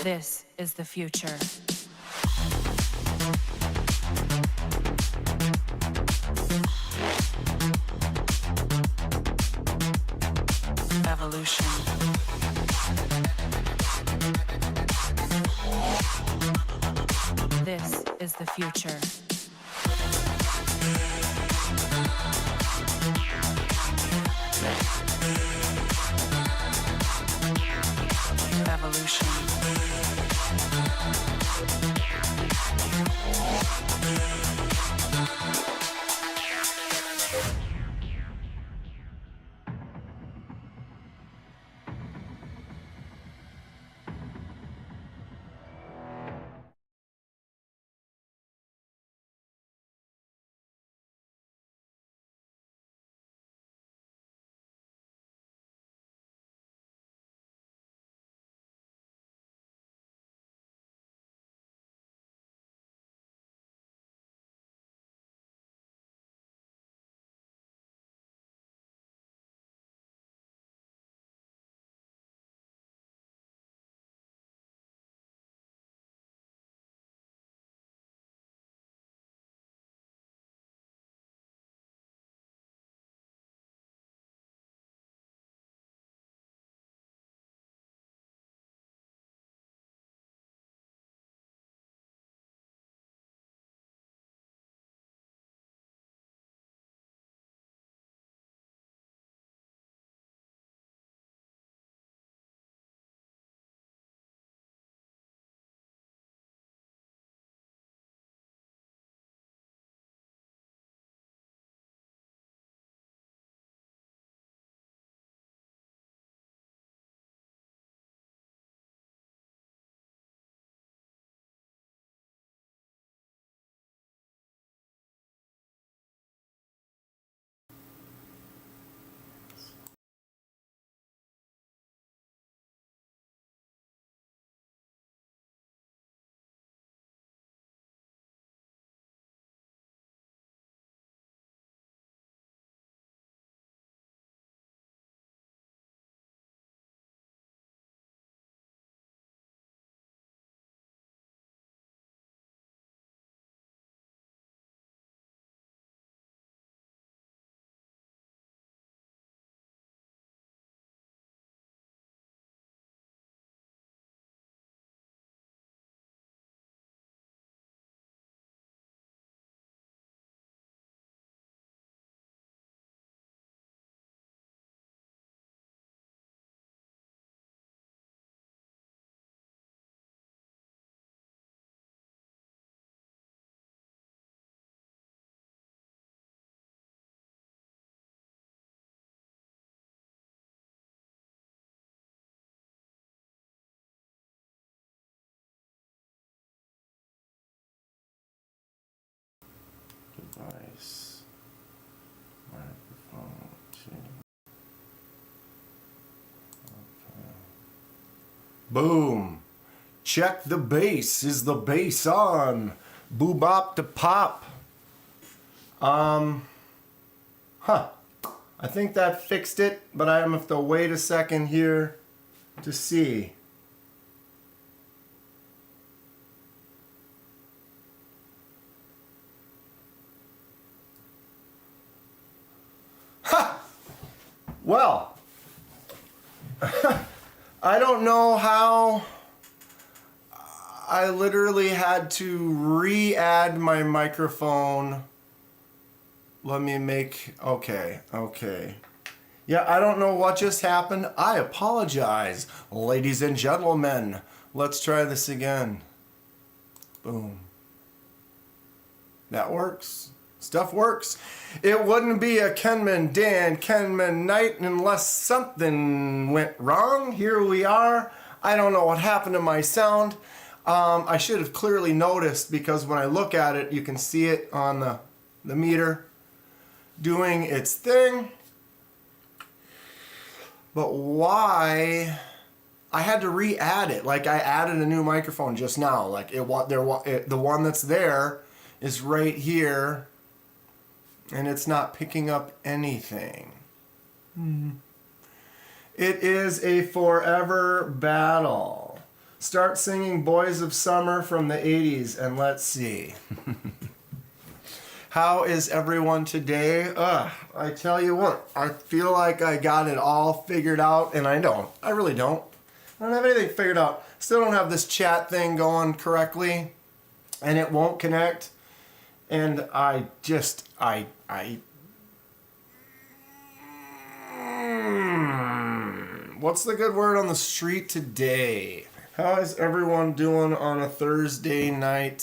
This is the future. Evolution. This is the future. Evolution. Device. Microphone. Okay. Boom. Check the bass. Is the bass on? Boobop to pop. I think that fixed it, but I have to wait a second here to see. Well, I don't know how. I literally had to re-add my microphone. Let me make, okay. Yeah, I don't know what just happened. I apologize, ladies and gentlemen. Let's try this again. Boom. That works. Stuff works. It wouldn't be a KenmanDanKenman night unless something went wrong. Here we are. I don't know what happened to my sound. I should have clearly noticed, because when I look at it, you can see it on the meter doing its thing. But why? I had to re-add it. Like, I added a new microphone just now. Like, the one that's there is right here, and it's not picking up anything. It is a forever battle. Start singing Boys of Summer from the 80s and let's see. How is everyone today? I tell you what, I feel like I got it all figured out, and I don't. I really don't. I don't have anything figured out. Still don't have this chat thing going correctly, and it won't connect. And what's the good word on the street today? How is everyone doing on a Thursday night?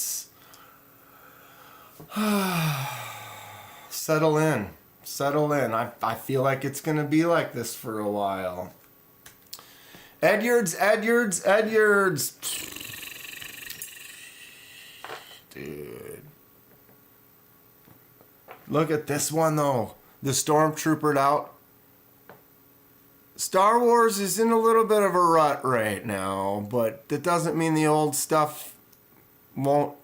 Settle in. Settle in. I feel like it's going to be like this for a while. Edyards. Dude. Look at this one, though. The Stormtroopered out. Star Wars is in a little bit of a rut right now, but that doesn't mean the old stuff won't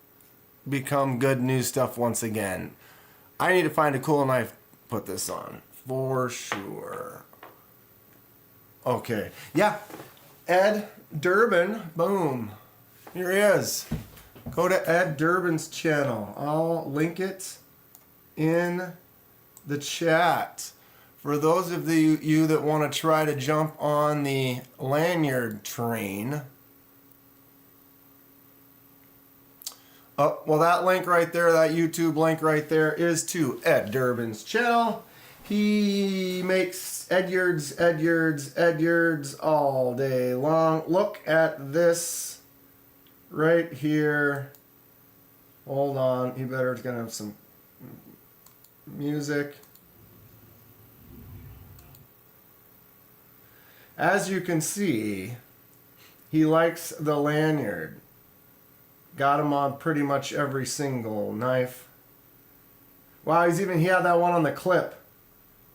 become good new stuff once again. I need to find a cool knife to put this on for sure. Okay, yeah, Ed Durbin, boom, here he is. Go to Ed Durbin's channel. I'll link it in the chat. For those of you that want to try to jump on the Lanyard train, well, that link right there, that YouTube link right there, is to Ed Durbin's channel. He makes Edyards all day long. Look at this right here. Hold on, he better gonna have some music. As you can see, he likes the Lanyard. Got him on pretty much every single knife. Wow, he had that one on the clip.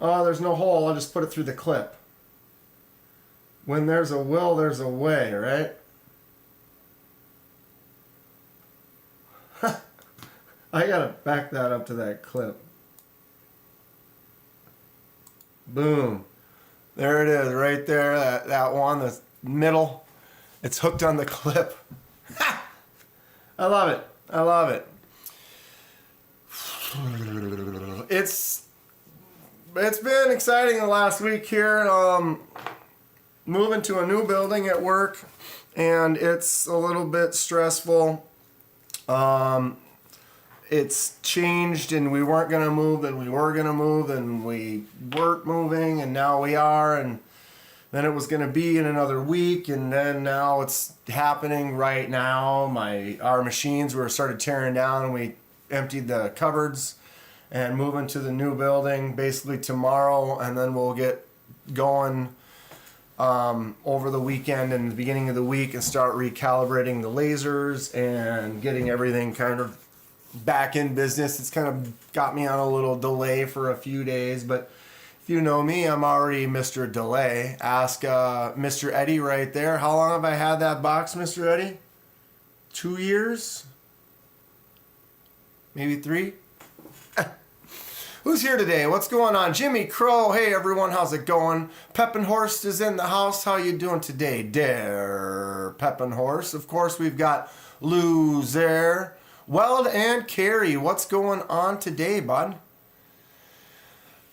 Oh, there's no hole, I'll just put it through the clip. When there's a will, there's a way, right? I gotta back that up to that clip. Boom. There it is, right there, that one, the middle. It's hooked on the clip. I love it. I love it. It's been exciting the last week here. Moving to a new building at work, and it's a little bit stressful. It's changed, and we weren't going to move, and we were going to move, and we weren't moving, and now we are, and then it was going to be in another week, and then now it's happening right now. Our machines were started tearing down, and we emptied the cupboards and moving to the new building basically tomorrow, and then we'll get going over the weekend and the beginning of the week and start recalibrating the lasers and getting everything kind of back in business. It's kind of got me on a little delay for a few days, but if you know me, I'm already Mr. Delay. Ask Mr. Eddie right there. How long have I had that box, Mr. Eddie? 2 years? Maybe 3? Who's here today? What's going on? Jimmy Crow. Hey everyone, how's it going? Peppenhorst is in the house. How you doing today, Der Peppenhorst? Of course, we've got Lou there. Weld and Carrie, what's going on today, bud?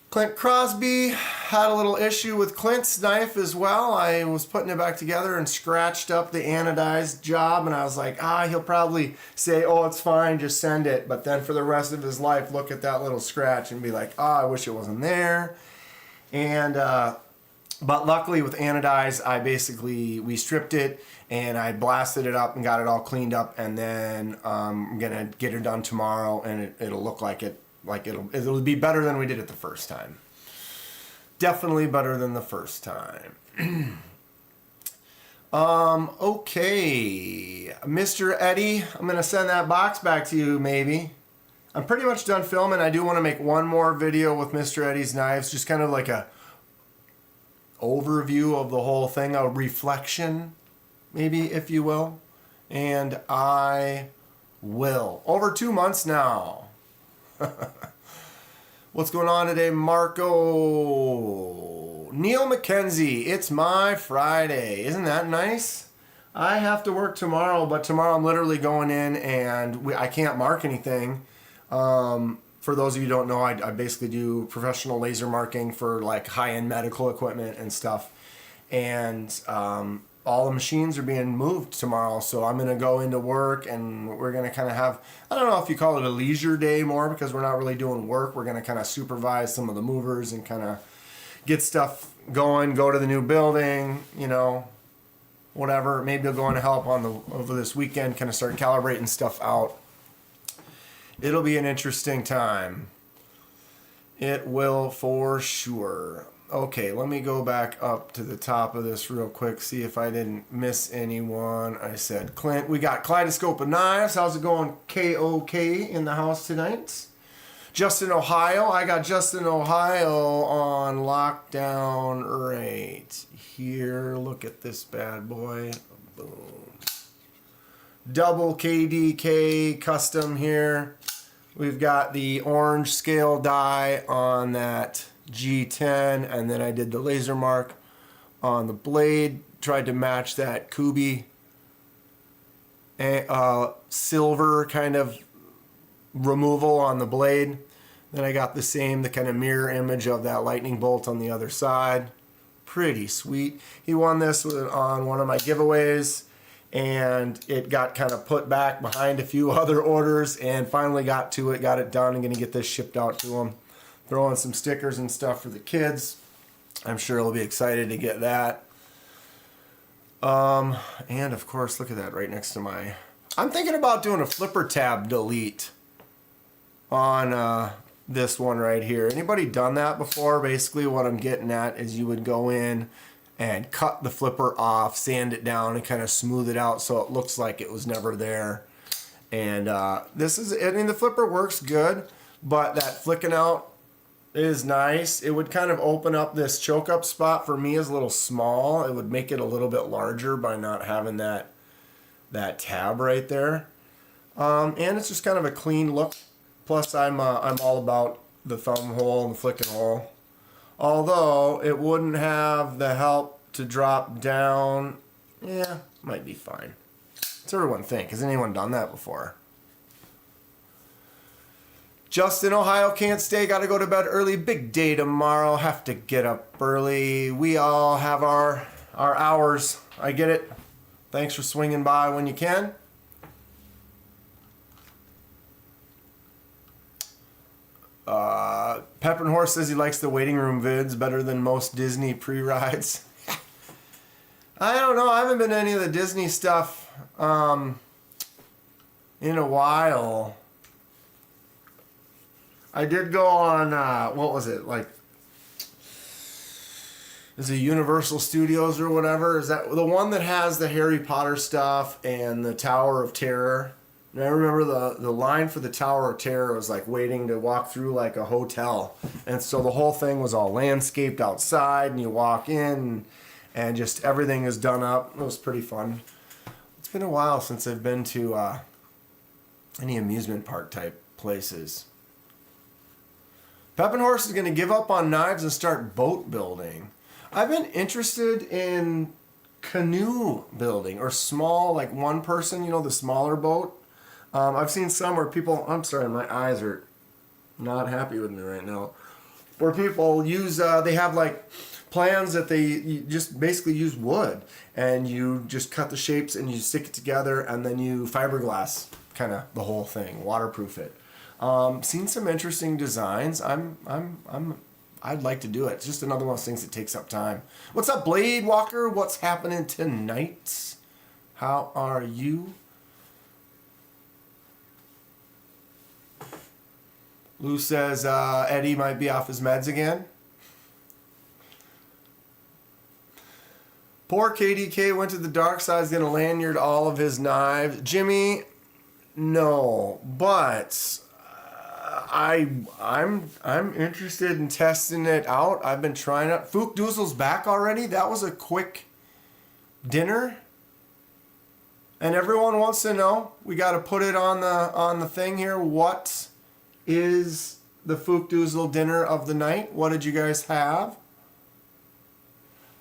Clint Crosby, had a little issue with Clint's knife as well. I was putting it back together and scratched up the anodized job, and I was like, he'll probably say, oh, it's fine, just send it. But then for the rest of his life, look at that little scratch and be like, I wish it wasn't there. And but luckily with anodized, we stripped it and I blasted it up and got it all cleaned up, and then I'm gonna get it done tomorrow, and it'll look like it. Like it'll be better than we did it the first time. Definitely better than the first time. Okay, Mr. Eddie, I'm gonna send that box back to you. Maybe I'm pretty much done filming. I do want to make one more video with Mr. Eddie's knives, just kind of like a overview of the whole thing, a reflection, maybe, if you will. And I will. Over 2 months now. What's going on today, Marco? Neil McKenzie, it's my Friday. Isn't that nice? I have to work tomorrow, but tomorrow I'm literally going in and I can't mark anything. For those of you who don't know, I basically do professional laser marking for like high-end medical equipment and stuff. And all the machines are being moved tomorrow, so I'm going to go into work and we're going to kind of have, I don't know if you call it a leisure day more because we're not really doing work. We're going to kind of supervise some of the movers and kind of get stuff going, go to the new building, you know, whatever. Maybe I'll go in to help over this weekend, kind of start calibrating stuff out. It'll be an interesting time. It will for sure. Okay, let me go back up to the top of this real quick, see if I didn't miss anyone. I said Clint. We got Kaleidoscope of Knives. How's it going, KOK, in the house tonight? Justin, Ohio. I got Justin, Ohio on lockdown right here. Look at this bad boy. Boom. Double KDK custom here. We've got the orange scale die on that G10, and then I did the laser mark on the blade. Tried to match that Kubi silver kind of removal on the blade. Then I got the kind of mirror image of that lightning bolt on the other side. Pretty sweet. He won this on one of my giveaways, and it got kind of put back behind a few other orders, and finally got to it, got it done. I'm going to get this shipped out to him. Throw in some stickers and stuff for the kids. I'm sure he'll be excited to get that. And of course, look at that right next to my... I'm thinking about doing a flipper tab delete on this one right here. Anybody done that before? Basically what I'm getting at is you would go in and cut the flipper off, sand it down, and kind of smooth it out so it looks like it was never there. And the flipper works good, but that flicking out is nice. It would kind of open up this choke up spot for me is a little small. It would make it a little bit larger by not having that tab right there. And it's just kind of a clean look. Plus I'm all about the thumb hole and the flicking hole. Although it wouldn't have the help to drop down. Yeah, might be fine. What's everyone think? Has anyone done that before? Justin, Ohio, can't stay. Got to go to bed early. Big day tomorrow. Have to get up early. We all have our hours. I get it. Thanks for swinging by when you can. Pepper and Horse says he likes the waiting room vids better than most Disney pre-rides. I don't know. I haven't been to any of the Disney stuff in a while. I did go on, what was it, like, is it Universal Studios or whatever? Is that the one that has the Harry Potter stuff and the Tower of Terror? And I remember the line for the Tower of Terror was like waiting to walk through like a hotel. And so the whole thing was all landscaped outside, and you walk in and just everything is done up. It was pretty fun. It's been a while since I've been to any amusement park type places. Pep and Horse is going to give up on knives and start boat building. I've been interested in canoe building or small, like one person, the smaller boat. I've seen some where people, I'm sorry, my eyes are not happy with me right now. Where people use, they have like plans that you just basically use wood and you just cut the shapes and you stick it together and then you fiberglass kind of the whole thing, waterproof it. Seen some interesting designs. I'd like to do it. It's just another one of those things that takes up time. What's up, Blade Walker? What's happening tonight? How are you? Lou says Eddie might be off his meds again. Poor KDK went to the dark side. He's going to lanyard all of his knives. Jimmy, no, but I'm interested in testing it out. I've been trying it. Fook Doozle's back already. That was a quick dinner. And everyone wants to know. We got to put it on the thing here. What is the Fook Doozle dinner of the night? What did you guys have?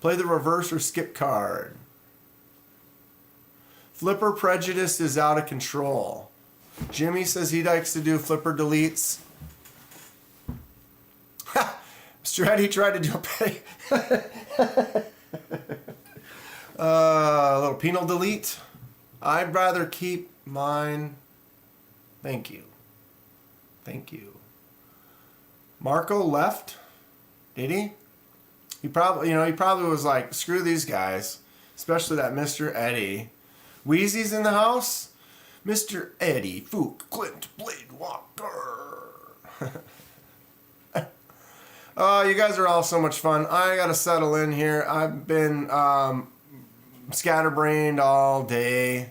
Play the reverse or skip card. Flipper prejudice is out of control. Jimmy says he likes to do flipper deletes. Mr. Eddie tried to do a little penal delete. I'd rather keep mine. Thank you. Thank you. Marco left. Did he? He probably was like, screw these guys, especially that Mr. Eddie. Wheezy's in the house. Mr. Eddie Fook Clint Blade Walker. Oh, you guys are all so much fun. I gotta settle in here. I've been scatterbrained all day.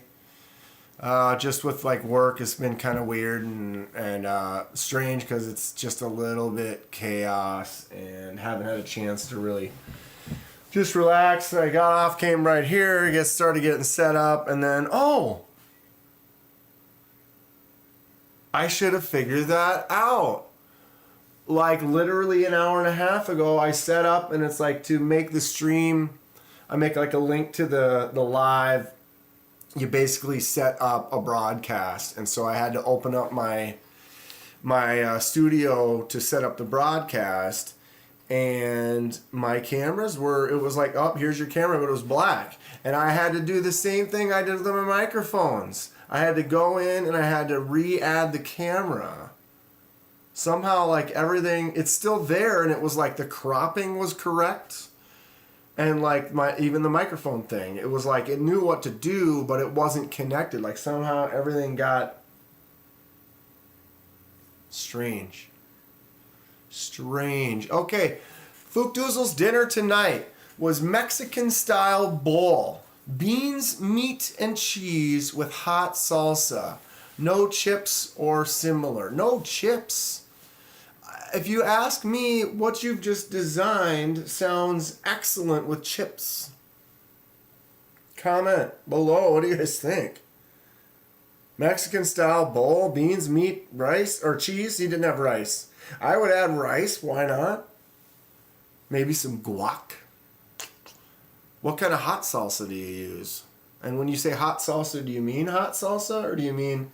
Just with like work, it's been kind of weird and strange because it's just a little bit chaos and haven't had a chance to really just relax. I got off, came right here, started getting set up, and then I should have figured that out. Like literally an hour and a half ago, I set up, and it's like to make the stream, I make like a link to the live. You basically set up a broadcast, and so I had to open up my studio to set up the broadcast, and my cameras were, it was like, oh, here's your camera, but it was black, and I had to do the same thing I did with my microphones. I had to go in and I had to re-add the camera. Somehow, like everything, it's still there, and it was like the cropping was correct. And like even the microphone thing, it was like it knew what to do, but it wasn't connected. Like somehow everything got strange. Okay, Fook Doozle's dinner tonight was Mexican style bowl. Beans, meat, and cheese with hot salsa. No chips or similar. No chips. If you ask me, what you've just designed sounds excellent with chips. Comment below. What do you guys think? Mexican style bowl, beans, meat, rice, or cheese. He didn't have rice. I would add rice. Why not? Maybe some guac. What kind of hot salsa do you use? And when you say hot salsa, do you mean hot salsa? Or do you mean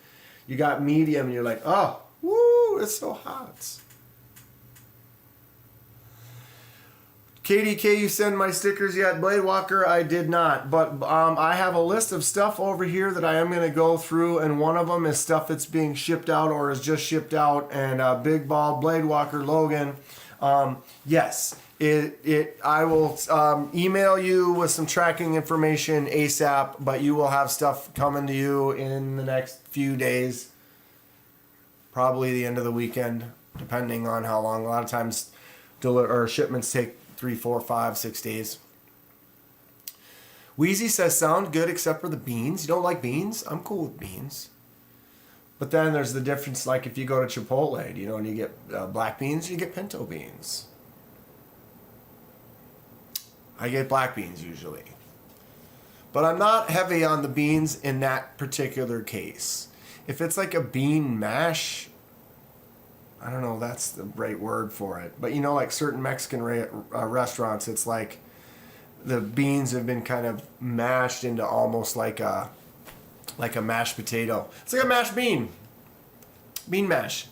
you got medium and you're like, oh, woo, it's so hot. KDK, you send my stickers yet? Blade Walker, I did not. But I have a list of stuff over here that I am going to go through, and one of them is stuff that's being shipped out or is just shipped out. And Big Ball, Blade Walker, Logan, yes, I will email you with some tracking information ASAP, but you will have stuff coming to you in the next few days. Probably the end of the weekend, depending on how long. A lot of times shipments take 3, 4, 5, 6 days. Wheezy says, sound good except for the beans. You don't like beans? I'm cool with beans. But then there's the difference, like if you go to Chipotle, and you get black beans, you get pinto beans. I get black beans usually. But I'm not heavy on the beans in that particular case. If it's like a bean mash, I don't know, that's the right word for it. But like certain Mexican restaurants, it's like the beans have been kind of mashed into almost like a mashed potato. It's like a mashed bean. Bean mash.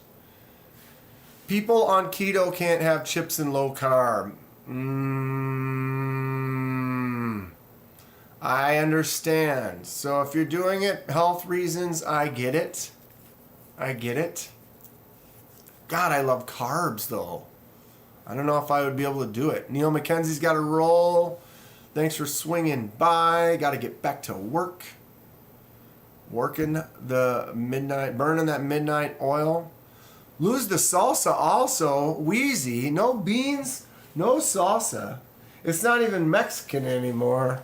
People on keto can't have chips and low carb. I understand. So if you're doing it health reasons, I get it. God, I love carbs, though. I don't know if I would be able to do it. Neil McKenzie's got to roll. Thanks for swinging by. Got to get back to work. Working the midnight, burning that midnight oil. Lose the salsa also. Wheezy. No beans, no salsa. It's not even Mexican anymore.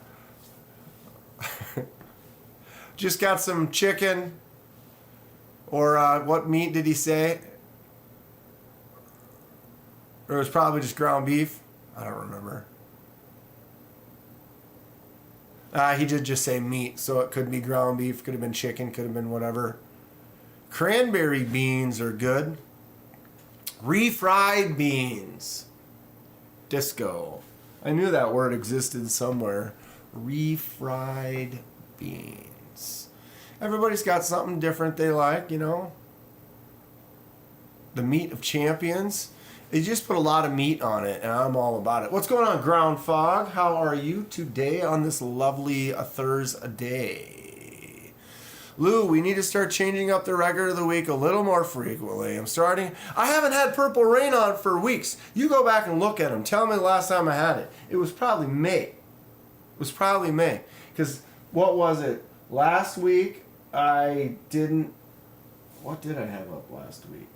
Just got some chicken. Or what meat did he say? Or it was probably just ground beef. I don't remember. He did just say meat, so it could be ground beef, could have been chicken, could have been whatever. Cranberry beans are good. Refried beans. Disco. I knew that word existed somewhere. Refried beans. Everybody's got something different they like, you know. The meat of champions. They just put a lot of meat on it, and I'm all about it. What's going on, Ground Fog? How are you today on this lovely Thursday? Lou, we need to start changing up the record of the week a little more frequently. I haven't had Purple Rain on for weeks. You go back and look at them. Tell me the last time I had it. It was probably May. Because, what was it? Last week, I didn't... What did I have up last week?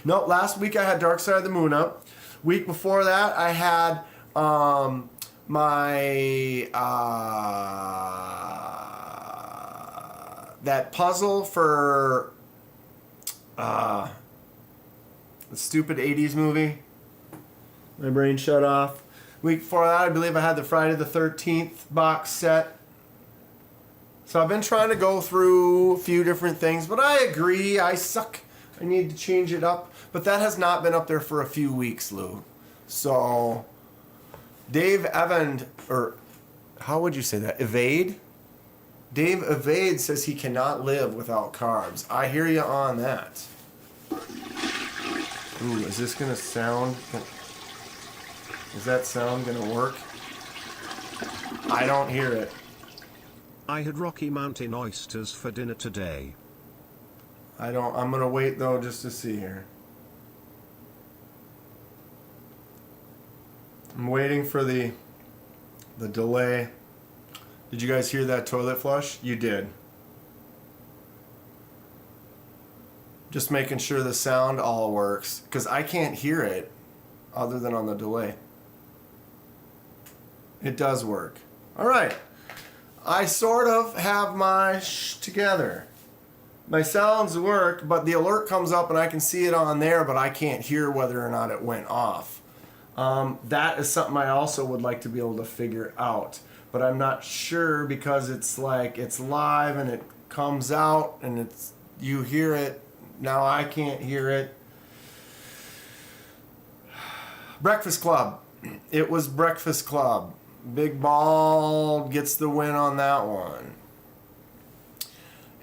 No, last week I had Dark Side of the Moon up. Week before that, I had that puzzle for the stupid 80s movie. My brain shut off. Week before that, I believe I had the Friday the 13th box set. So I've been trying to go through a few different things, but I agree, I suck. I need to change it up. But that has not been up there for a few weeks, Lou. So, Dave Evand, or how would you say that? Evade? Dave Evade says he cannot live without carbs. I hear you on that. Ooh, is this going to sound... Is that sound going to work? I don't hear it. I had Rocky Mountain oysters for dinner today. I'm going to wait, though, just to see here. I'm waiting for the delay. Did you guys hear that toilet flush? You did. Just making sure the sound all works, because I can't hear it other than on the delay. It does work. All right. I sort of have my together. My sounds work, but the alert comes up and I can see it on there, but I can't hear whether or not it went off. That is something I also would like to be able to figure out, but I'm not sure because it's like it's live and it comes out and you hear it. Now I can't hear it. Breakfast Club. It was Breakfast Club. Big Ball gets the win on that one.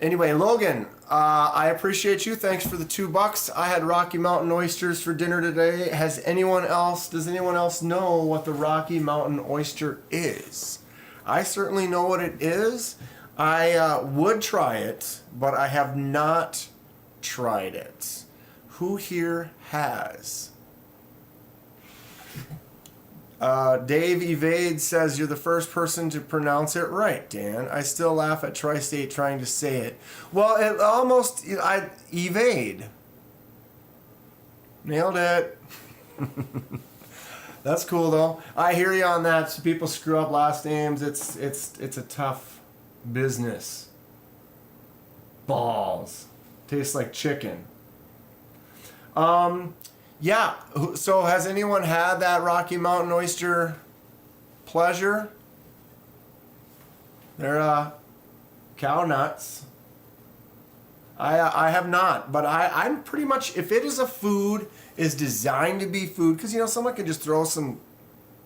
Anyway, Logan, I appreciate you. Thanks for the $2. I had Rocky Mountain oysters for dinner today. Does anyone else know what the Rocky Mountain oyster is? I certainly know what it is. I would try it, but I have not tried it. Who here has? Dave Evade says you're the first person to pronounce it right, Dan. I still laugh at Tri-State trying to say it. Well, evade. Nailed it. That's cool though. I hear you on that. So people screw up last names. It's a tough business. Balls. Tastes like chicken. Yeah, so has anyone had that Rocky Mountain oyster pleasure? They're cow nuts. I have not, but I'm pretty much, if it is a food, is designed to be food, because someone could just throw some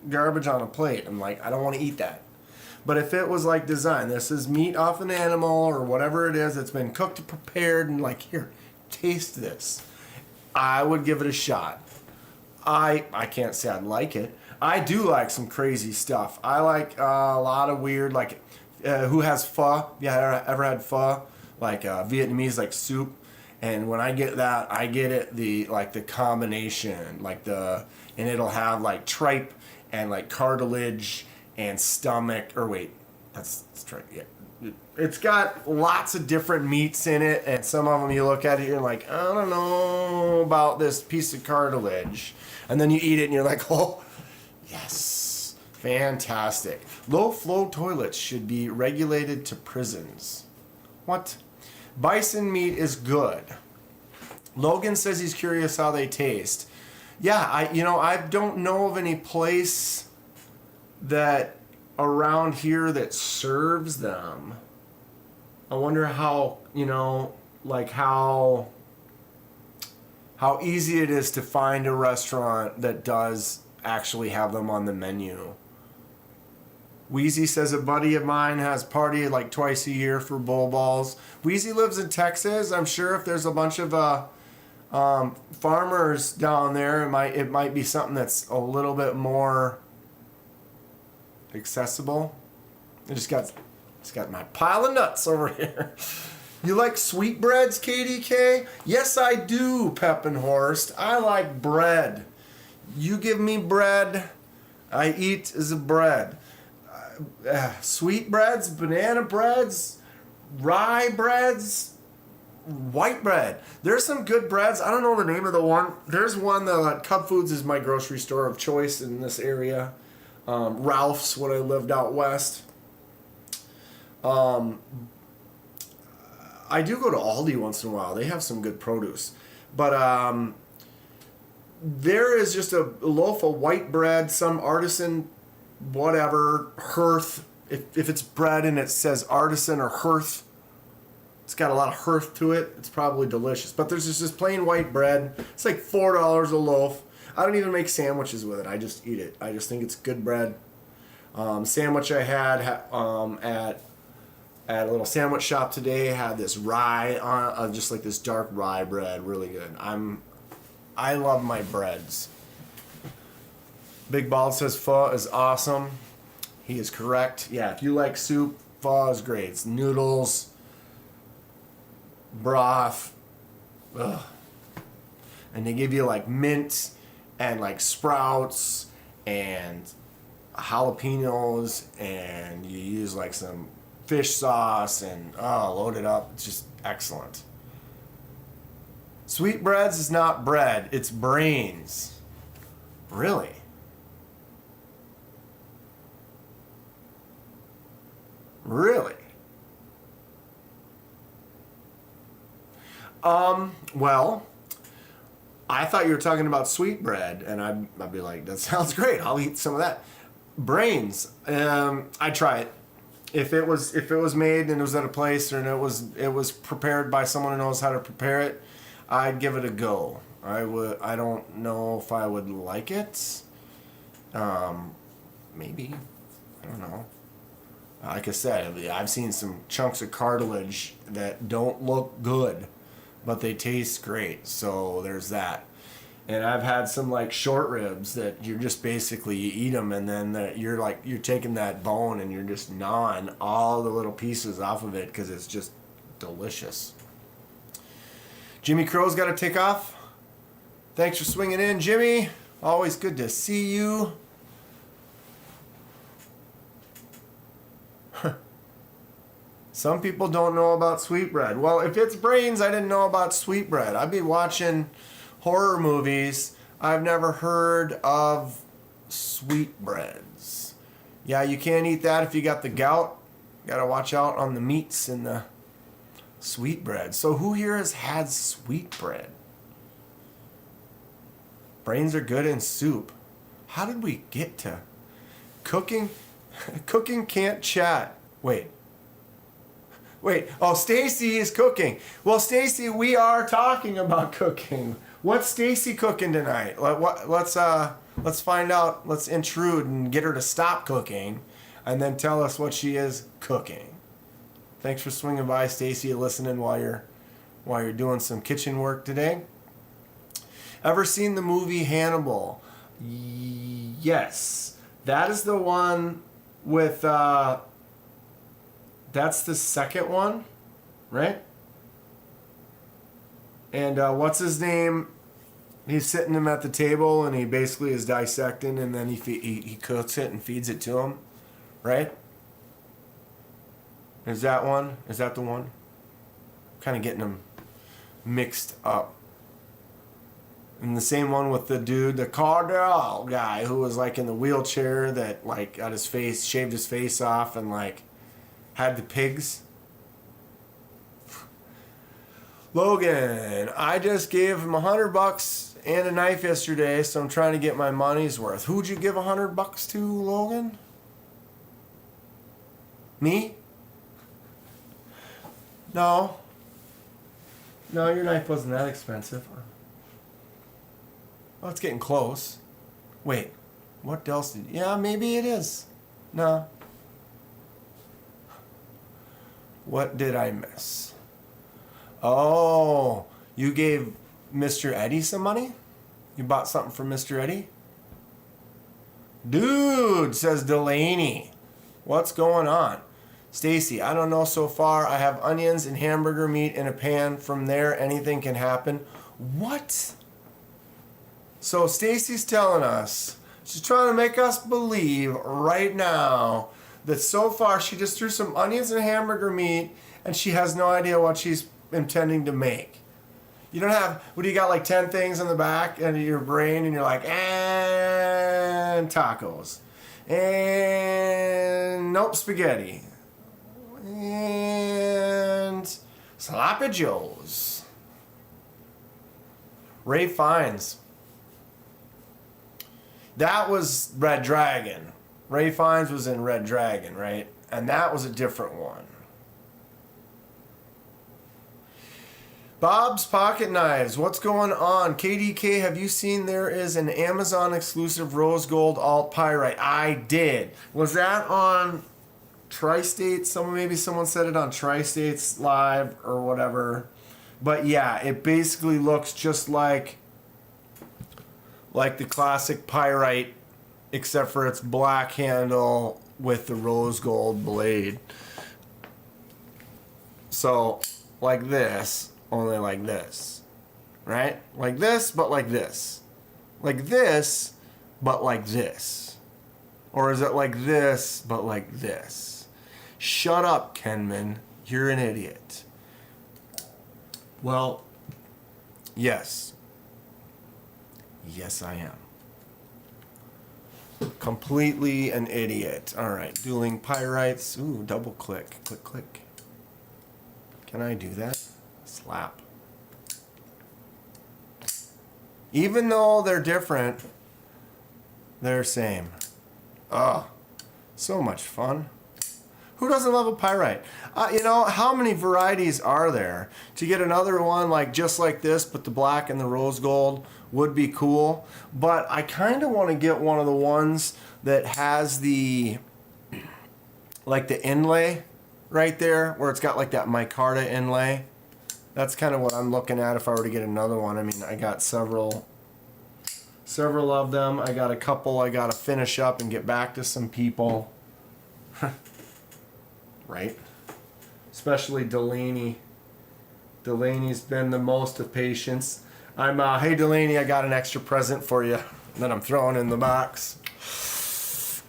garbage on a plate. I'm like, I don't want to eat that. But if it was like designed, this is meat off an animal or whatever it is, it's been cooked and prepared, and like, here, taste this. I would give it a shot. I can't say I'd like it. I do like some crazy stuff. I like a lot of weird, like, who has pho? Yeah, ever had pho? Like Vietnamese, like soup. And when I get that, I get it the combination, and it'll have like tripe and like cartilage and stomach. Or wait, that's tripe. Yeah. It's got lots of different meats in it, and some of them you look at it, you're like, I don't know about this piece of cartilage. And then you eat it, and you're like, oh, yes, fantastic. Low-flow toilets should be regulated to prisons. What? Bison meat is good. Logan says he's curious how they taste. Yeah, I don't know of any place that around here that serves them. I wonder how easy it is to find a restaurant that does actually have them on the menu. Wheezy says a buddy of mine has party like twice a year for bull balls. Wheezy lives in Texas. I'm sure if there's a bunch of farmers down there, it might be something that's a little bit more accessible. I just got my pile of nuts over here. You like sweetbreads, KDK? Yes, I do, Peppenhorst. I like bread. You give me bread, I eat as a bread. Sweetbreads, banana breads, rye breads, white bread. There's some good breads. I don't know the name of the one. There's one that Cub Foods is my grocery store of choice in this area. Ralph's when I lived out west. I do go to Aldi once in a while. They have some good produce. But there is just a loaf of white bread, some artisan, whatever, hearth. If it's bread and it says artisan or hearth, it's got a lot of hearth to it. It's probably delicious. But there's just this plain white bread. It's like $4 a loaf. I don't even make sandwiches with it. I just eat it. I just think it's good bread. Sandwich I had at a little sandwich shop today had this rye on, just like this dark rye bread, really good. I love my breads. Big Bald says pho is awesome. He is correct. Yeah, if you like soup, pho is great. It's noodles, broth, ugh. And they give you like mint and like sprouts and jalapenos, and you use like some fish sauce and load it up. It's just excellent. Sweetbreads is not bread, it's brains. Really? Really? Well, I thought you were talking about sweetbread, and I'd be like, that sounds great. I'll eat some of that. Brains. I'd try it. If it was made and it was at a place and it was prepared by someone who knows how to prepare it, I'd give it a go. I don't know if I would like it. Maybe. I don't know. Like I said, I've seen some chunks of cartilage that don't look good, but they taste great. So there's that. And I've had some like short ribs that you're just basically, you eat them and then you're taking that bone and you're just gnawing all the little pieces off of it because it's just delicious. Jimmy Crow's got to take off. Thanks for swinging in, Jimmy. Always good to see you. Some people don't know about sweetbread. Well, if it's brains, I didn't know about sweetbread. I'd be watching horror movies. I've never heard of sweetbreads. Yeah, you can't eat that if you got the gout. Gotta watch out on the meats and the sweetbread. So who here has had sweetbread? Brains are good in soup. How did we get to cooking? Cooking can't chat. Wait. Oh, Stacy is cooking. Well, Stacy, we are talking about cooking. What's Stacy cooking tonight? Let's find out. Let's intrude and get her to stop cooking, and then tell us what she is cooking. Thanks for swinging by, Stacy, listening while you're doing some kitchen work today. Ever seen the movie Hannibal? Yes, that is the one with. That's the second one, right? And what's his name? He's sitting him at the table, and he basically is dissecting, and then he cooks it and feeds it to him, right? Is that one? Is that the one? Kind of getting them mixed up. And the same one with the dude, the Cardell guy, who was like in the wheelchair that like got his face, shaved his face off, and like had the pigs. Logan, I just gave him $100 and a knife yesterday, so I'm trying to get my money's worth. Who'd you give $100 to, Logan? Me? No, your knife wasn't that expensive. Well, it's getting close. Wait, what else did... Yeah, maybe it is. No, What did I miss? Oh, you gave Mr. Eddie some money? You bought something for Mr. Eddie? Dude, says Delaney. What's going on? Stacy, I don't know so far. I have onions and hamburger meat in a pan. From there, anything can happen. What? So Stacy's telling us, she's trying to make us believe right now that so far she just threw some onions and hamburger meat and she has no idea what she's intending to make. You don't have, what do you got, like 10 things in the back of your brain and you're like, and tacos. And nope, spaghetti. And sloppy joes. Ray Fiennes. That was Red Dragon. Ray Fiennes was in Red Dragon, right? And that was a different one. Bob's Pocket Knives. What's going on? KDK, have you seen there is an Amazon exclusive rose gold alt pyrite? I did. Was that on Tri-States? Maybe someone said it on Tri-States Live or whatever. But yeah, it basically looks just like the classic pyrite, except for its black handle with the rose gold blade. So, like this. Only like this, right? Like this, but like this. Like this, but like this. Or is it like this, but like this? Shut up, Kenman. You're an idiot. Well, yes. Yes, I am. Completely an idiot. All right, dueling pyrites. Ooh, double click. Click, click. Can I do that? Slap. Even though they're different, they're same. Oh, so much fun. Who doesn't love a pyrite? You know, how many varieties are there? To get another one like just like this, but the black and the rose gold would be cool. But I kind of want to get one of the ones that has the, like the inlay right there, where it's got like that micarta inlay. That's kind of what I'm looking at if I were to get another one. I mean, I got several of them. I got a couple I got to finish up and get back to some people. Right? Especially Delaney. Delaney's been the most of patience. Hey Delaney, I got an extra present for you that I'm throwing in the box.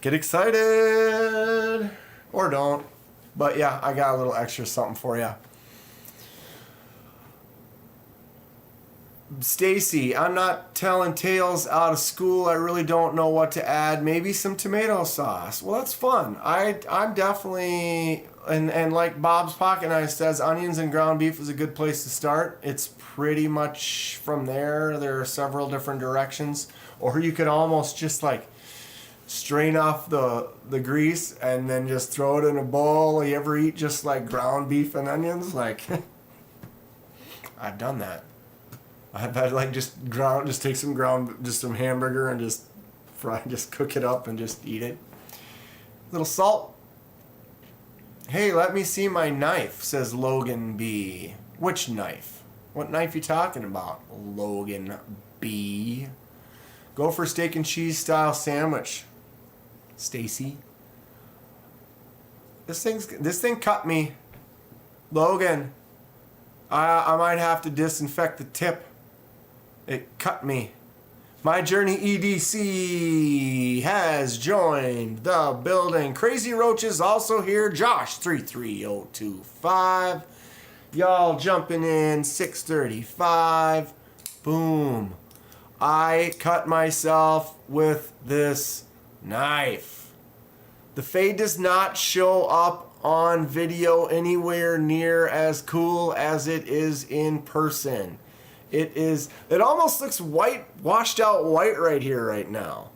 Get excited! Or don't. But yeah, I got a little extra something for you. Stacy, I'm not telling tales out of school. I really don't know what to add. Maybe some tomato sauce. Well, that's fun. I'm definitely, and like Bob's Pocket Knife says, onions and ground beef is a good place to start. It's pretty much from there. There are several different directions. Or you could almost just like strain off the grease and then just throw it in a bowl. You ever eat just like ground beef and onions? Like, I've done that. I've had like just take some some hamburger and just cook it up and just eat it. Little salt. Hey, let me see my knife, says Logan B. Which knife? What knife you talking about, Logan B? Go for steak and cheese style sandwich, Stacy. This thing cut me, Logan. I might have to disinfect the tip. It cut me. My Journey EDC has joined the building. Crazy Roach is also here. Josh 33025. Y'all jumping in 635. Boom. I cut myself with this knife. The fade does not show up on video anywhere near as cool as it is in person. It almost looks white, washed out white right here right now.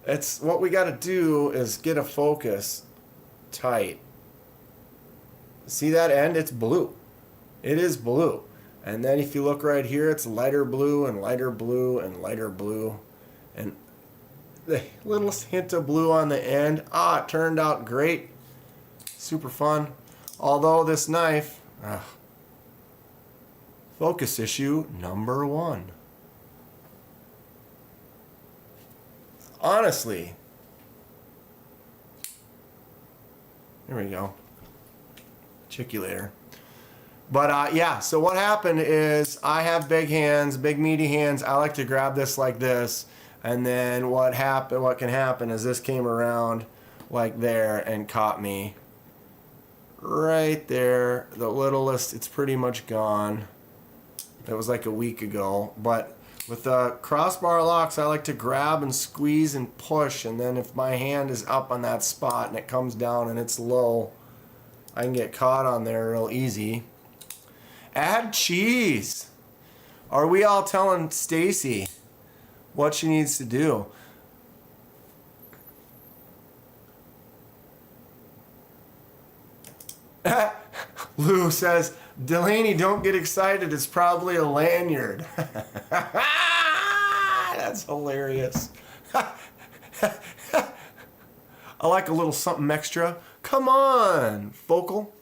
It's what we got to do is get a focus tight. See that end? It's blue. It is blue. And then if you look right here, it's lighter blue and lighter blue and lighter blue. And the little hint of blue on the end. It turned out great. Super fun. Although this knife, focus issue number 1. Honestly, there we go. Check you later. But yeah, so what happened is I have big hands, big meaty hands. I like to grab this like this, and then what can happen is this came around like there and caught me right there. The littlest, it's pretty much gone. It was like a week ago, but with the crossbar locks, I like to grab and squeeze and push, and then if my hand is up on that spot and it comes down and it's low, I can get caught on there real easy. Add cheese. Are we all telling Stacy what she needs to do? Lou says, Delaney, don't get excited. It's probably a lanyard. That's hilarious. I like a little something extra. Come on, focal.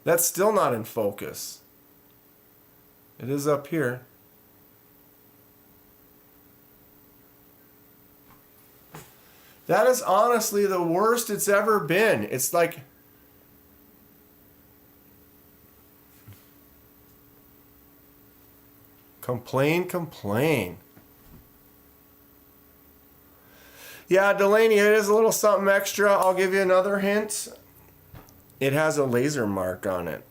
That's still not in focus. It is up here. That is honestly the worst it's ever been. It's like... Complain. Yeah, Delaney, it is a little something extra. I'll give you another hint. It has a laser mark on it.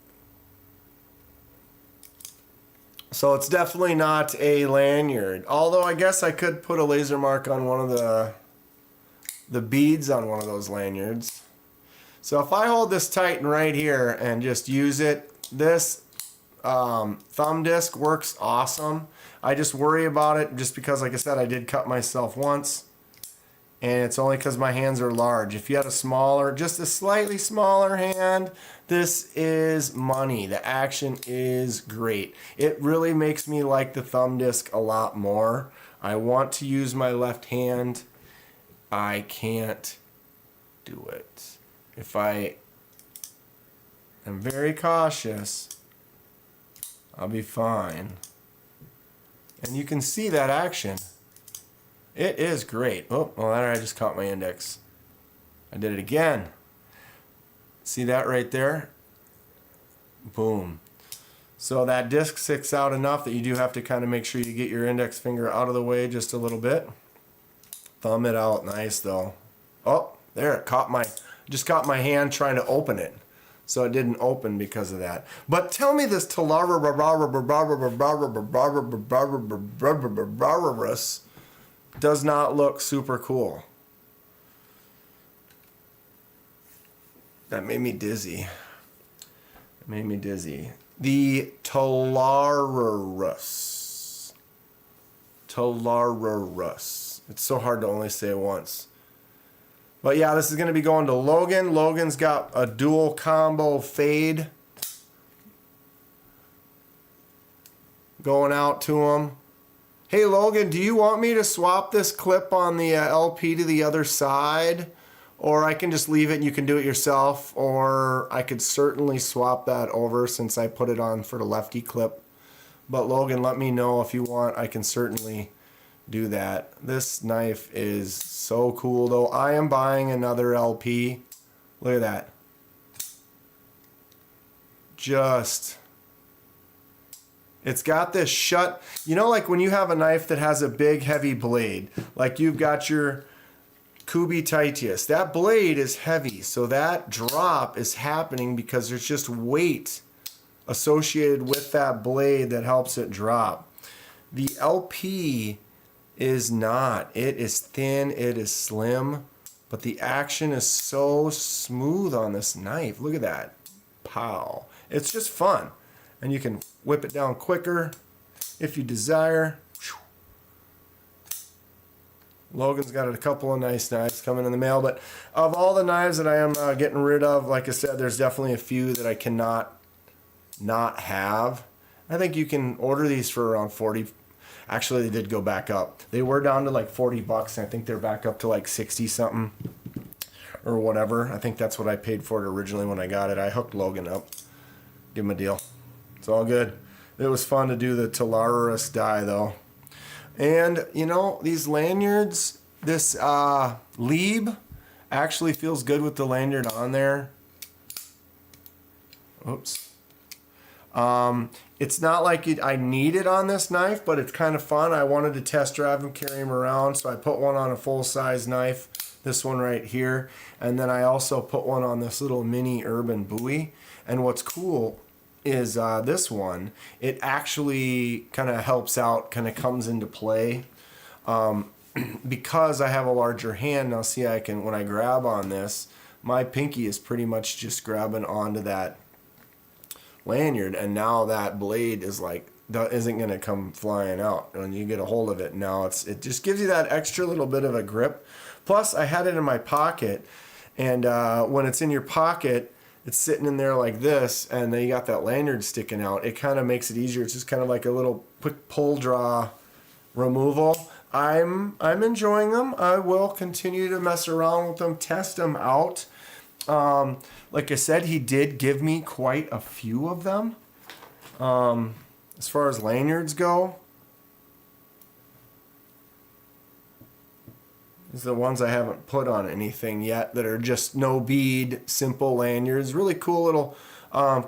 So it's definitely not a lanyard. Although I guess I could put a laser mark on one of the beads on one of those lanyards. So if I hold this tight and right here and just use it, this thumb disc works awesome. I just worry about it just because, like I said, I did cut myself once. And it's only because my hands are large. If you had a smaller, just a slightly smaller hand, this is money. The action is great. It really makes me like the thumb disc a lot more. I want to use my left hand. I can't do it. If I am very cautious, I'll be fine. And you can see that action. It is great. Oh, well, I just caught my index. I did it again. See that right there? Boom. So that disc sticks out enough that you do have to kind of make sure you get your index finger out of the way just a little bit. Thumb it out nice though. Oh, there it just caught my hand trying to open it. So it didn't open because of that. But tell me this does not look super cool. That made me dizzy. The Talarurus. It's so hard to only say once. But yeah, this is going to be going to Logan. Logan's got a dual combo fade going out to him. Hey Logan, do you want me to swap this clip on the LP to the other side? Or I can just leave it and you can do it yourself. Or I could certainly swap that over since I put it on for the lefty clip. But Logan, let me know if you want. I can certainly do that. This knife is so cool though. I am buying another LP. Look at that. It's got this shut, you know, like when you have a knife that has a big heavy blade, like you've got your Kubi Titius, that blade is heavy, so that drop is happening because there's just weight associated with that blade that helps it drop. The LP is not. It is thin, it is slim, but the action is so smooth on this knife. Look at that. Pow. It's just fun. And you can whip it down quicker if you desire. Logan's got a couple of nice knives coming in the mail, but of all the knives that I am getting rid of, like I said, there's definitely a few that I cannot not have. I think you can order these for around 40. Actually, they did go back up. They were down to like $40, and I think they're back up to like 60 something or whatever. I think that's what I paid for it originally when I got it. I hooked Logan up. Give him a deal. It's all good. It was fun to do the Talaris die though. And you know, these lanyards, this Lieb actually feels good with the lanyard on there. Oops. It's not like I need it on this knife, but it's kind of fun. I wanted to test drive him, carry him around, so I put one on a full-size knife, this one right here, and then I also put one on this little mini urban buoy. And what's cool is this one, it actually kind of helps out, kind of comes into play. Because I have a larger hand, now see, I can, when I grab on this, my pinky is pretty much just grabbing onto that lanyard, and now that blade is like, that isn't going to come flying out when you get a hold of it. Now it just gives you that extra little bit of a grip. Plus I had it in my pocket, and when it's in your pocket, it's sitting in there like this, and then you got that lanyard sticking out. It kind of makes it easier. It's just kind of like a little quick pull draw removal. I'm enjoying them. I will continue to mess around with them, test them out. Like I said, he did give me quite a few of them. As far as lanyards go, these are the ones I haven't put on anything yet that are just no bead, simple lanyards. Really cool little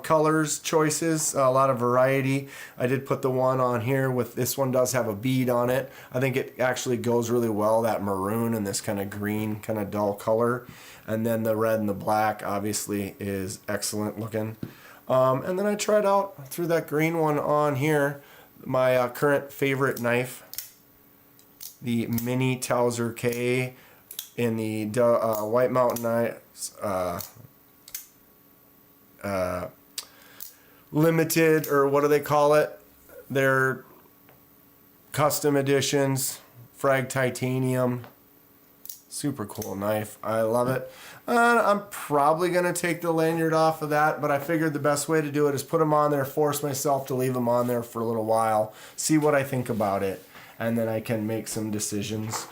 colors, choices, a lot of variety. I did put the one on here with, this one does have a bead on it. I think it actually goes really well, that maroon and this kind of green, kind of dull color. And then the red and the black obviously is excellent looking. And then I tried out, threw that green one on here, my current favorite knife, the Mini Towser K in the White Mountain Knives limited, or what do they call it? They're custom editions, frag titanium. Super cool knife. I love it. I'm probably going to take the lanyard off of that, but I figured the best way to do it is put them on there, force myself to leave them on there for a little while, see what I think about it, and then I can make some decisions.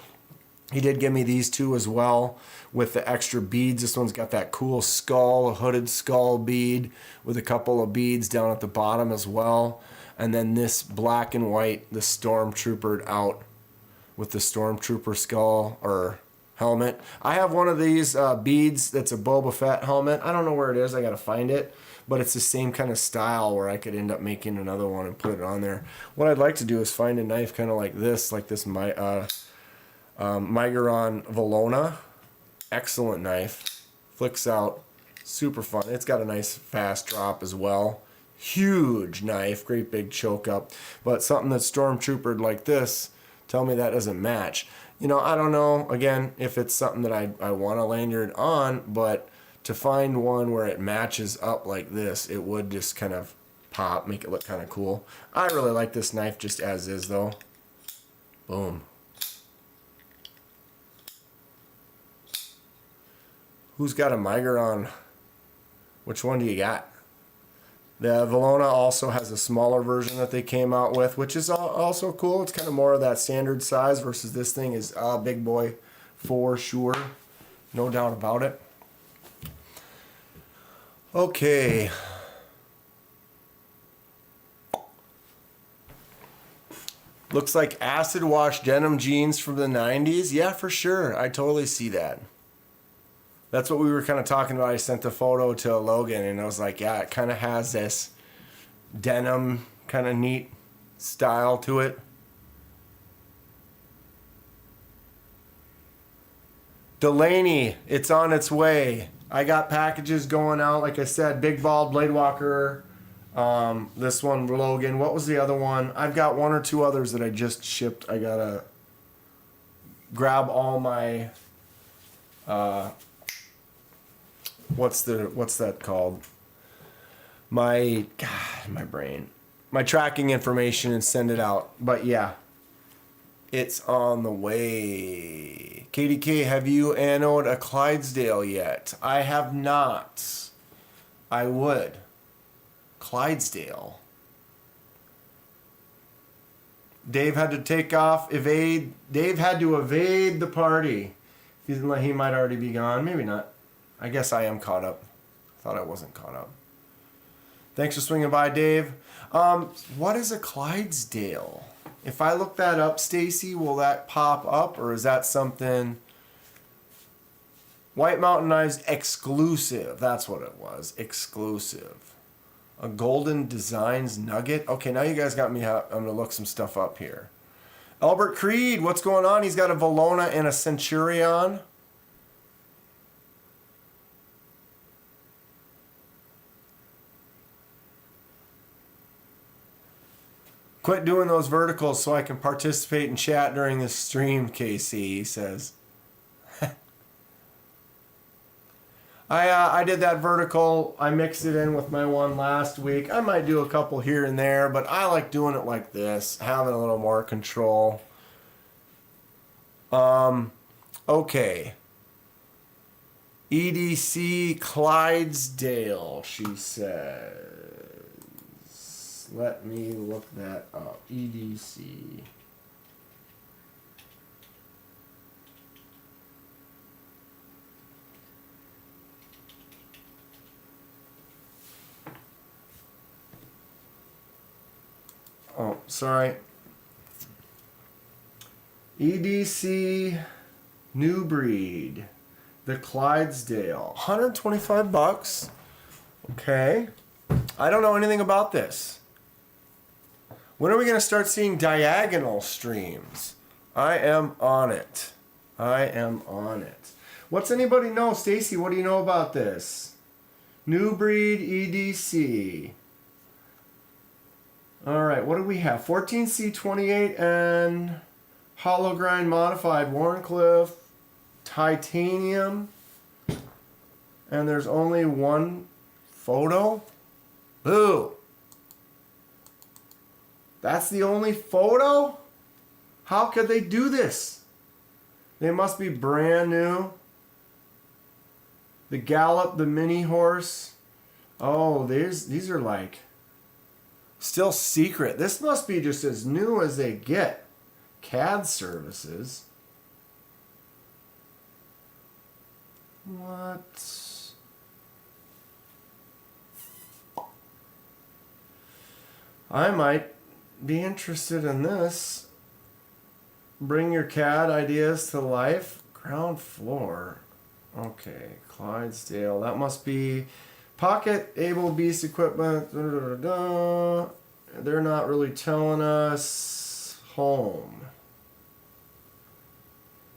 He did give me these two as well with the extra beads. This one's got that cool skull, a hooded skull bead with a couple of beads down at the bottom as well. And then this black and white, the Stormtroopered out with the Stormtrooper skull or helmet. I have one of these beads that's a Boba Fett helmet. I don't know where it is. I got to find it. But it's the same kind of style where I could end up making another one and put it on there. What I'd like to do is find a knife kind of like this Migron Valona. Excellent knife. Flicks out. Super fun. It's got a nice fast drop as well. Huge knife. Great big choke up. But something that's Stormtroopered like this, tell me that doesn't match. You know, I don't know, again, if it's something that I want a lanyard on, but to find one where it matches up like this, it would just kind of pop, make it look kind of cool. I really like this knife just as is, though. Boom. Who's got a Migron? Which one do you got? The Valona also has a smaller version that they came out with, which is also cool. It's kind of more of that standard size versus this thing is a big boy for sure. No doubt about it. Okay. Looks like acid wash denim jeans from the 90s. Yeah, for sure. I totally see that. That's what we were kind of talking about. I sent the photo to Logan, and I was like, yeah, it kind of has this denim kind of neat style to it. Delaney, it's on its way. I got packages going out. Like I said, Big Ball, Blade Walker, this one, Logan. What was the other one? I've got one or two others that I just shipped. I got to grab all my... what's that called? My brain. My tracking information and send it out. But yeah, it's on the way. KDK, have you anode a Clydesdale yet? I have not. I would. Clydesdale. Dave had to take off, evade. Dave had to evade the party. He might already be gone. Maybe not. I guess I am caught up. Thought I wasn't caught up. Thanks for swinging by, Dave. What is a Clydesdale? If I look that up, Stacy, will that pop up, or is that something? White Mountain Knives exclusive. That's what it was. Exclusive. A Golden Designs Nugget. Okay, now you guys got me. I'm going to look some stuff up here. Albert Creed, what's going on? He's got a Valona and a Centurion. Quit doing those verticals so I can participate in chat during this stream, KC, he says. I did that vertical. I mixed it in with my one last week. I might do a couple here and there, but I like doing it like this, having a little more control. Okay. EDC Clydesdale, she says. Let me look that up. EDC. Oh, sorry. EDC New Breed. The Clydesdale. 125 bucks. Okay. I don't know anything about this. When are we going to start seeing diagonal streams? I am on it. I am on it. What's anybody know? Stacy, what do you know about this? New Breed EDC. All right, what do we have? 14C28 and hollow grind modified Warncliffe titanium. And there's only one photo? Boo. That's the only photo? How could they do this? They must be brand new. The Gallop, the mini horse. Oh, these are like still secret. This must be just as new as they get. CAD services. What? I might be interested in this. Bring your CAD ideas to life. Ground floor. Okay, Clydesdale. That must be Pocket Able Beast equipment. Da, da, da, da. They're not really telling us. Home.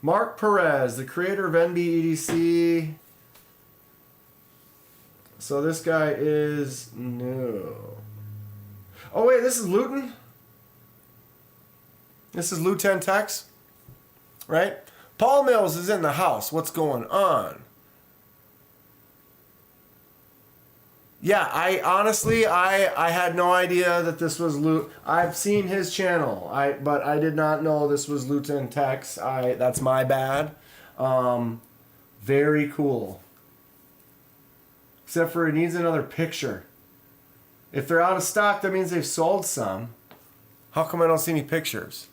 Mark Perez, the creator of NBEDC. So this guy is new. Oh wait, this is Luton? This is Lieutenant Tex, right? Paul Mills is in the house. What's going on? Yeah, I honestly had no idea that this was I've seen his channel, but I did not know this was Lieutenant Tex. That's my bad. Very cool. Except for it needs another picture. If they're out of stock, that means they've sold some. How come I don't see any pictures?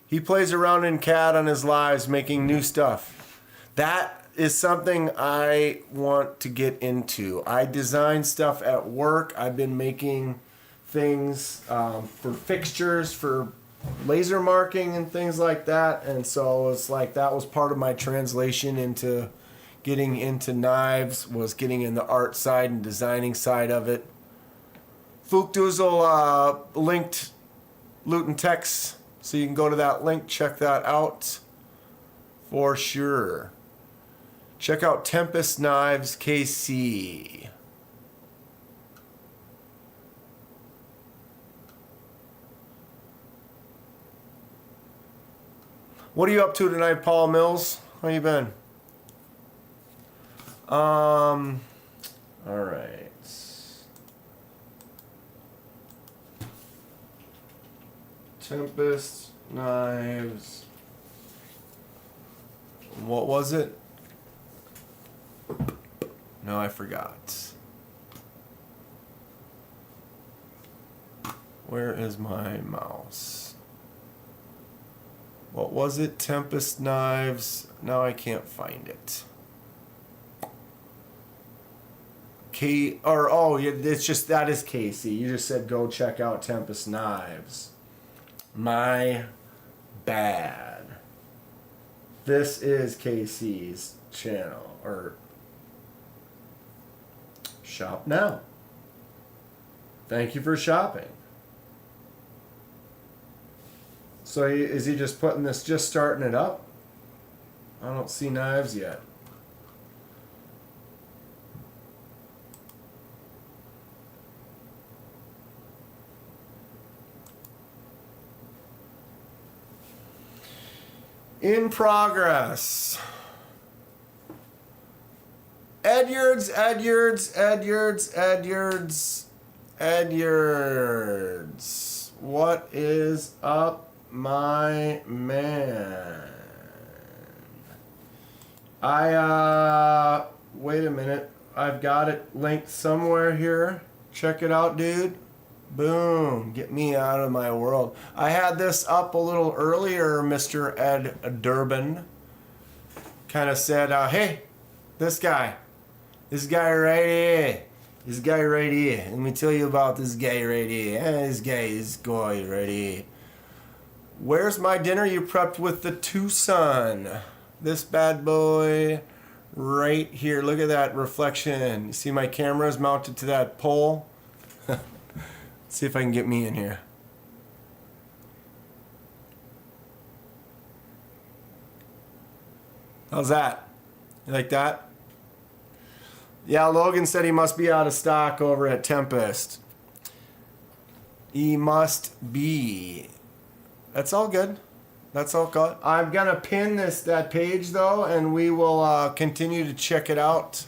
He plays around in CAD on his lives, making new stuff. That is something I want to get into. I design stuff at work. I've been making things for fixtures, for laser marking and things like that. And so it's like that was part of my translation into getting into knives, was getting in the art side and designing side of it. Fookdoozle linked Luton Tex, so you can go to that link, check that out for sure. Check out Tempest Knives KC. What are you up to tonight, Paul Mills? How you been? All right. Tempest Knives. What was it? No, I forgot. Where is my mouse? What was it? Tempest Knives. Now I can't find it. It's just, that is Casey. You just said go check out Tempest Knives. My bad. This is Casey's channel, or shop now. Thank you for shopping. So is he just putting this, just starting it up? I don't see knives yet. In progress. Edwards. What is up, my man? Wait a minute. I've got it linked somewhere here. Check it out, dude. Boom. Get me out of my world. I had this up a little earlier, Mr. Ed Durbin. Kind of said, hey, this guy right here. This guy right here. Let me tell you about this guy right here. This guy right here. Where's my dinner you prepped with the Tucson? This bad boy right here. Look at that reflection. You see my camera is mounted to that pole? See if I can get me in here. How's that? You like that? Yeah, Logan said he must be out of stock over at Tempest. He must be. That's all good. That's all good. I'm gonna pin that page though, and we will continue to check it out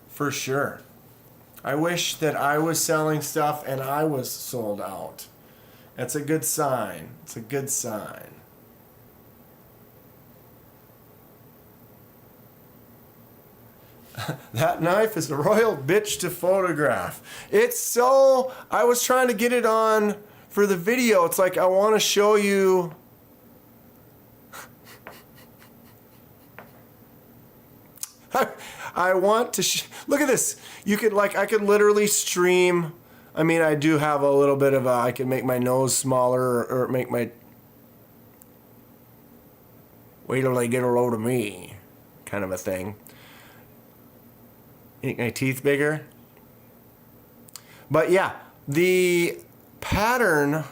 for sure. I wish that I was selling stuff and I was sold out. That's a good sign. It's a good sign. That knife is a royal bitch to photograph. It's so... I was trying to get it on for the video. It's like I want to show you... I want to... Look at this. You could, like, I could literally stream... I mean, I do have a little bit of a... I can make my nose smaller or make my... Wait till they get a load of me. Kind of a thing. Make my teeth bigger. But yeah, the pattern...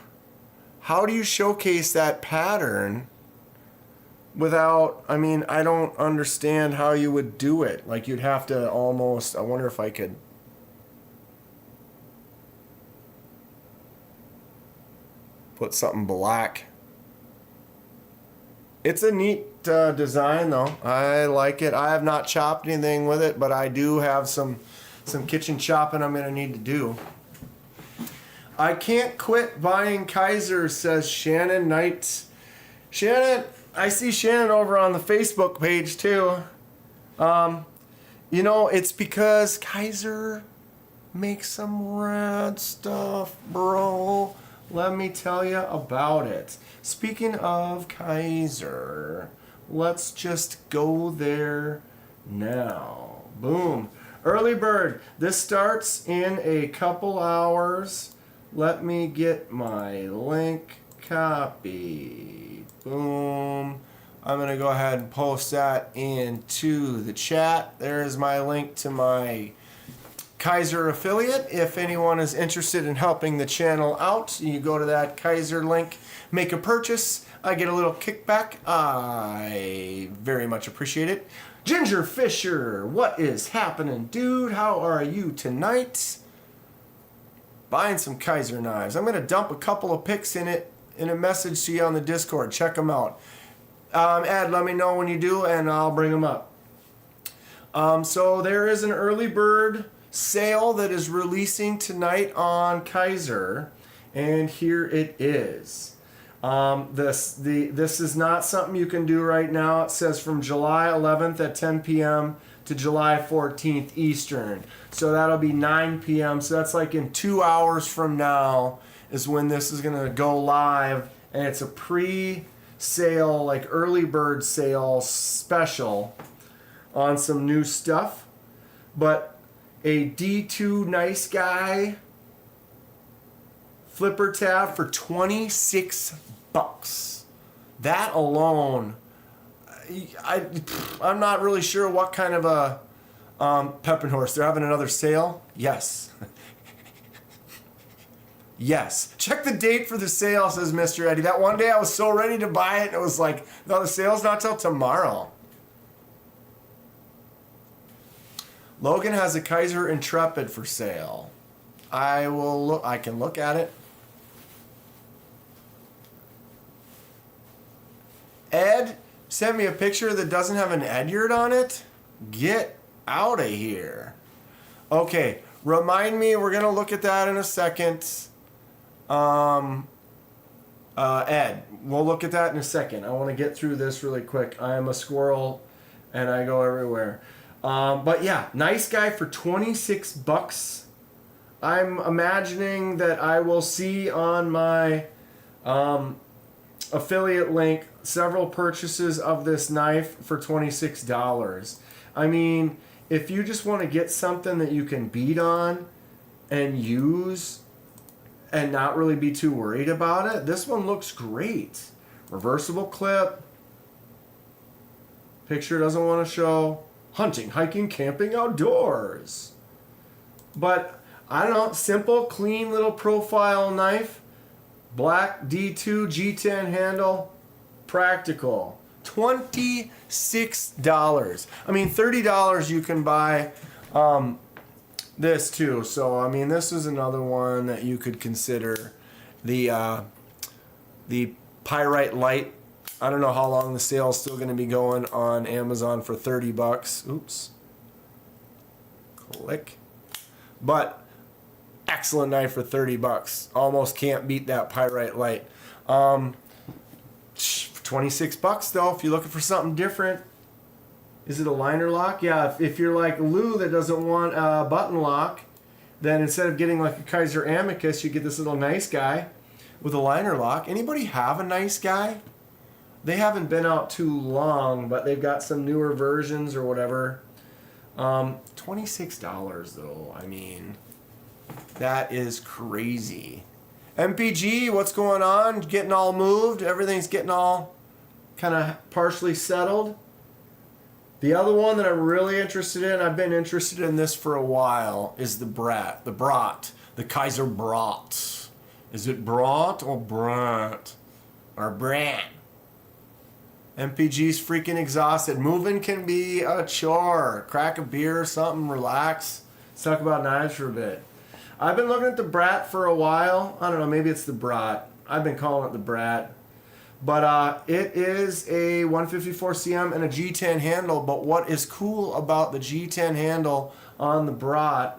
How do you showcase that pattern without... I mean, I don't understand how you would do it. Like, you'd have to almost... I wonder if I could... Put something black. It's a neat design, though. I like it. I have not chopped anything with it, but I do have some kitchen chopping I'm going to need to do. I can't quit buying Kizer, says Shannon Knight. Shannon, I see Shannon over on the Facebook page, too. You know, it's because Kizer makes some rad stuff, bro. Let me tell you about it. Speaking of Kizer, let's just go there now. Boom. Early bird. This starts in a couple hours. Let me get my link copy. Boom. I'm going to go ahead and post that into the chat. There's my link to my Kizer affiliate. If anyone is interested in helping the channel out, you go to that Kizer link, make a purchase. I get a little kickback. I very much appreciate it. Ginger Fisher, what is happening, dude? How are you tonight? Buying some Kizer knives. I'm going to dump a couple of pics in it in a message to you on the Discord. Check them out. Ed, let me know when you do, and I'll bring them up. So there is an early bird sale that is releasing tonight on Kizer, and here it is. This is not something you can do right now. It says from July 11th at 10 p.m. to July 14th Eastern. So that'll be 9 p.m. So that's like in 2 hours from now is when this is going to go live, and it's a pre-sale, like early bird sale special on some new stuff. But a D2 Nice Guy flipper tab for 26 bucks. That alone, I'm not really sure what kind of a Pep & Horse. They're having another sale? Yes. Yes. Check the date for the sale, says Mr. Eddie. That one day I was so ready to buy it, and it was like, no, the sale's not till tomorrow. Logan has a Kizer Intrepid for sale. I will look. I can look at it. Ed sent me a picture that doesn't have an Edyard on it. Get out of here. Okay, remind me. We're gonna look at that in a second. Ed, we'll look at that in a second. I want to get through this really quick. I am a squirrel, and I go everywhere. But yeah, Nice Guy for 26 bucks. I'm imagining that I will see on my affiliate link several purchases of this knife for $26. I mean, if you just want to get something that you can beat on and use and not really be too worried about it, this one looks great. Reversible clip. Picture doesn't want to show. Hunting, hiking, camping, outdoors. But, I don't know, simple, clean little profile knife. Black D2 G10 handle. Practical. $26. I mean, $30 you can buy this too. So, I mean, this is another one that you could consider. The Pyrite Light. I don't know how long the sale is still going to be going on Amazon for 30 bucks. Oops. Click. But excellent knife for 30 bucks. Almost can't beat that Pyrite Light. 26 bucks though, if you're looking for something different. Is it a liner lock? Yeah, if you're like Lou that doesn't want a button lock, then instead of getting like a Kizer Amicus, you get this little Nice Guy with a liner lock. Anybody have a Nice Guy? They haven't been out too long, but they've got some newer versions or whatever. $26 though. I mean, that is crazy. MPG, what's going on? Getting all moved? Everything's getting all kind of partially settled. The other one that I'm really interested in, I've been interested in this for a while, is the Brat, the Kizer Brat. Is it Brat or Brat? Or Brat? MPG's freaking exhausted. Moving can be a chore. Crack a beer or something, relax. Let's talk about knives for a bit. I've been looking at the Brat for a while. I don't know, maybe it's the Brat. I've been calling it the Brat. But it is a 154 cm and a G10 handle. But what is cool about the G10 handle on the Brat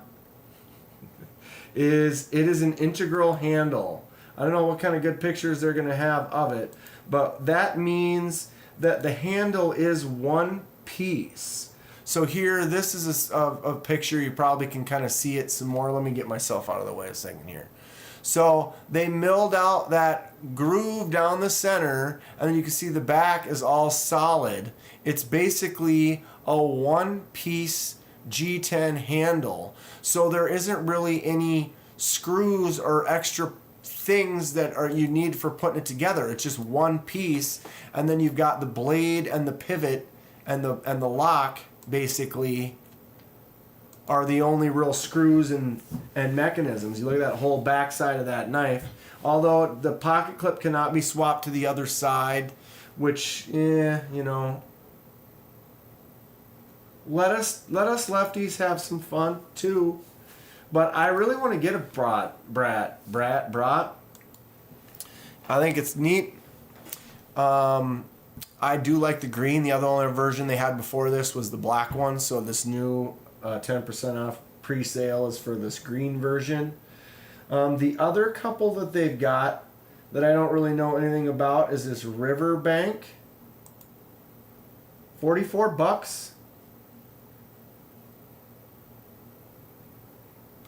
is it is an integral handle. I don't know what kind of good pictures they're going to have of it. But that means that the handle is one piece. So here, this is a picture. You probably can kind of see it some more. Let me get myself out of the way a second here. So they milled out that groove down the center, and then you can see the back is all solid. It's basically a one-piece G10 handle. So there isn't really any screws or extra things that you need for putting it together. It's just one piece, and then you've got the blade and the pivot and the lock basically are the only real screws and mechanisms. You look at that whole back side of that knife. Although the pocket clip cannot be swapped to the other side, which, you know, let us lefties have some fun too. But I really want to get a Brat. I think it's neat. I do like the green. The other version they had before this was the black one. So this new 10% off pre-sale is for this green version. The other couple that they've got that I don't really know anything about is this Riverbank. 44 bucks.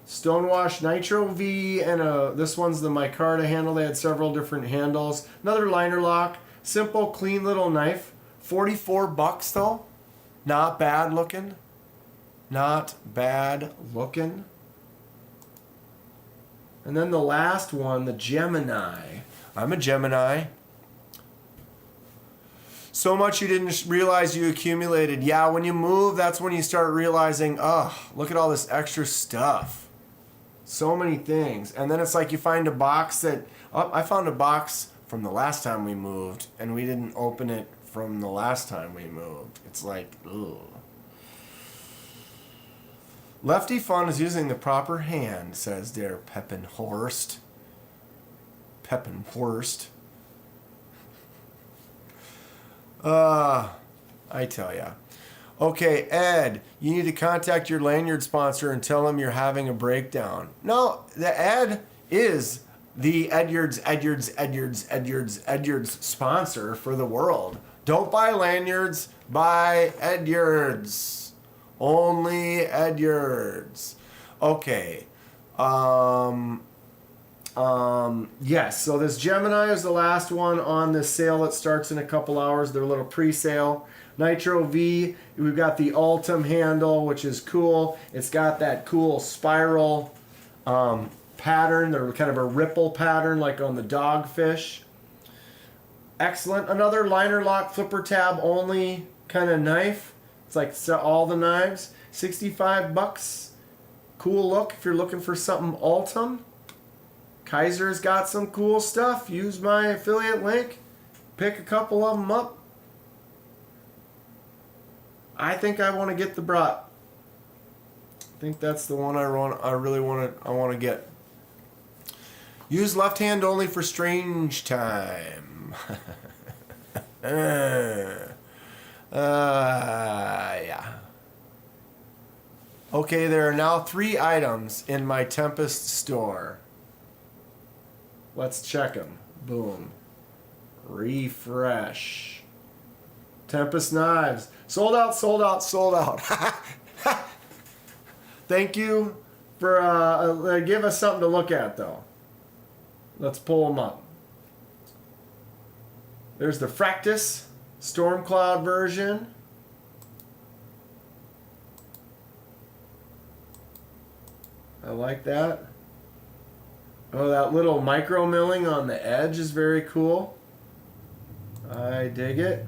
Stonewash Nitro V, and this one's the micarta handle. They had several different handles. Another liner lock. Simple, clean little knife. 44 bucks though. Not bad looking. Not bad looking. And then the last one, the Gemini. I'm a Gemini. So much you didn't realize you accumulated. Yeah, when you move, that's when you start realizing, oh, look at all this extra stuff. So many things. And then it's like you find a box that, oh, I found a box from the last time we moved, and we didn't open it from the last time we moved. It's like, ugh. Lefty Fun is using the proper hand, says Der Peppenhorst. Peppenhorst. I tell ya. Okay, Ed, you need to contact your lanyard sponsor and tell him you're having a breakdown. No, the Ed is the Edyards sponsor for the world. Don't buy lanyards, buy Edyards. Only Edyards. Okay. Yes, so this Gemini is the last one on this sale that starts in a couple hours. Their little pre-sale. Nitro V, we've got the Ultim handle, which is cool. It's got that cool spiral pattern. They're kind of a ripple pattern like on the Dogfish. Excellent. Another liner lock flipper tab only kind of knife. It's like all the knives. $65. Cool look if you're looking for something Ultim. Kizer's got some cool stuff. Use my affiliate link. Pick a couple of them up. I think I want to get the brat. I think that's the one I really want to get. Use left hand only for strange time. Yeah. Okay, there are now 3 items in my Tempest store. Let's check them. Boom. Refresh. Tempest knives. Sold out, sold out, sold out. Thank you for give us something to look at, though. Let's pull them up. There's the Fractus Storm Cloud version. I like that. Oh, that little micro milling on the edge is very cool. I dig it.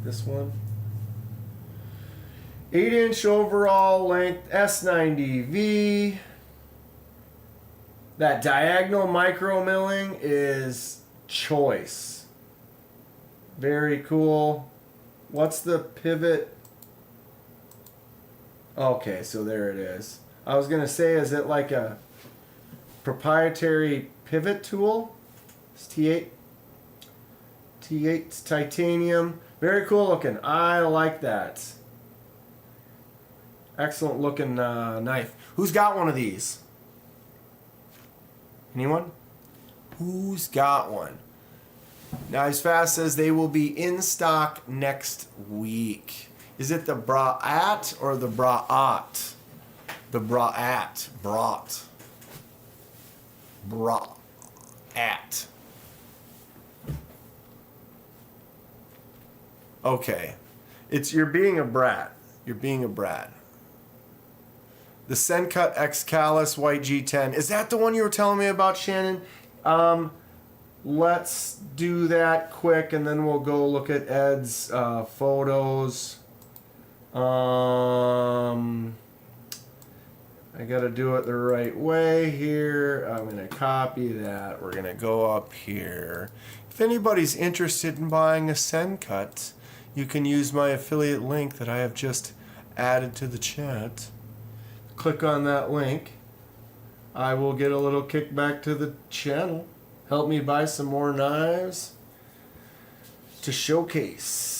This one. 8-inch overall length S90V. That diagonal micro milling is choice. Very cool. What's the pivot? Okay, so there it is. I was going to say, is it like a proprietary pivot tool? It's T8. T8 titanium. Very cool looking. I like that. Excellent looking knife. Who's got one of these? Anyone? Who's got one? Knives Fast says they will be in stock next week. Is it the Bra-at or the Bra-at? The Bra-at. Brought. Bra-at. Okay. You're being a brat. You're being a brat. The Sencut X Callus White G10. Is that the one you were telling me about, Shannon? Let's do that quick, and then we'll go look at Ed's photos. I gotta do it the right way here. I'm gonna copy that. We're gonna go up here. If anybody's interested in buying a Sencut, you can use my affiliate link that I have just added to the chat. Click on that link. I will get a little kickback to the channel. Help me buy some more knives to showcase.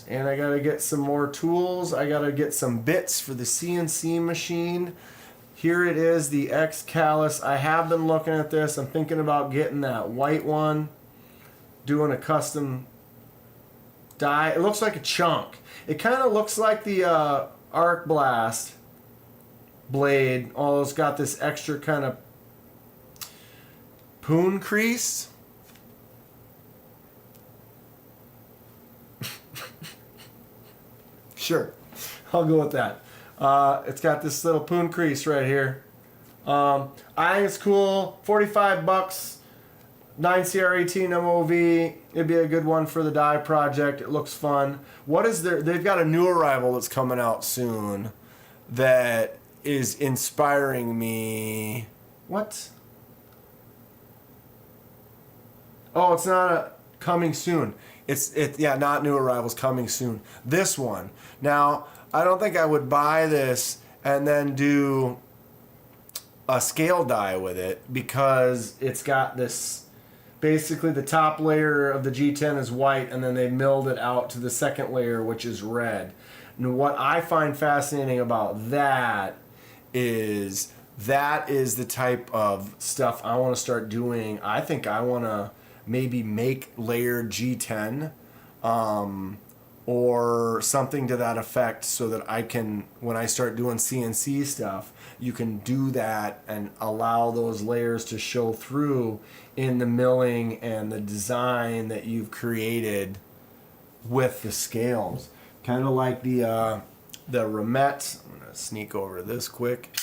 And I gotta get some more tools. I gotta get some bits for the CNC machine. Here it is, the X Callus. I have been looking at this. I'm thinking about getting that white one, doing a custom die. It looks like a chunk. It kind of looks like the Arc Blast blade. Oh, it's got this extra kind of poon crease. Sure. I'll go with that. It's got this little poon crease right here. I think it's cool. $45. 9CR18 MOV. It'd be a good one for the dye project. It looks fun. What is there? They've got a new arrival that's coming out soon that is inspiring me. What? Oh, it's not a coming soon. Yeah, not new arrivals, coming soon. This one. Now, I don't think I would buy this and then do a scale dye with it because it's got this. Basically, the top layer of the G10 is white, and then they milled it out to the second layer, which is red. And what I find fascinating about that is the type of stuff I want to start doing. I think I want to maybe make layered G10 or something to that effect so that I can, when I start doing CNC stuff, you can do that and allow those layers to show through in the milling and the design that you've created with the scales. Kind of like the Remet. I'm going to sneak over this quick.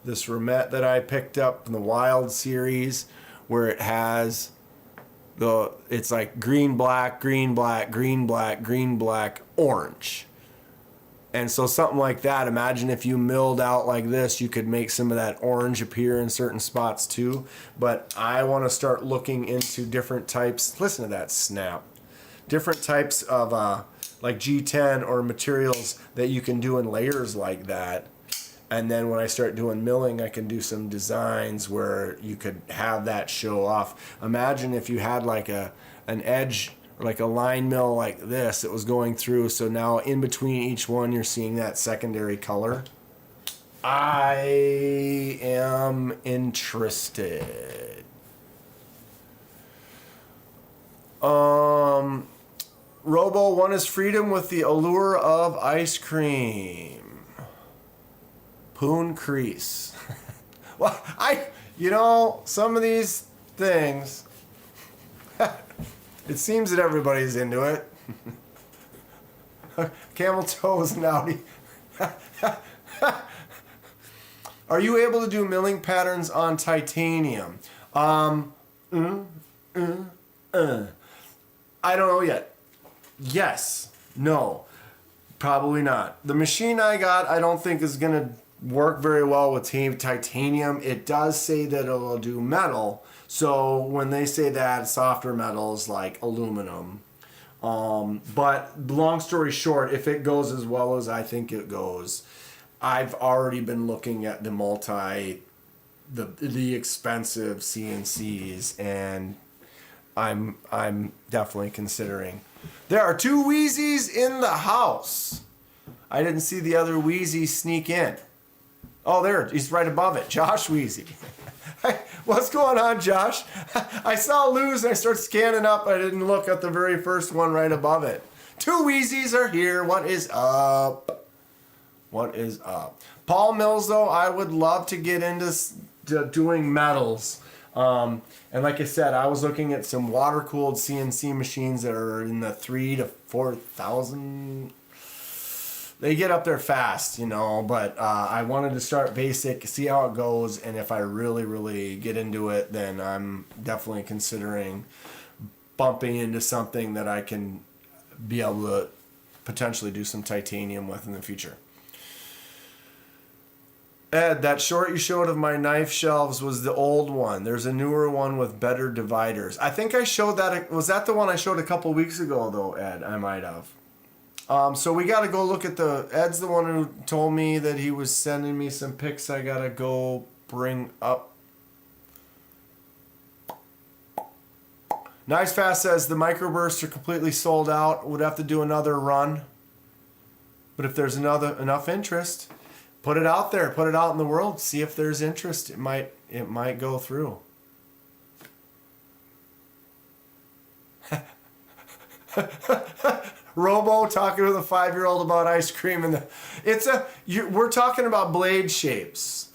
This Remet that I picked up from the Wild series where it has it's like green, black, green, black, green, black, green, black, orange. And so something like that, imagine if you milled out like this, you could make some of that orange appear in certain spots too. But I want to start looking into different types. Listen to that snap. Different types of like G10 or materials that you can do in layers like that. And then when I start doing milling, I can do some designs where you could have that show off. Imagine if you had like an edge, like a line mill like this that was going through. So now in between each one, you're seeing that secondary color. I am interested. Robo, one is freedom with the allure of ice cream. Poon crease. Well, some of these things, it seems that everybody's into it. Camel toes and Audi. Are you able to do milling patterns on titanium? I don't know yet. Yes. No. Probably not. The machine I got, I don't think is going to work very well with titanium. It does say that it'll do metal. So when they say that, softer metals like aluminum. But long story short, if it goes as well as I think it goes, I've already been looking at the expensive CNCs, and I'm definitely considering. There are 2 Wheezies in the house. I didn't see the other Wheezy sneak in. Oh, there, he's right above it. Josh Wheezy. What's going on, Josh? I saw Lou's and I started scanning up. I didn't look at the very first one right above it. 2 Wheezies are here. What is up? What is up? Paul Mills, though, I would love to get into doing metals. And like I said, I was looking at some water-cooled CNC machines that are in the 3,000 to 4,000. They get up there fast, but I wanted to start basic, see how it goes, and if I really, really get into it, then I'm definitely considering bumping into something that I can be able to potentially do some titanium with in the future. Ed, that short you showed of my knife shelves was the old one. There's a newer one with better dividers. I think I showed that. Was that the one I showed a couple weeks ago, though, Ed? I might have. So we got to go look at Ed's the one who told me that he was sending me some pics I got to go bring up. Nice Fast says the microbursts are completely sold out. Would have to do another run. But if there's enough interest, put it out there. Put it out in the world. See if there's interest. It might go through. Robo talking with a 5-year-old about ice cream, and we're talking about blade shapes,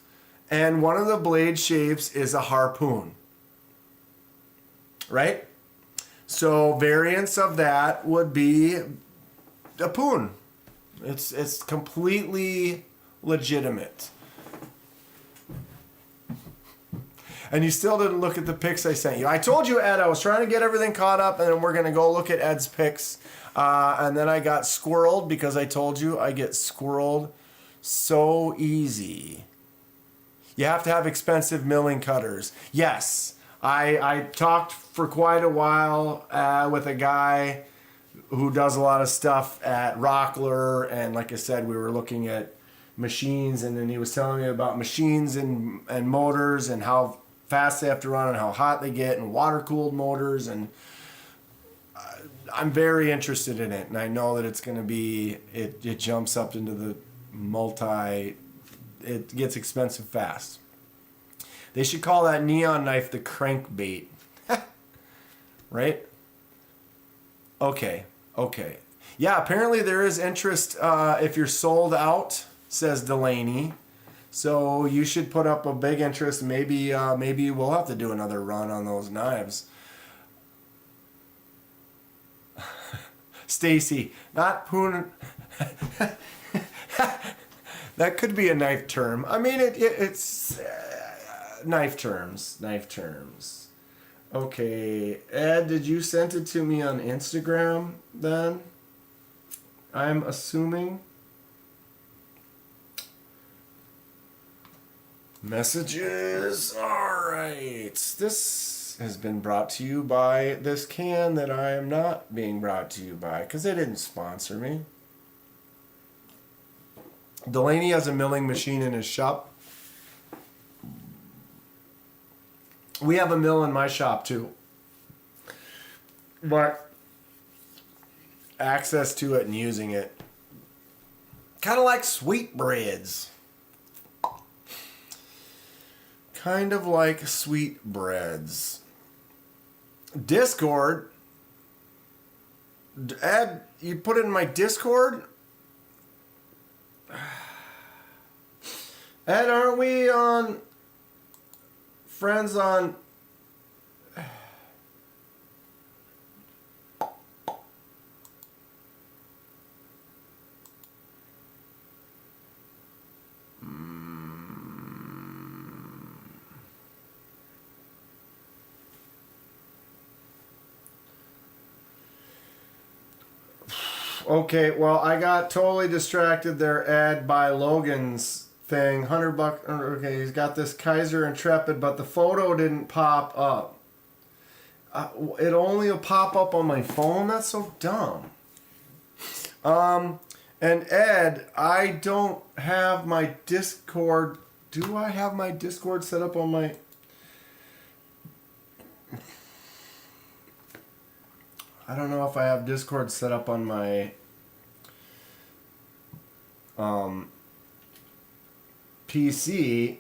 and one of the blade shapes is a harpoon, right? So variants of that would be a poon. It's completely legitimate. And you still didn't look at the pics I sent you. I told you, Ed, I was trying to get everything caught up, and then we're going to go look at Ed's pics. And then I got squirreled because I told you I get squirreled so easy. You have to have expensive milling cutters. Yes, I talked for quite a while with a guy who does a lot of stuff at Rockler. And like I said, we were looking at machines, and then he was telling me about machines and motors and how fast they have to run and how hot they get and water-cooled motors. And I'm very interested in it, and I know that it's going to be, it jumps up into the it gets expensive fast. They should call that neon knife the crankbait. Right? Okay. Yeah, apparently there is interest if you're sold out, says Delaney. So you should put up a big interest. Maybe we'll have to do another run on those knives. Stacy, not poon. That could be a knife term. I mean, it's knife terms. Okay, Ed, did you send it to me on Instagram then? I'm assuming. Messages. All right. This has been brought to you by this can that I am not being brought to you by because they didn't sponsor me. Delaney has a milling machine in his shop. We have a mill in my shop too. But access to it and using it. Kind of like sweetbreads. Kind of like sweetbreads. Discord. Ed, you put it in my Discord? Ed, aren't we on friends on Okay, well, I got totally distracted there, Ed, by Logan's thing. $100. Okay, he's got this Kizer Intrepid, but the photo didn't pop up. It only will pop up on my phone? That's so dumb. And Ed, I don't have my Discord. Do I have my Discord set up on my... I don't know if I have Discord set up on my PC.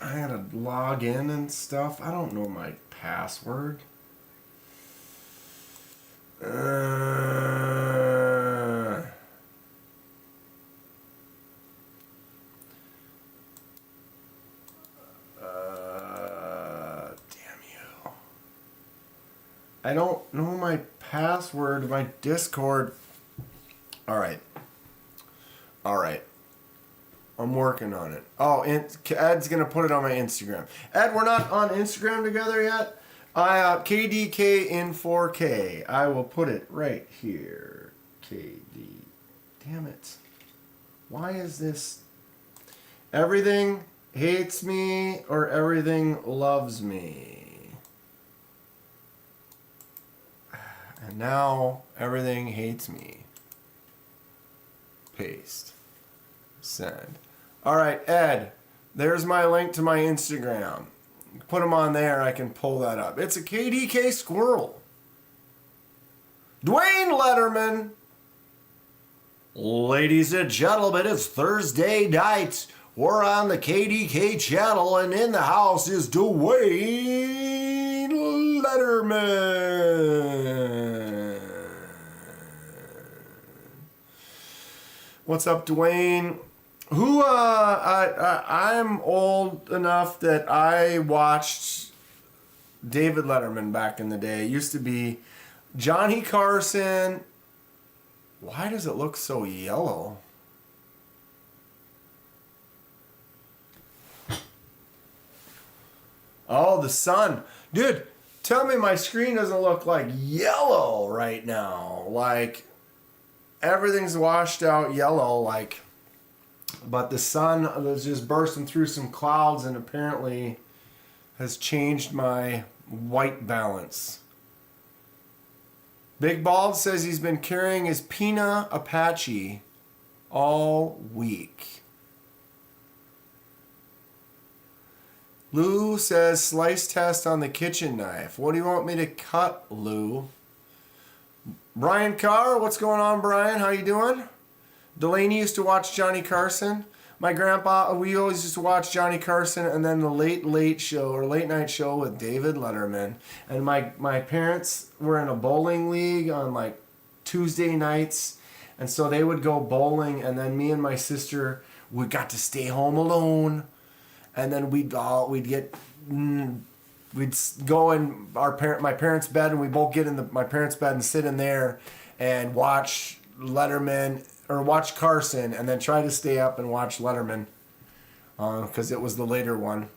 I gotta log in and stuff. I don't know my password. I don't know my password, my Discord. All right. I'm working on it. Oh, Ed's going to put it on my Instagram. Ed, we're not on Instagram together yet. KDK in 4K. I will put it right here. KD. Damn it. Why is this? Everything hates me or everything loves me. And now everything hates me. Paste. Send. All right, Ed. There's my link to my Instagram. Put them on there. I can pull that up. It's a KDK squirrel. Dwayne Letterman. Ladies and gentlemen, it's Thursday night. We're on the KDK channel, and in the house is Dwayne Letterman. What's up, Dwayne? I'm old enough that I watched David Letterman back in the day. It used to be Johnny Carson, Why does it look so yellow? Oh, the sun. Dude, tell me my screen doesn't look like yellow right now. Like, everything's washed out yellow, like, but the sun was just bursting through some clouds and apparently has changed my white balance. Big Bald says he's been carrying his Pina Apache all week. Lou says slice test on the kitchen knife. What do you want me to cut, Lou? Brian Carr, what's going on, Brian? How you doing? Delaney used to watch Johnny Carson. My grandpa, we always used to watch Johnny Carson and then the late show or late night show with David Letterman. And my parents were in a bowling league on like Tuesday nights. And so they would go bowling and then me and my sister, we got to stay home alone. And then we'd go in my parents' bed and we both get in my parents' bed and sit in there and watch Letterman or watch Carson and then try to stay up and watch Letterman because it was the later one.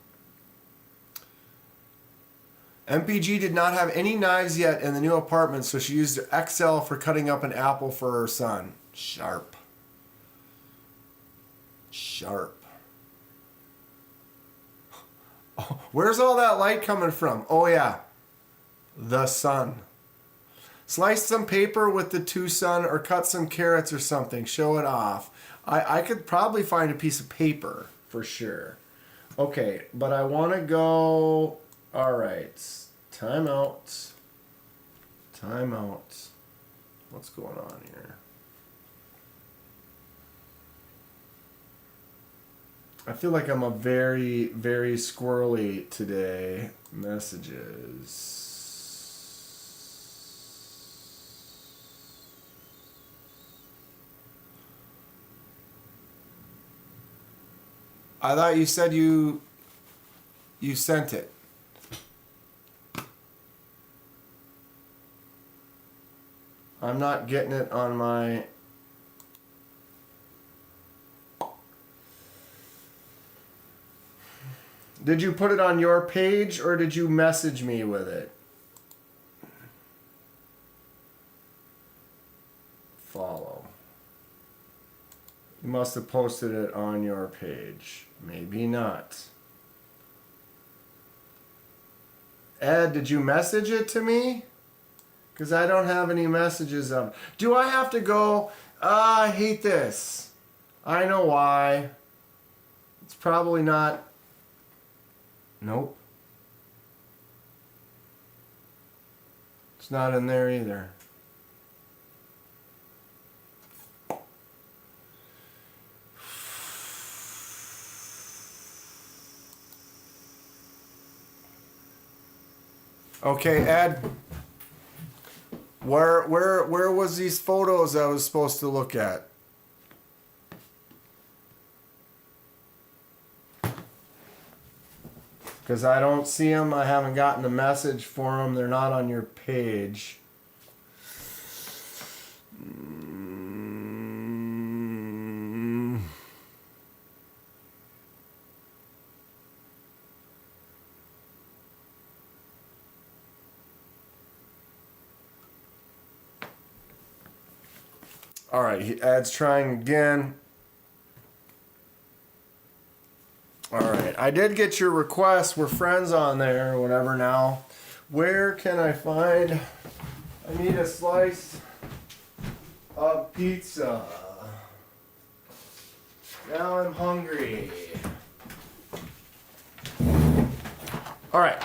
MPG did not have any knives yet in the new apartment, so she used her XL for cutting up an apple for her son. Sharp. Oh, where's all that light coming from? Oh yeah, the sun. Slice some paper with the Tucson or cut some carrots or something. Show it off. I could probably find a piece of paper for sure. Okay, but I want to go... Alright. Time out. What's going on here? I feel like I'm a very, very squirrely today. Messages. I thought you said you sent it. I'm not getting it on my... Did you put it on your page or did you message me with it? Follow. You must have posted it on your page. Maybe not. Ed, did you message it to me? Because I don't have any messages of... Do I have to go... I hate this. I know why. It's probably not... Nope. It's not in there either. Okay, Ed. Where was these photos I was supposed to look at? Because I don't see them. I haven't gotten a message for them. They're not on your page. All right, Ed's trying again. All right, I did get your request. We're friends on there or whatever now. Where can I find... I need a slice of pizza. Now I'm hungry. All right.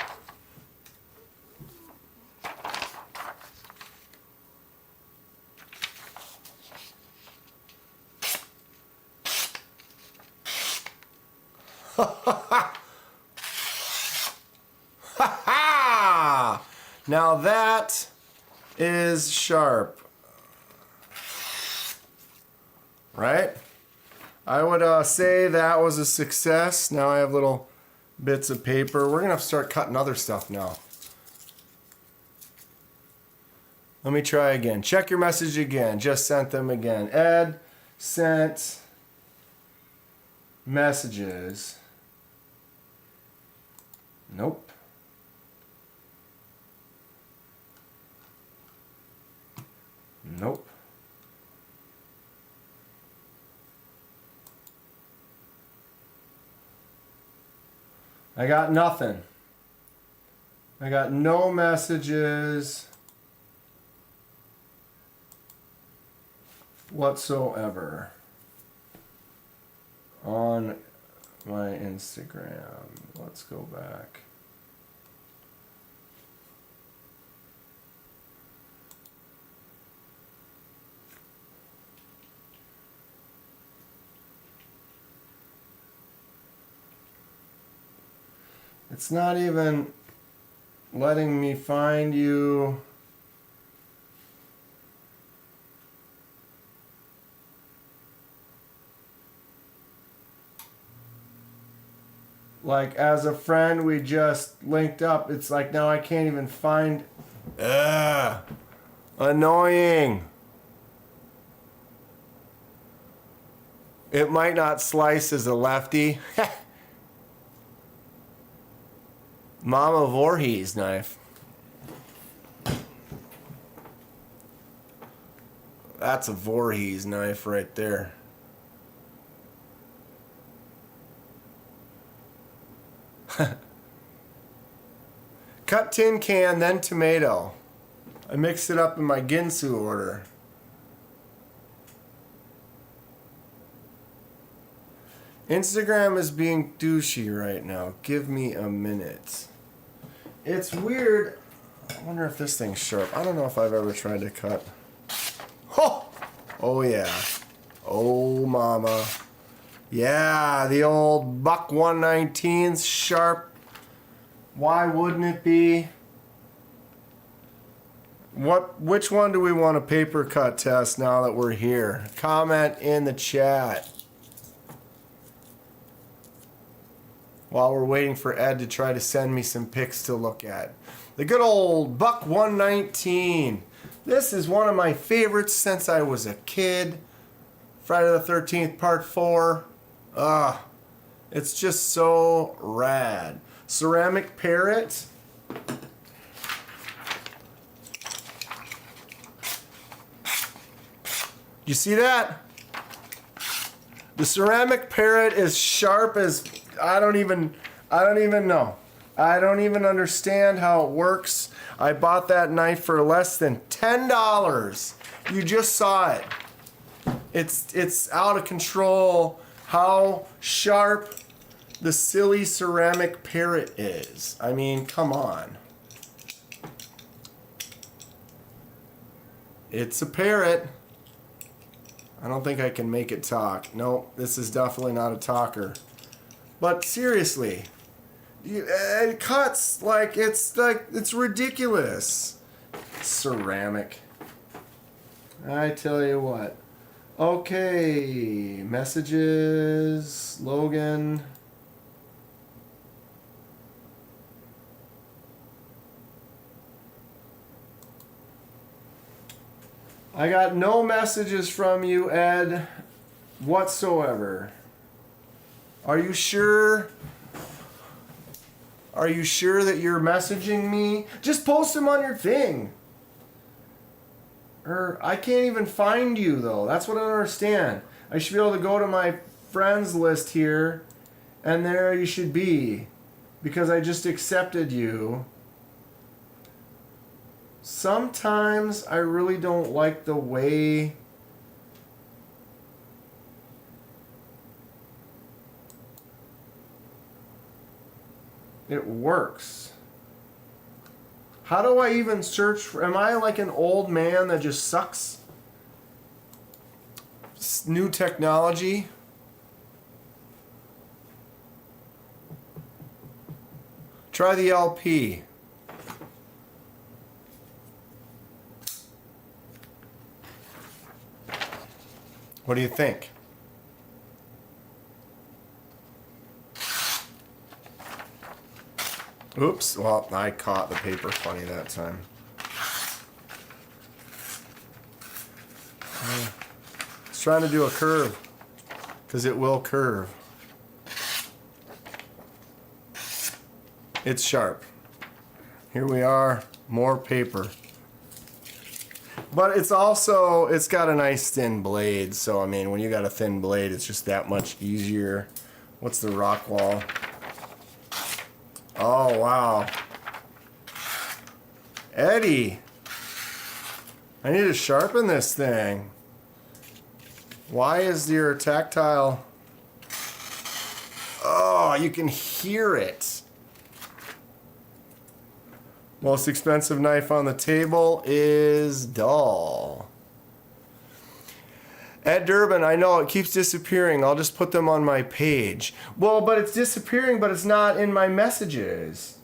Now that is sharp, right? I would say that was a success. Now I have little bits of paper. We're gonna have to start cutting other stuff now. Let me try again. Check your message again. Just sent them again. Ed sent messages. Nope. Nope. I got nothing. I got no messages whatsoever on my Instagram. Let's go back. It's not even letting me find you. Like, as a friend, we just linked up. It's like now I can't even find. Ugh. Annoying. It might not slice as a lefty. Mama Voorhees knife. That's a Voorhees knife right there. Cut tin can, then tomato. I mixed it up in my Ginsu order. Instagram is being douchey right now. Give me a minute. It's weird. I wonder if this thing's sharp. I don't know if I've ever tried to cut. Oh! Oh yeah. Oh mama. Yeah, the old buck 119's sharp. Why wouldn't it be? Which one do we want a paper cut test now that we're here? Comment in the chat. While we're waiting for Ed to try to send me some pics to look at. The good old buck 119. This is one of my favorites since I was a kid. Friday the 13th part 4. It's just so rad. Ceramic parrot. You see that? The ceramic parrot is sharp as I don't even know. I don't even understand how it works. I bought that knife for less than $10. You just saw it. It's out of control how sharp the silly ceramic parrot is. I mean, come on. It's a parrot. I don't think I can make it talk. Nope, this is definitely not a talker. But seriously, it cuts like it's ridiculous. Ceramic. I tell you what. Okay, messages, Logan. I got no messages from you, Ed, whatsoever. Are you sure? Are you sure that you're messaging me? Just post them on your thing. I can't even find you, though. That's what I don't understand. I should be able to go to my friends list here, and there you should be. Because I just accepted you. Sometimes I really don't like the way it works. How do I even search for... Am I like an old man that just sucks? New technology. Try the LP. What do you think? Oops, well, I caught the paper funny that time. Just trying to do a curve, because it will curve. It's sharp. Here we are, more paper. But it's also, it's got a nice thin blade, so I mean, when you got a thin blade, it's just that much easier. What's the rock wall? Oh, wow. Eddie, I need to sharpen this thing. Why is your tactile? Oh, you can hear it. Most expensive knife on the table is dull. Ed Durbin, I know it keeps disappearing. I'll just put them on my page. Well, but it's disappearing, but it's not in my messages.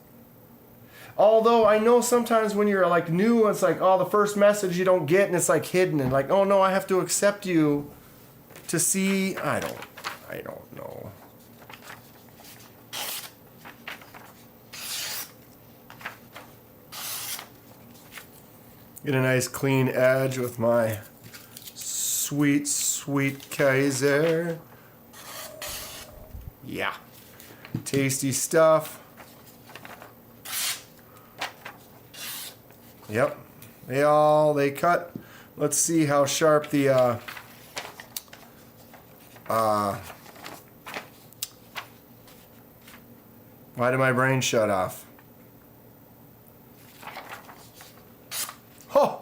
Although I know sometimes when you're like new, it's like, oh, the first message you don't get, and it's like hidden, and like, oh no, I have to accept you to see. I don't know. Get a nice clean edge with my sweet, sweet Kizer. Yeah. Tasty stuff. Yep. They cut. Let's see how sharp the why did my brain shut off? Oh,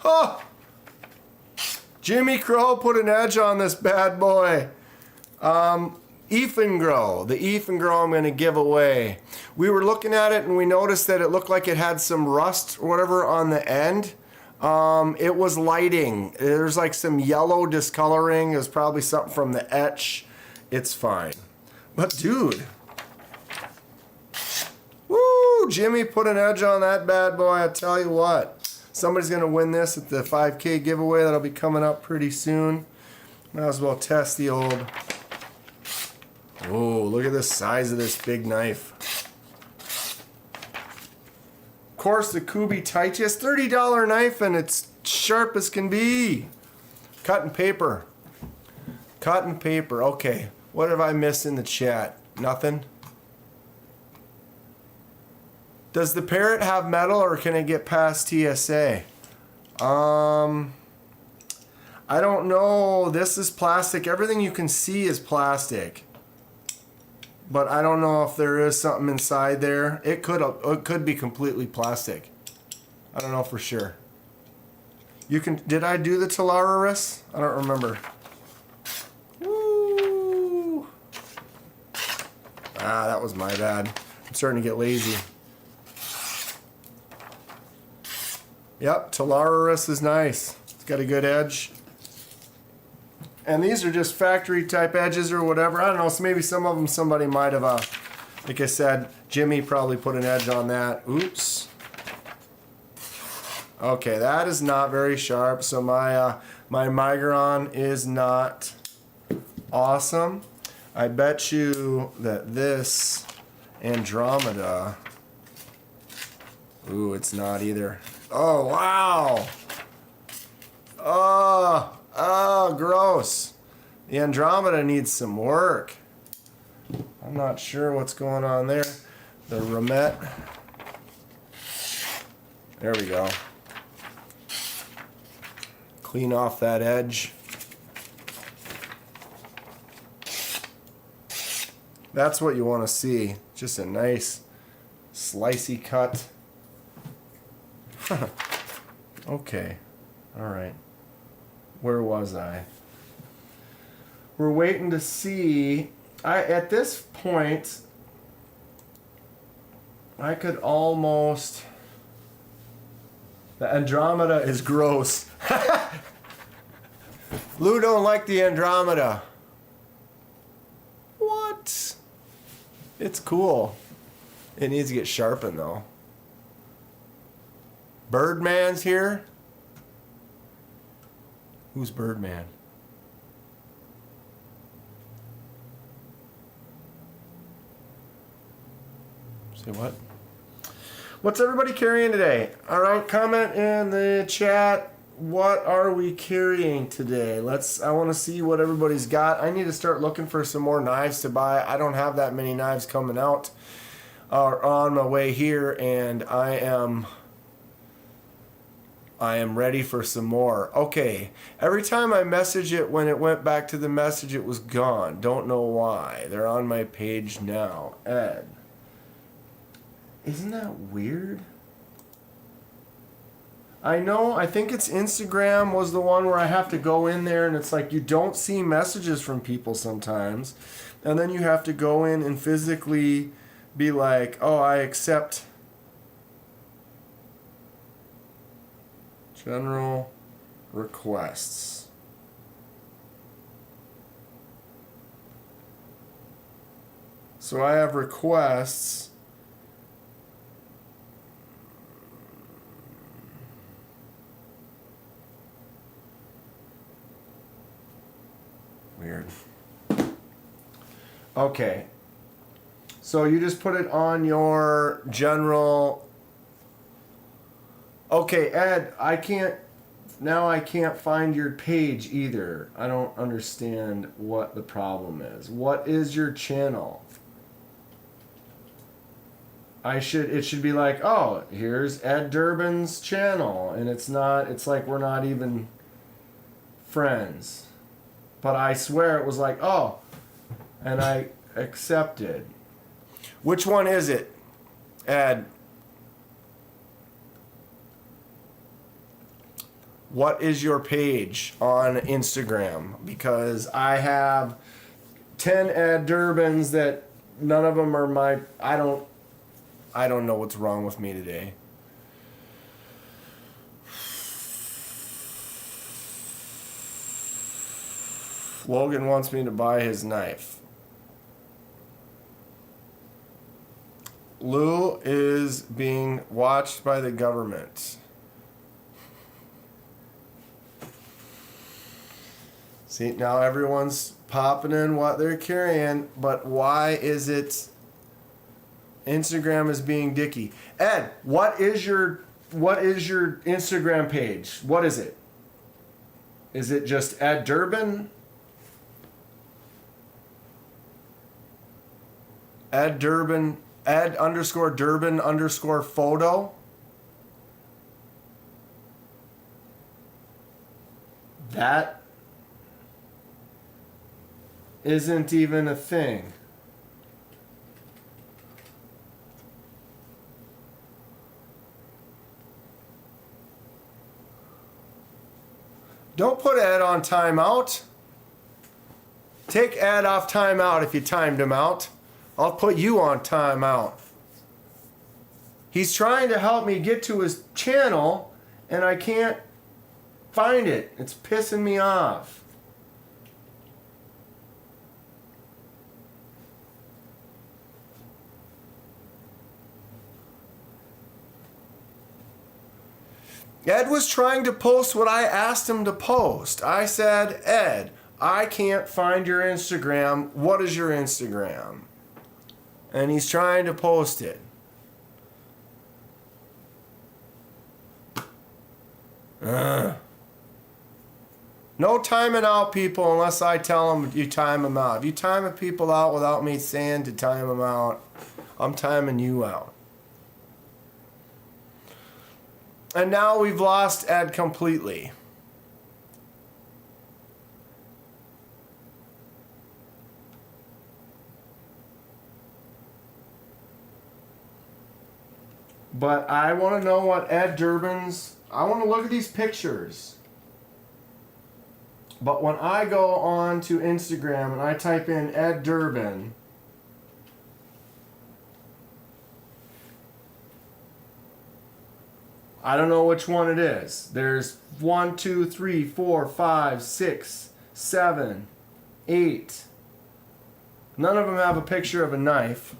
oh! Jimmy Crow put an edge on this bad boy. Ethangrow. The Ethangrow I'm going to give away. We were looking at it and we noticed that it looked like it had some rust or whatever on the end. It was lighting. There's like some yellow discoloring. It was probably something from the etch. It's fine. But dude. Woo! Jimmy put an edge on that bad boy. I tell you what. Somebody's going to win this at the 5K giveaway that'll be coming up pretty soon. Might as well test the old. Oh, look at the size of this big knife. Of course, the Kubi Titus, $30 knife, and it's sharp as can be. Cut and paper. Cut and paper. Okay, what have I missed in the chat? Nothing? Does the parrot have metal or can it get past TSA? I don't know. This is plastic. Everything you can see is plastic. But I don't know if there is something inside there. It could be completely plastic. I don't know for sure. You can. Did I do the Tularis? I don't remember. Woo! Ah, that was my bad. I'm starting to get lazy. Yep, Tularis is nice. It's got a good edge. And these are just factory type edges or whatever. I don't know, so maybe some of them somebody might have, like I said, Jimmy probably put an edge on that. Oops. Okay, that is not very sharp, so my Migron is not awesome. I bet you that this Andromeda, ooh, it's not either. Oh, wow. Oh, gross. The Andromeda needs some work. I'm not sure what's going on there. The Ramette. There we go. Clean off that edge. That's what you want to see. Just a nice slicey cut. Okay. All right. Where was I? We're waiting to see. At this point, I could almost. The Andromeda is gross. Lou don't like the Andromeda. What? It's cool. It needs to get sharpened though. Birdman's here. Who's Birdman? Say what? What's everybody carrying today? All right, comment in the chat what are we carrying today? I want to see what everybody's got. I need to start looking for some more knives to buy. I don't have that many knives coming out or on my way here, and I am ready for some more. Okay, every time I message it, when it went back to the message, it was gone. Don't know why. They're on my page now. Ed. Isn't that weird? I know, I think it's Instagram was the one where I have to go in there and it's like you don't see messages from people sometimes. And then you have to go in and physically be like, oh, I accept general requests. So I have requests. Weird. Okay. So you just put it on your general. Okay, Ed, I can't find your page either. I don't understand what the problem is. What is your channel? It should be like, oh, here's Ed Durbin's channel, and it's like we're not even friends. But I swear it was like, oh, and I accepted. Which one is it, Ed? What is your page on Instagram? Because I have 10 Ed Durbins that none of them are my... I don't know what's wrong with me today. Logan wants me to buy his knife. Lou is being watched by the government. See, now everyone's popping in what they're carrying, but why is it Instagram is being dicky? Ed, what is your Instagram page? What is it? Is it just Ed Durbin? Ed Durbin, Ed_Durbin_photo. That isn't even a thing. Don't put Ed on timeout. Take Ed off timeout if you timed him out. I'll put you on timeout. He's trying to help me get to his channel, and I can't find it. It's pissing me off. Ed was trying to post what I asked him to post. I said, Ed, I can't find your Instagram. What is your Instagram? And he's trying to post it. No timing out people unless I tell them you time them out. If you time people out without me saying to time them out, I'm timing you out. And now we've lost Ed completely. But I want to know what Ed Durbin's... I want to look at these pictures. But when I go on to Instagram and I type in Ed Durbin... I don't know which one it is. There's 1, 2, 3, 4, 5, 6, 7, 8. None of them have a picture of a knife.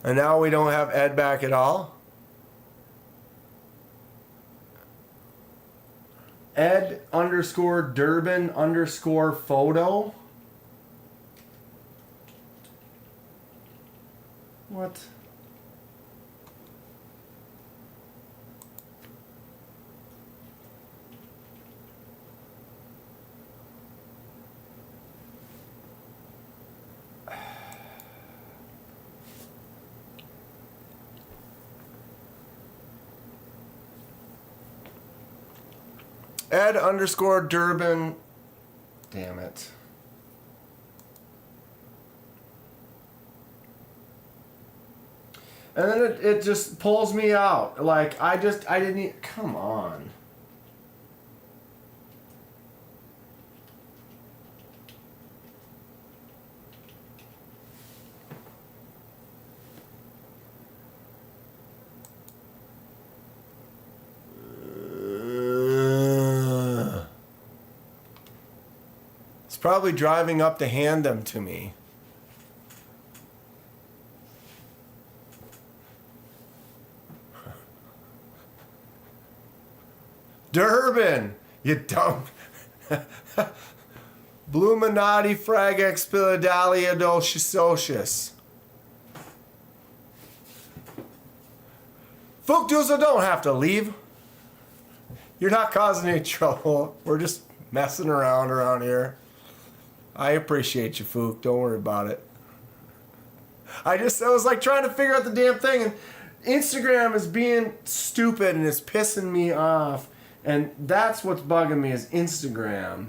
And now we don't have Ed back at all? Ed_Durbin_photo. What? Ed_Durbin. Damn it. And then it just pulls me out. Like, I didn't even, come on. It's probably driving up to hand them to me. Durbin, you dumb. Bluminati frag expidalia docious. Folk Doozle don't have to leave. You're not causing any trouble. We're just messing around here. I appreciate you, Fook. Don't worry about it. I was like trying to figure out the damn thing, and Instagram is being stupid and it's pissing me off. And that's what's bugging me is Instagram.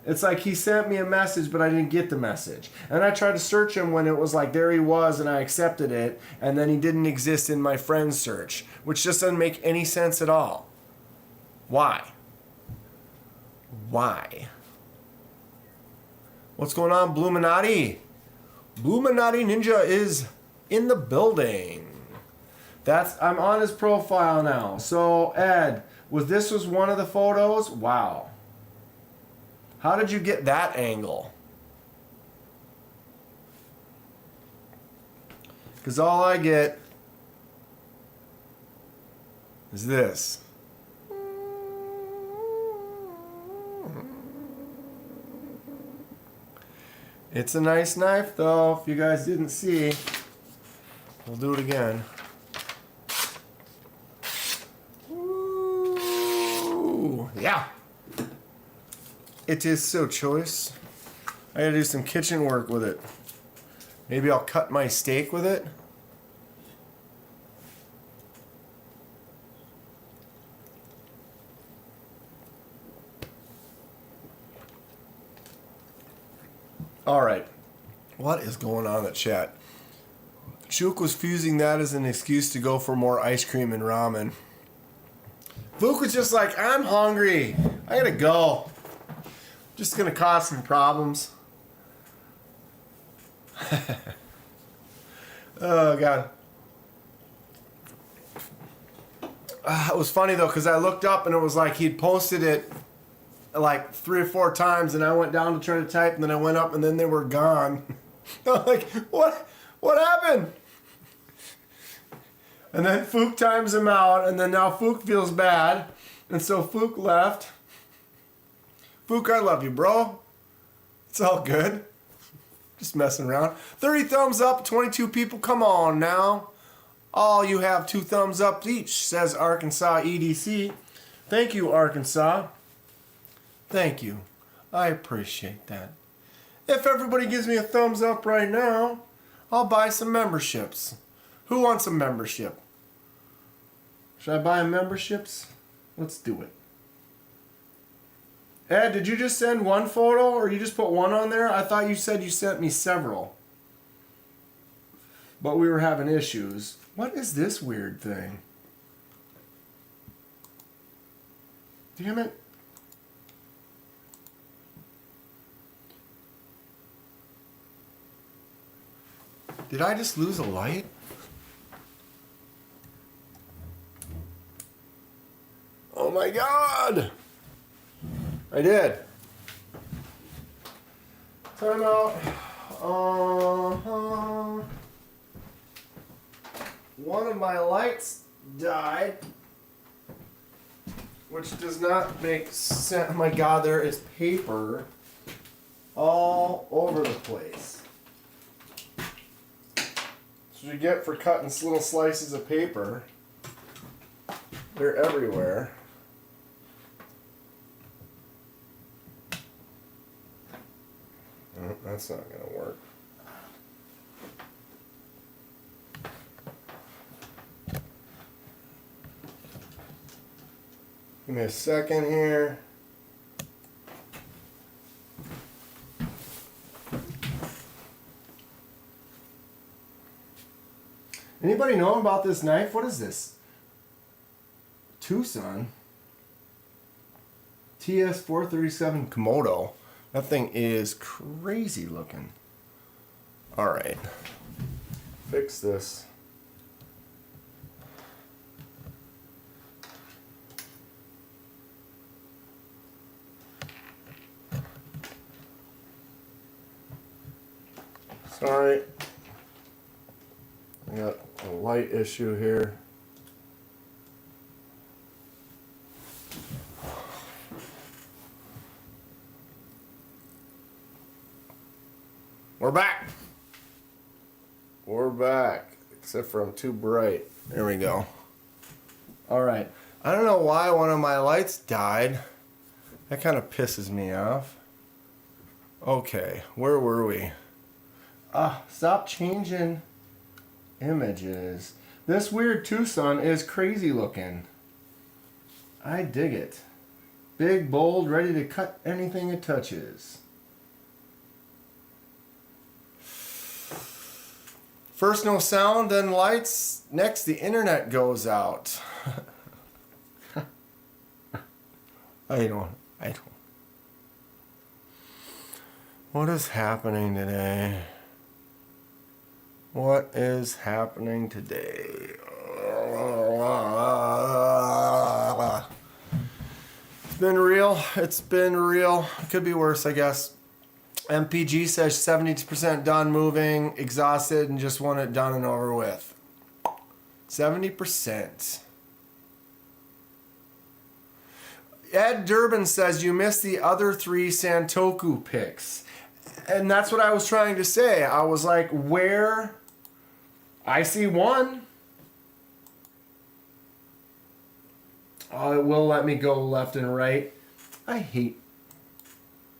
It's like he sent me a message, but I didn't get the message. And I tried to search him when it was like there he was and I accepted it, and then he didn't exist in my friends search, which just doesn't make any sense at all. Why? Why? What's going on, Bluminati? Bluminati Ninja is in the building. I'm on his profile now. So, Ed, this was one of the photos? Wow. How did you get that angle? Because all I get is this. It's a nice knife, though, if you guys didn't see. We'll do it again. Ooh, yeah. It is so choice. I gotta do some kitchen work with it. Maybe I'll cut my steak with it. All right. What is going on in the chat? Chook was fusing that as an excuse to go for more ice cream and ramen. Luke was just like, I'm hungry. I gotta go. Just gonna cause some problems. Oh, God. It was funny, though, because I looked up and it was like he'd posted it like 3 or 4 times, and I went down to try to type, and then I went up, and then they were gone. I'm like, what happened? And then Fook times him out, and then now Fook feels bad, and so Fook left. Fook, I love you, bro. It's all good. Just messing around. 30 thumbs up, 22 people. Come on now. All you have 2 thumbs up each, says Arkansas EDC. Thank you, Arkansas. Thank you. I appreciate that. If everybody gives me a thumbs up right now, I'll buy some memberships. Who wants a membership? Should I buy memberships? Let's do it. Ed, did you just send one photo or you just put one on there? I thought you said you sent me several. But we were having issues. What is this weird thing? Damn it. Did I just lose a light? Oh my God! I did. Time out. One of my lights died. which does not make sense. Oh my God, there is paper all over the place. That's what you get for cutting little slices of paper. They're everywhere. Oh, that's not going to work. Give me a second here. Anybody know about this knife? What is this? Tucson. TS437 Komodo. That thing is crazy looking. Alright. Fix this. Sorry. I got a light issue here. We're back. We're back. Except for I'm too bright. There we go. Alright. I don't know why one of my lights died. That kind of pisses me off. Okay. Where were we? Stop changing images. This weird Tucson is crazy looking. I dig it. Big, bold, ready to cut anything it touches. First no sound, then lights. Next the internet goes out. I don't. What is happening today? What is happening today? It's been real. It's been real. It could be worse, I guess. MPG says 70% done moving, exhausted, and just want it done and over with. 70%. Ed Durbin says you missed the other 3 Santoku picks. And that's what I was trying to say. I was like, where? I see one. Oh, it will let me go left and right. I hate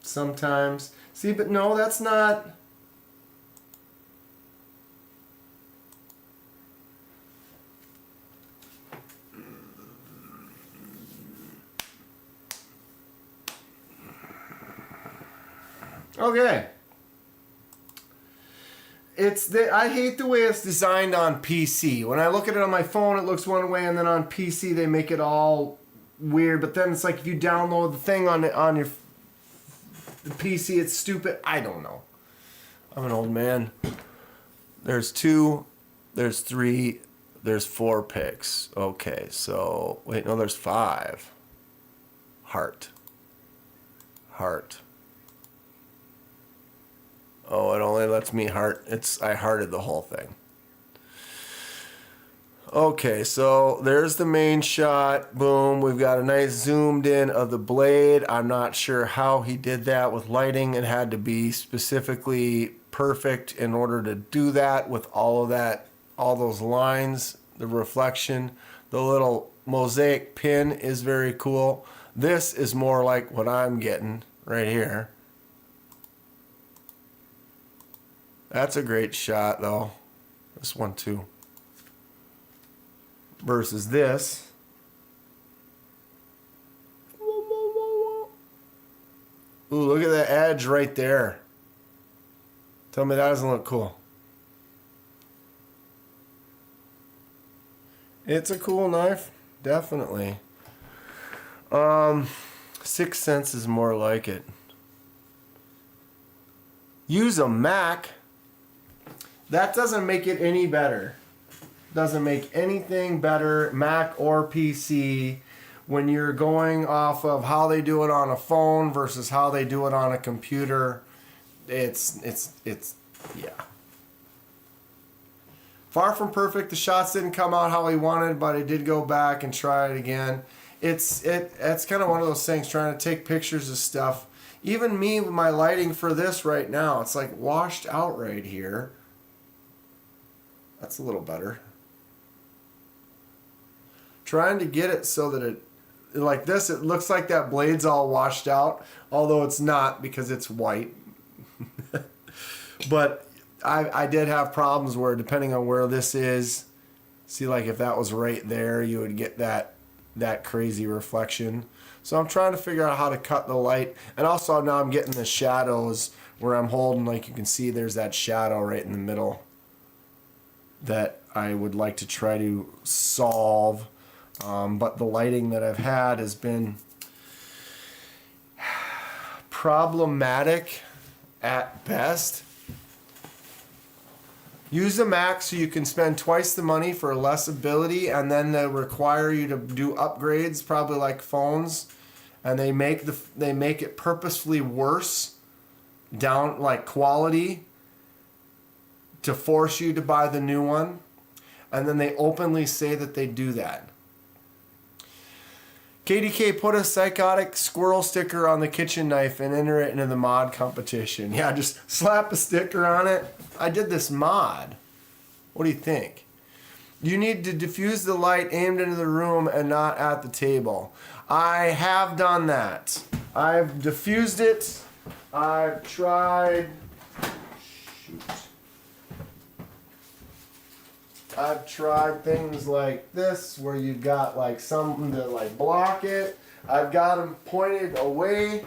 sometimes. See, but no, that's not. Okay. I hate the way it's designed on PC. When I look at it on my phone, it looks one way, and then on PC they make it all weird. But then it's like if you download the thing on your the PC, it's stupid. I don't know. I'm an old man. There's 2, there's 3, there's 4 picks. Okay, so wait, no, there's 5. Heart. Oh, it only lets me heart. I hearted the whole thing. Okay, so there's the main shot. Boom. We've got a nice zoomed in of the blade. I'm not sure how he did that with lighting. It had to be specifically perfect in order to do that with all of that, all those lines, the reflection. The little mosaic pin is very cool. This is more like what I'm getting right here. That's a great shot, though. This one, too. Versus this. Ooh, look at the edge right there. Tell me that doesn't look cool. It's a cool knife. Definitely. 6 cents is more like it. Use a Mac. That doesn't make it any better. Doesn't make anything better, Mac or PC, when you're going off of how they do it on a phone versus how they do it on a computer. It's yeah. Far from perfect. The shots didn't come out how he wanted, but he did go back and try it again. it's kind of one of those things, trying to take pictures of stuff. Even me with my lighting for this right now, it's like washed out right here. That's a little better. Trying to get it so that it, like this, it looks like that blade's all washed out, although it's not because it's white. But I did have problems where, depending on where this is, see, like if that was right there, you would get that crazy reflection. So I'm trying to figure out how to cut the light. And also now I'm getting the shadows where I'm holding, like you can see there's that shadow right in the middle that I would like to try to solve. But the lighting that I've had has been problematic at best. Use a Mac so you can spend twice the money for less ability, and then they require you to do upgrades, probably like phones, and they make it purposefully worse, down like quality, to force you to buy the new one, and then they openly say that they do that. KDK, put a psychotic squirrel sticker on the kitchen knife and enter it into the mod competition. Yeah, just slap a sticker on it. I did this mod. What do you think? You need to diffuse the light aimed into the room and not at the table. I have done that. I've diffused it. I've tried... Shoot. I've tried things like this where you've got like something to like block it. I've got them pointed away,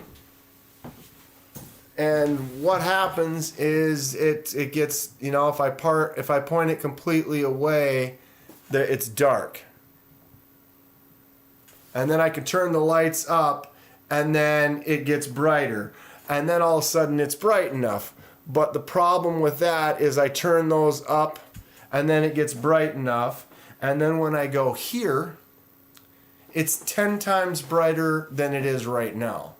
and what happens is it gets, you know, if I point it completely away, it's dark. And then I can turn the lights up, and then it gets brighter, and then all of a sudden it's bright enough. But the problem with that is I turn those up, and then it gets bright enough, and then when I go here, it's 10 times brighter than it is right now.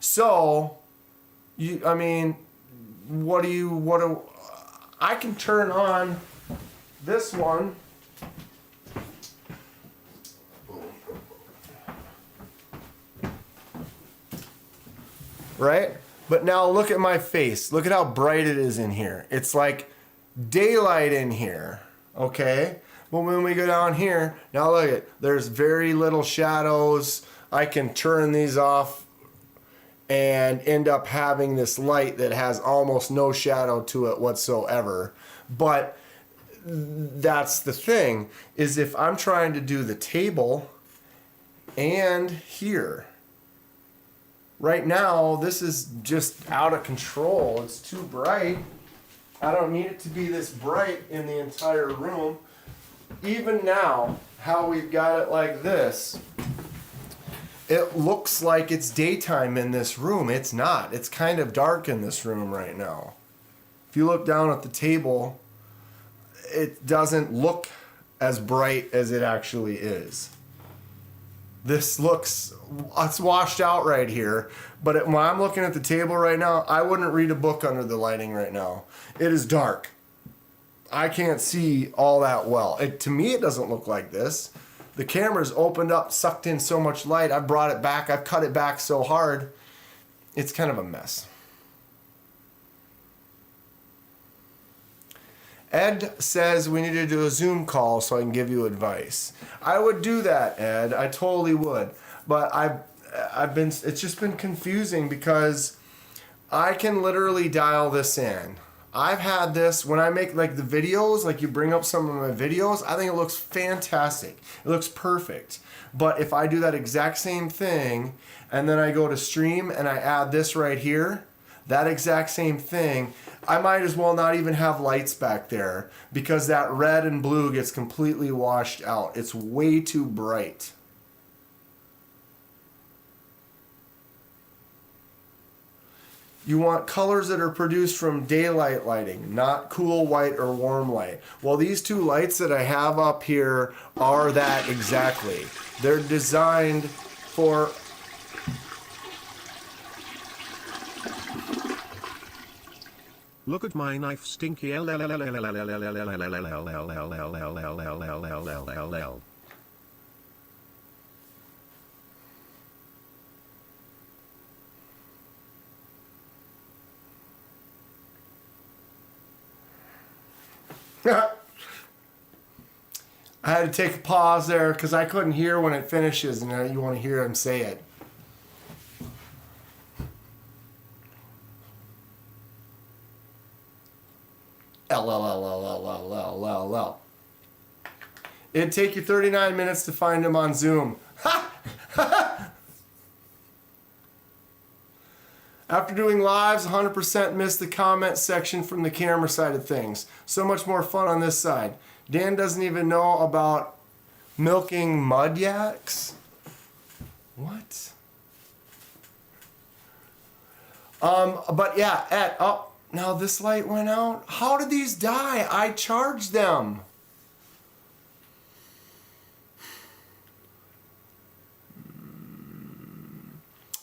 So, I can turn on this one. Right? But now look at my face. Look at how bright it is in here. It's like daylight in here, okay? But when we go down here, now look at, there's very little shadows. I can turn these off and end up having this light that has almost no shadow to it whatsoever. But that's the thing, is if I'm trying to do the table and here, right now this is just out of control. It's too bright. I don't need it to be this bright in the entire room. Even now, how we've got it like this, it looks like it's daytime in this room. It's not. It's kind of dark in this room right now. If you look down at the table, it doesn't look as bright as it actually is. This looks, it's washed out right here, but when I'm looking at the table right now, I wouldn't read a book under the lighting right now. It is dark. I can't see all that well. To me, it doesn't look like this. The camera's opened up, sucked in so much light. I brought it back. I've cut it back so hard. It's kind of a mess. Ed says we need to do a Zoom call so I can give you advice. I would do that, Ed. I totally would. But it's just been confusing because I can literally dial this in. I've had this when I make like the videos, like you bring up some of my videos, I think it looks fantastic. It looks perfect. But if I do that exact same thing and then I go to stream and I add this right here, that exact same thing, I might as well not even have lights back there because that red and blue gets completely washed out. It's way too bright. You want colors that are produced from daylight lighting, not cool white or warm light. Well, these two lights that I have up here are that exactly. They're designed for... Look at my knife, stinky. I had to take a pause there because I couldn't hear when it finishes, and now you want to hear him say it. L. It'd take you 39 minutes to find him on Zoom. After doing lives, 100% missed the comment section from the camera side of things. So much more fun on this side. Dan doesn't even know about milking mud yaks. What? But yeah, Ed, oh, now this light went out. How did these die? I charged them.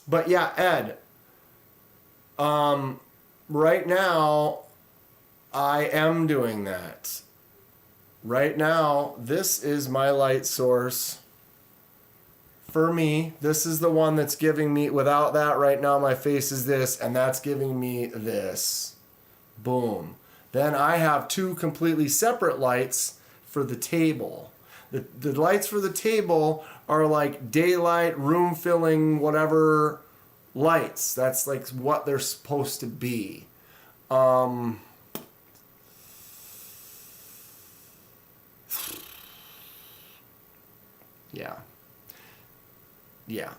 But yeah, Ed, right now, I am doing that. Right now, this is my light source. For me, this is the one that's giving me, without that right now, my face is this, and that's giving me this. Boom. Then I have two completely separate lights for the table. The lights for the table are like daylight, room filling, whatever lights. That's like what they're supposed to be. Yeah. Yeah.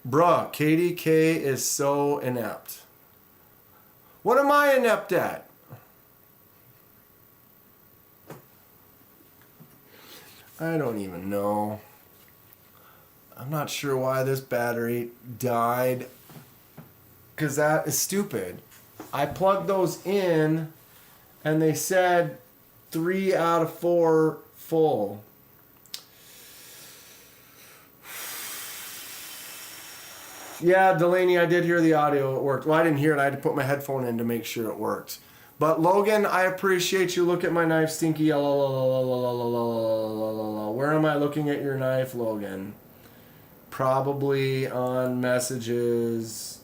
Bruh, KDK is so inept. What am I inept at? I don't even know. I'm not sure why this battery died. Because that is stupid. I plugged those in and they said 3 out of 4 full. Yeah, Delaney, I did hear the audio. It worked. Well, I didn't hear it. I had to put my headphone in to make sure it worked. But Logan, I appreciate you. Look at my knife, Stinky. Where am I looking at your knife, Logan? Probably on messages.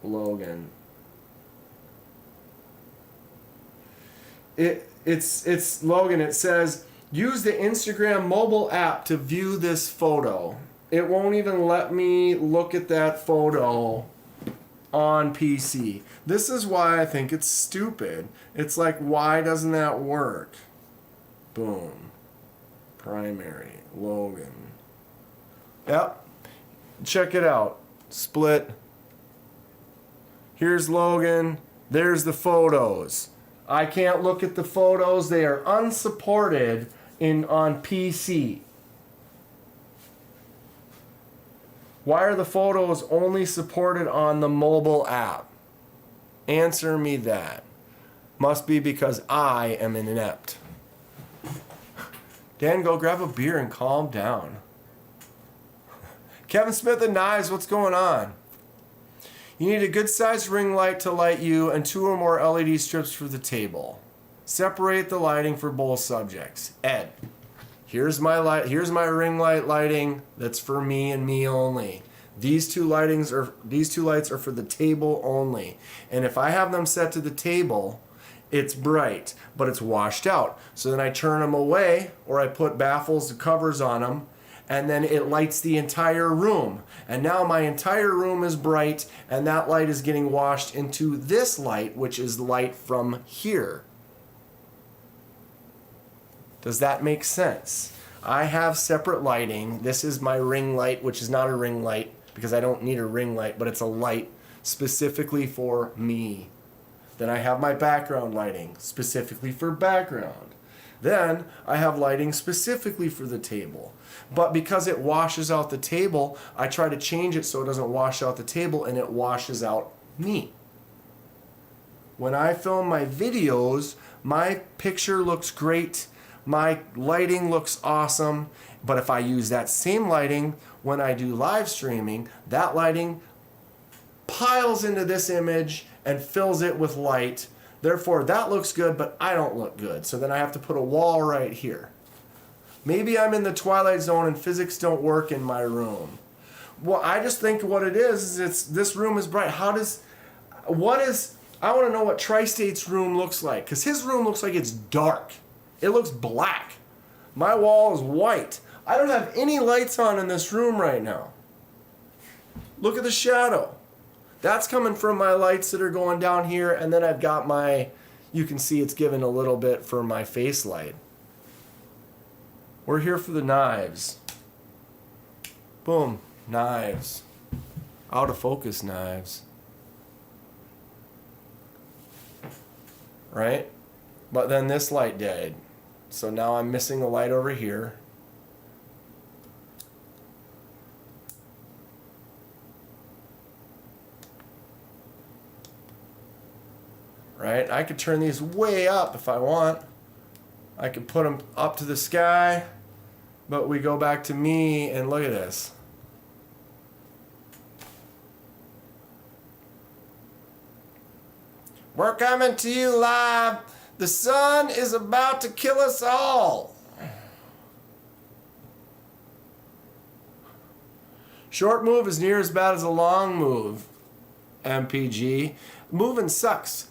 Logan. It's Logan. It says use the Instagram mobile app to view this photo. It won't even let me look at that photo on PC. This is why I think it's stupid. It's like, why doesn't that work? Boom. Primary. Logan. Yep. Check it out. Split. Here's Logan. There's the photos. I can't look at the photos. They are unsupported on PC. Why are the photos only supported on the mobile app? Answer me that. Must be because I am inept. Dan, go grab a beer and calm down. Kevin Smith and Knives, what's going on? You need a good sized ring light to light you and 2 or more LED strips for the table. Separate the lighting for both subjects. Ed. Here's my light. Here's my ring light lighting. That's for me and me only. These two lights are for the table only. And if I have them set to the table, it's bright, but it's washed out. So then I turn them away, or I put baffles, covers on them, and then it lights the entire room. And now my entire room is bright, and that light is getting washed into this light, which is light from here. Does that make sense? I have separate lighting. This is my ring light, which is not a ring light because I don't need a ring light, but it's a light specifically for me. Then I have my background lighting specifically for background. Then I have lighting specifically for the table. But because it washes out the table, I try to change it so it doesn't wash out the table and it washes out me. When I film my videos, my picture looks great. My lighting looks awesome, but if I use that same lighting when I do live streaming, that lighting piles into this image and fills it with light. Therefore, that looks good, but I don't look good. So then I have to put a wall right here. Maybe I'm in the twilight zone and physics don't work in my room. Well, I just think what it is it's this room is bright. I want to know what Tri-State's room looks like, because his room looks like it's dark. It looks black. My wall is white. I don't have any lights on in this room right now. Look at the shadow. That's coming from my lights that are going down here, and then I've got my, you can see it's given a little bit for my face light. We're here for the knives. Boom, knives. Out of focus knives. Right? But then this light died. So now I'm missing a light over here. Right? I could turn these way up if I want. I could put them up to the sky. But we go back to me and look at this. We're coming to you live. The sun is about to kill us all. Short move is near as bad as a long move, MPG. Moving sucks.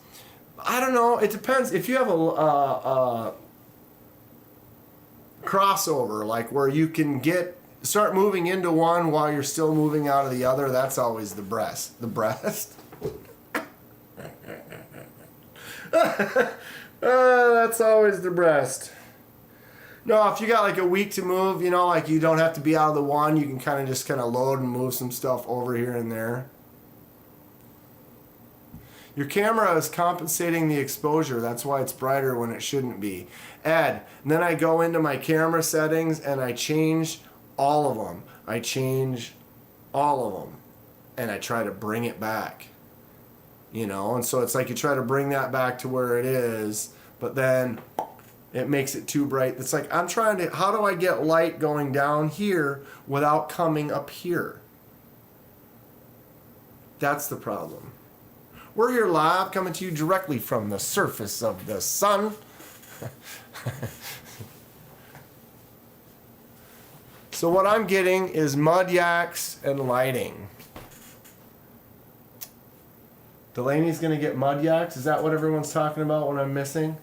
I don't know. It depends. If you have a crossover, like where you can start moving into one while you're still moving out of the other, that's always the breast. The breast? That's always the breast. No, if you got like a week to move, you know, like you don't have to be out of the one, you can kind of load and move some stuff over here and there. Your camera is compensating the exposure. That's why it's brighter when it shouldn't be. Ed, and then I go into my camera settings and I change all of them. I change all of them. And I try to bring it back. You know, and so it's like you try to bring that back to where it is, but then it makes it too bright. It's like I'm trying to, how do I get light going down here without coming up here? That's the problem. We're here live, coming to you directly from the surface of the sun. So what I'm getting is mud yaks and lighting. Delaney's going to get mud yaks? Is that what everyone's talking about when I'm missing?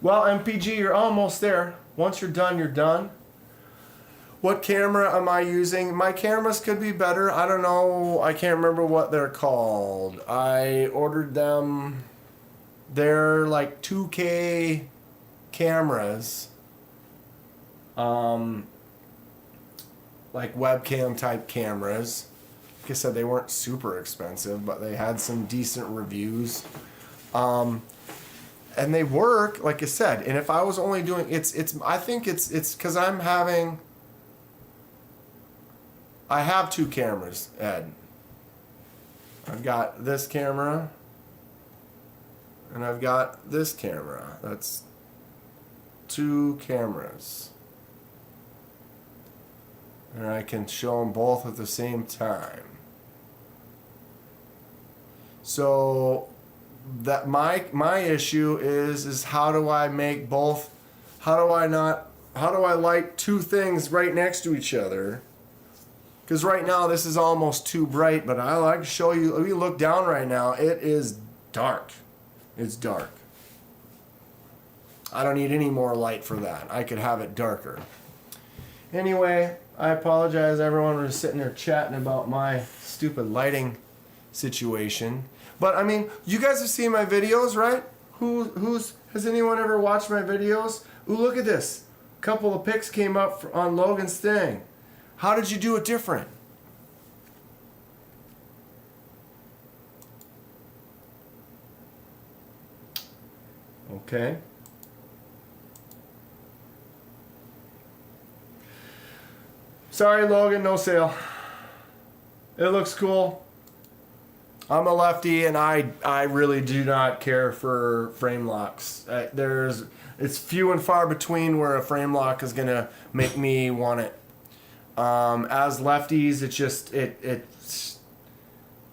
Well, MPG, you're almost there. Once you're done, you're done. What camera am I using? My cameras could be better. I don't know. I can't remember what they're called. I ordered them. They're like 2K cameras. Like webcam type cameras. Like I said, they weren't super expensive, but they had some decent reviews. And they work, like I said. And if I was only doing, I think it's because I have two cameras, Ed. I've got this camera, and I've got this camera. That's two cameras. And I can show them both at the same time. So that my issue is how do I make both? How do I light two things right next to each other? Because right now this is almost too bright, but I like to show you. If you look down right now, it is dark. It's dark. I don't need any more light for that. I could have it darker. Anyway, I apologize, everyone. We're just sitting there chatting about my stupid lighting situation. But I mean, you guys have seen my videos, right? Has anyone ever watched my videos? Ooh, look at this. A couple of pics came up on Logan's thing. How did you do it different? Okay. Sorry, Logan, no sale. It looks cool. I'm a lefty, and I really do not care for frame locks. It's few and far between where a frame lock is gonna make me want it. As lefties,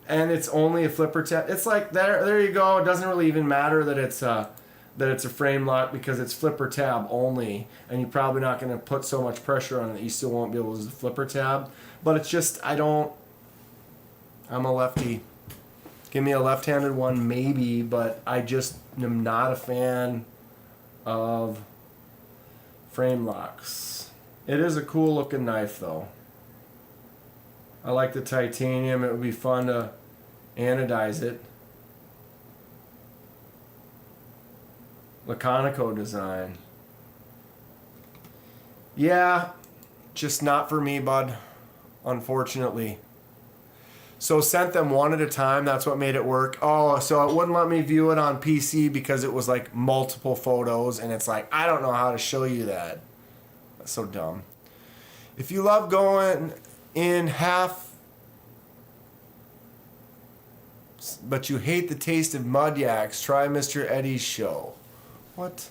and it's only a flipper tab. It's like there you go. It doesn't really even matter that it's a frame lock because it's flipper tab only, and you're probably not going to put so much pressure on it that you still won't be able to use the flipper tab. But it's just I don't I'm a lefty. Give me a left-handed one, maybe, but I just am not a fan of frame locks. It is a cool looking knife, though. I like the titanium. It would be fun to anodize it. Laconico design. Yeah, just not for me, bud. Unfortunately. So sent them one at a time. That's what made it work. Oh, so it wouldn't let me view it on PC because it was like multiple photos, and it's like, I don't know how to show you that. That's so dumb. If you love going in half, but you hate the taste of mud yaks, try Mr. Eddie's show. What?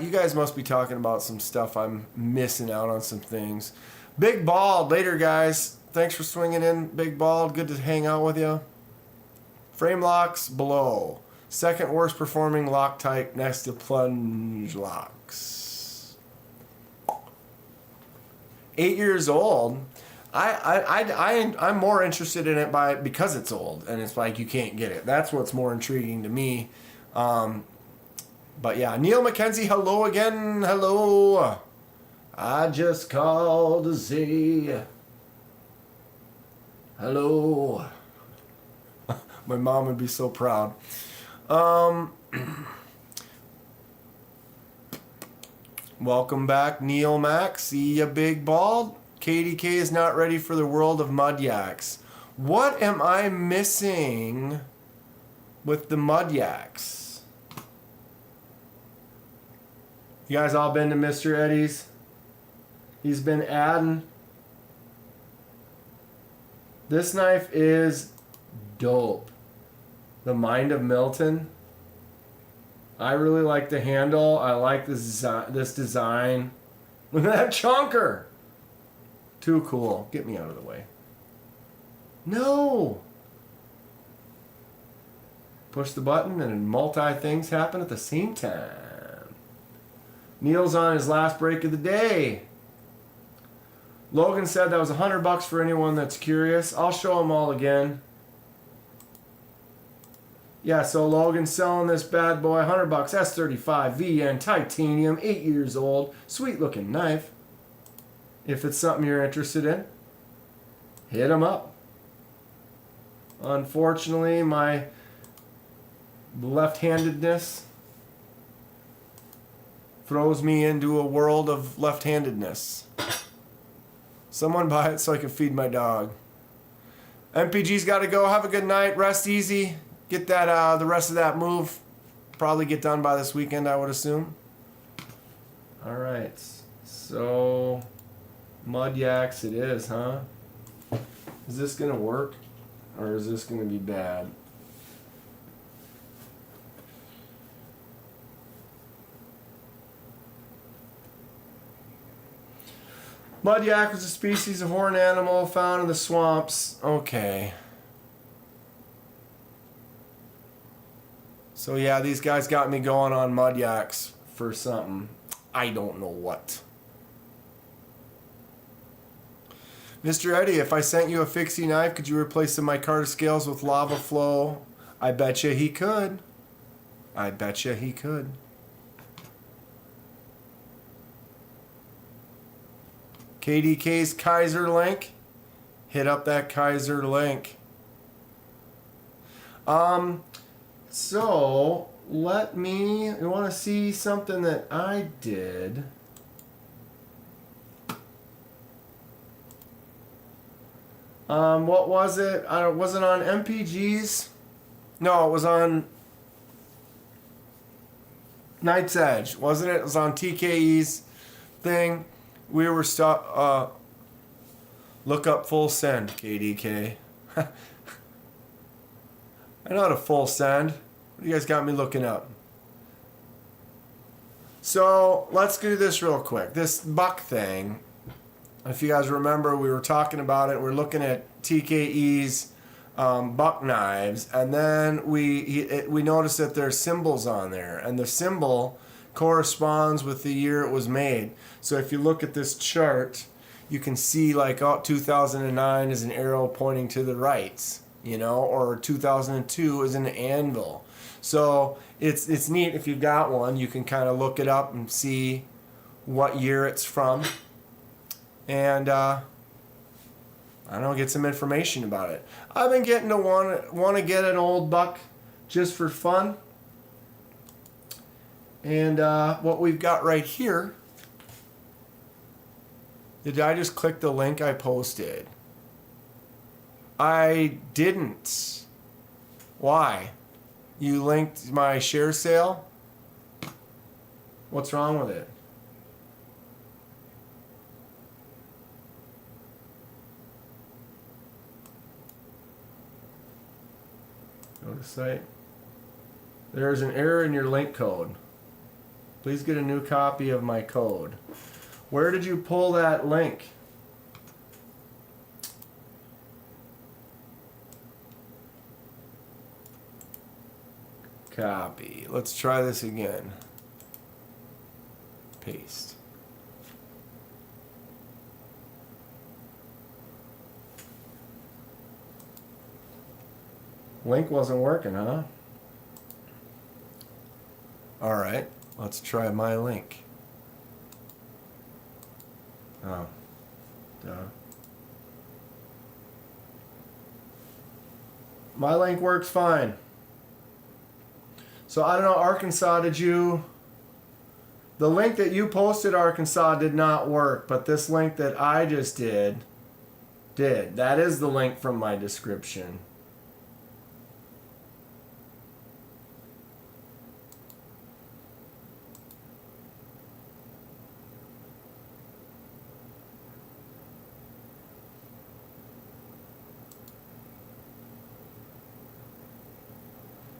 You guys must be talking about some stuff. I'm missing out on some things. Big Bald, later, guys. Thanks for swinging in, Big Bald. Good to hang out with you. Frame locks below. Second worst performing lock type next to plunge locks. 8 years old. I'm more interested in it because it's old and it's like you can't get it. That's what's more intriguing to me. But yeah, Neil McKenzie, hello again. Hello. I just called to say hello. My mom would be so proud. Welcome back, Neil Max. See ya, Big Bald. KDK is not ready for the world of mud yaks. What am I missing with the mud yaks? You guys all been to Mr. Eddie's? He's been adding. This knife is dope. The Mind of Milton. I really like the handle. I like this design. Look at that chunker. Too cool. Get me out of the way. No. Push the button and multi things happen at the same time. Neil's on his last break of the day. Logan said that was $100 for anyone that's curious. I'll show them all again. Yeah, so Logan's selling this bad boy, $100, S35 VN titanium, 8 years old, sweet looking knife. If it's something you're interested in, hit him up. Unfortunately, my left-handedness throws me into a world of left-handedness. Someone buy it so I can feed my dog. MPG's got to go. Have a good night. Rest easy. Get that the rest of that move probably get done by this weekend, I would assume. All right. So mud yaks it is, huh? Is this going to work or is this going to be bad? Mud yak is a species of horned animal found in the swamps. Okay. So yeah, these guys got me going on mud yaks for something. I don't know what. Mr. Eddie, if I sent you a fixie knife, could you replace the micarta scales with lava flow? I betcha he could. I betcha he could. KDK's Kizer link. Hit up that Kizer link. So let me, you want to see something that I did. What was it? Was it on MPG's? No, it was on Knight's Edge, wasn't it? It was on TKE's thing. We were look up full send, KDK. I know how to full send. What do you guys got me looking up? So let's do this real quick. This buck thing, if you guys remember, we were talking about it. We're looking at TKE's buck knives, and then we noticed that there's symbols on there, and the symbol corresponds with the year it was made. So if you look at this chart, you can see like, oh, 2009 is an arrow pointing to the right, you know, or 2002 is an anvil. So it's neat if you've got one. You can kind of look it up and see what year it's from, and I don't know, get some information about it. I've been getting to want to get an old buck just for fun, and what we've got right here. Did I just click the link I posted? I didn't. Why? You linked my share sale? What's wrong with it? Go to site. There's an error in your link code. Please get a new copy of my code. Where did you pull that link? Copy. Let's try this again. Paste. Link wasn't working, huh? All right, let's try my link. Oh, duh. My link works fine. So I don't know, Arkansas, the link that you posted, Arkansas, did not work, but this link that I just did. That is the link from my description.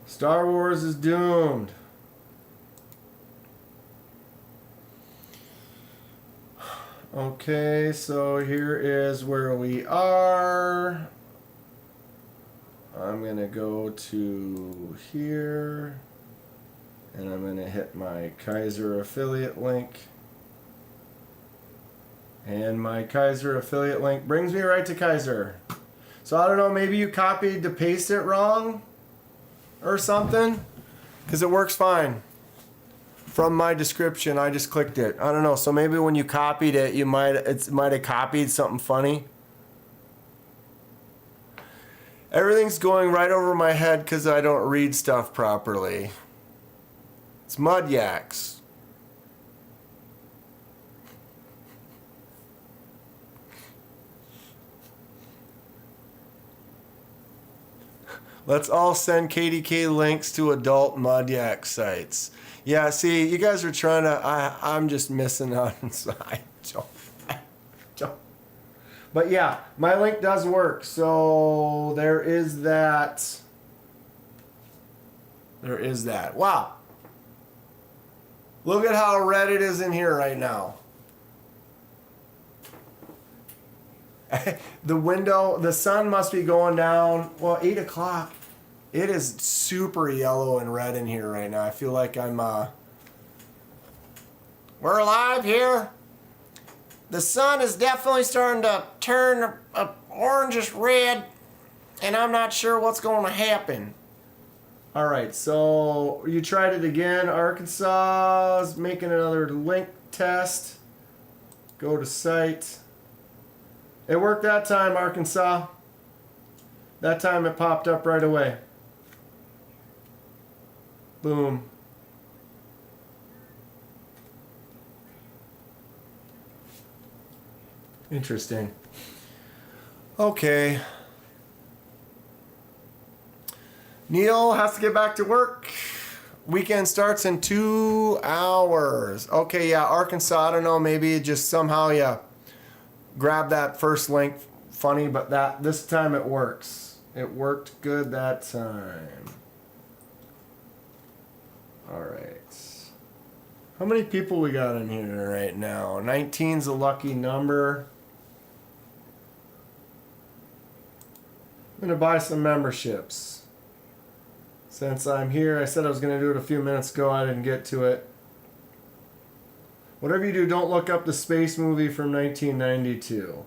Star Wars is doomed. Okay, so here is where we are. I'm going to go to here, and I'm going to hit my Kizer affiliate link. And my Kizer affiliate link brings me right to Kizer. So I don't know, maybe you copied to paste it wrong or something, because it works fine. From my description, I just clicked it. I don't know, so maybe when you copied it, it might have copied something funny. Everything's going right over my head because I don't read stuff properly. It's mud yaks. Let's all send KDK links to adult mud yak sites. Yeah, see, you guys are trying to, I'm just missing out inside. But yeah, my link does work. So there is that. There is that. Wow. Look at how red it is in here right now. The window, the sun must be going down. Well, 8 o'clock. It is super yellow and red in here right now. I feel like I'm, we're live here. The sun is definitely starting to turn orangish red, and I'm not sure what's going to happen. All right, so you tried it again. Arkansas is making another link test. Go to site. It worked that time, Arkansas. That time it popped up right away. Boom. Interesting. Okay. Neil has to get back to work. Weekend starts in 2 hours. Okay, yeah, Arkansas, I don't know, maybe just somehow you grab that first link funny, but this time it works. It worked good that time. All right. How many people we got in here right now? 19's a lucky number. I'm going to buy some memberships. Since I'm here, I said I was going to do it a few minutes ago. I didn't get to it. Whatever you do, don't look up the space movie from 1992.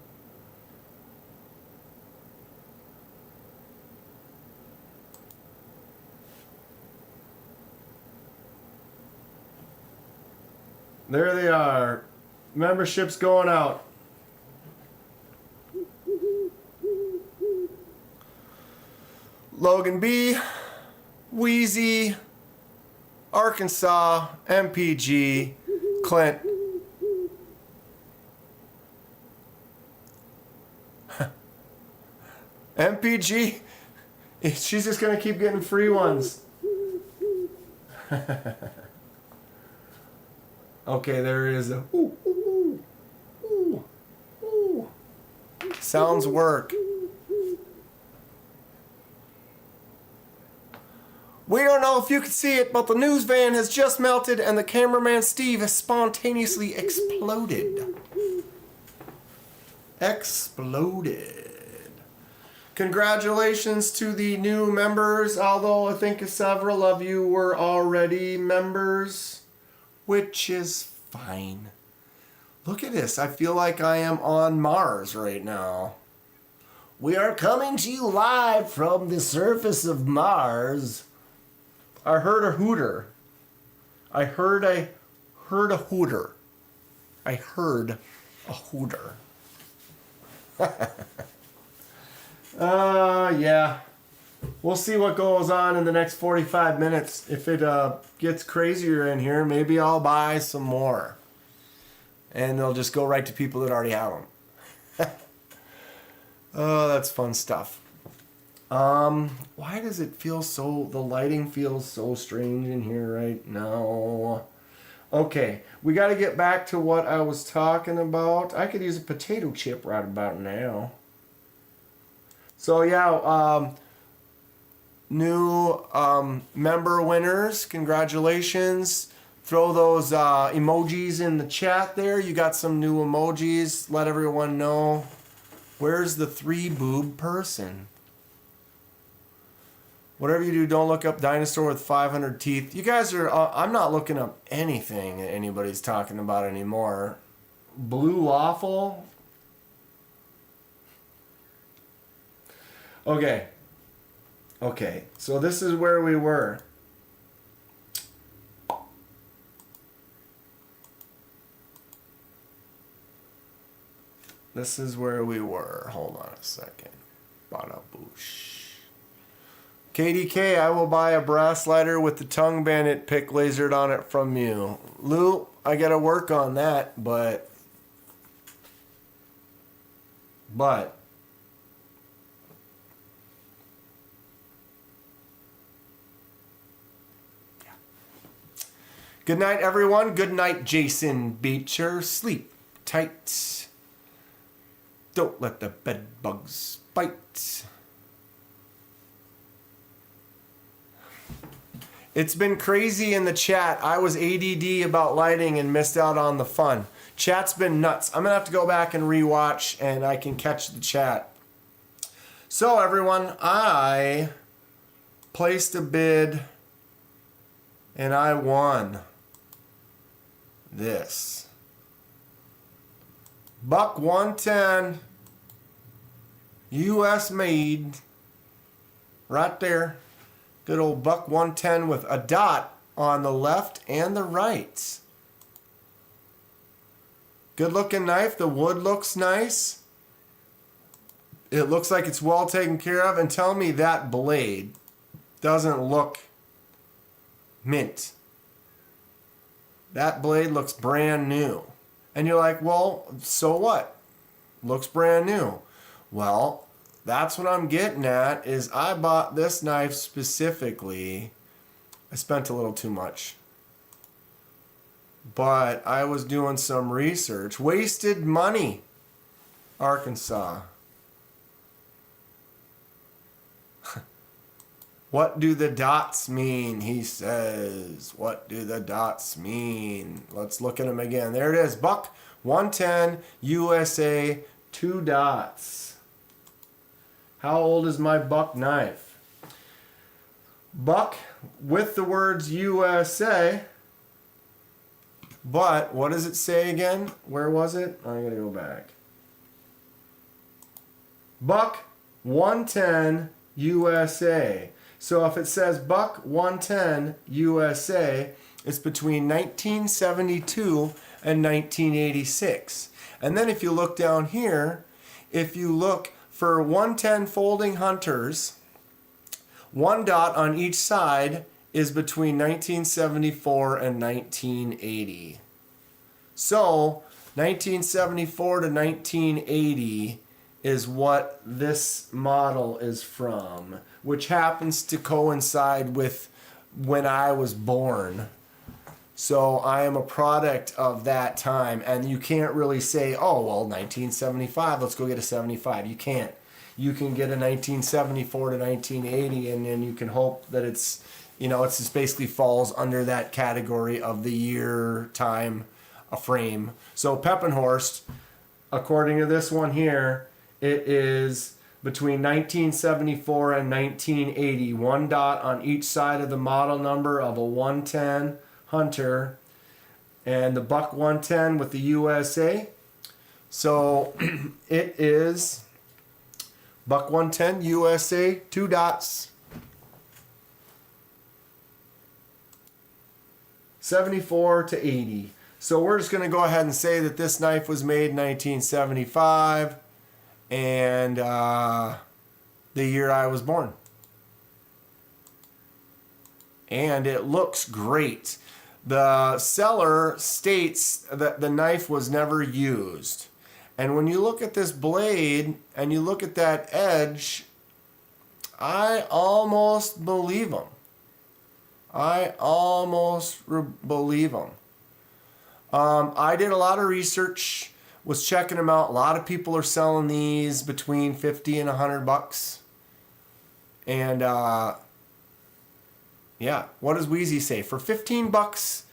There they are. Memberships going out. Logan B, Wheezy, Arkansas, MPG, Clint. MPG, she's just going to keep getting free ones. Okay, there is a ooh, ooh, ooh, ooh. Sounds work. We don't know if you can see it, but the news van has just melted and the cameraman Steve has spontaneously exploded. Exploded. Congratulations to the new members, although I think several of you were already members, which is fine. Look at this. I feel like I am on Mars right now. We are coming to you live from the surface of Mars. I heard a hooter. I heard a hooter. I heard a hooter. Yeah. We'll see what goes on in the next 45 minutes. If it gets crazier in here, maybe I'll buy some more. And they'll just go right to people that already have them. Oh, that's fun stuff. Why does it feel so, the lighting feels so strange in here right now? Okay, we got to get back to what I was talking about. I could use a potato chip right about now. So yeah, new member winners, congratulations. Throw those emojis in the chat there. You got some new emojis. Let everyone know. Where's the 3-boob person? Whatever you do, don't look up dinosaur with 500 teeth. You guys are, I'm not looking up anything that anybody's talking about anymore. Blue waffle? Okay. Okay, so this is where we were. This is where we were. Hold on a second. Bada boosh. KDK, I will buy a brass lighter with the tongue bandit pick lasered on it from you. Lou, I gotta work on that, but yeah. Good night, everyone. Good night, Jason Beecher. Sleep tight. Don't let the bed bugs bite. It's been crazy in the chat. I was ADD about lighting and missed out on the fun. Chat's been nuts. I'm going to have to go back and rewatch and I can catch the chat. So everyone, I placed a bid and I won this. Buck 110, US made, right there. Good old buck 110 with a dot on the left and the right. Good looking knife. The wood looks nice. It looks like it's well taken care of. And tell me that blade doesn't look mint. That blade looks brand new. And you're like, well, so what? Looks brand new. Well, that's what I'm getting at, is I bought this knife specifically. I spent a little too much. But I was doing some research. Wasted money. Arkansas. What do the dots mean? He says. What do the dots mean? Let's look at them again. There it is. Buck 110 USA 2 dots. How old is my buck knife? Buck with the words USA But what does it say again? Where was it? I'm going to go back. Buck 110 USA. So if it says buck 110 USA, it's between 1972 and 1986. And then if you look down here, if you look for 110 folding hunters, one dot on each side is between 1974 and 1980. So 1974 to 1980 is what this model is from, which happens to coincide with when I was born. So I am a product of that time, and you can't really say, oh, well, 1975, let's go get a 75. You can't. You can get a 1974 to 1980, and then you can hope that it's, you know, it's just basically falls under that category of the year, time, a frame. So Peppenhorst, according to this one here, it is between 1974 and 1980. One dot on each side of the model number of a 110 Hunter, and the buck 110 with the USA. So it is buck 110 USA, 2 dots, 74 to 80. So we're just going to go ahead and say that this knife was made in 1975 and the year I was born. And it looks great. The seller states that the knife was never used. And when you look at this blade and you look at that edge, I almost believe him. I almost believe him. I did a lot of research, was checking them out. A lot of people are selling these between 50 and 100 bucks. And yeah, what does Wheezy say? For 15 bucks,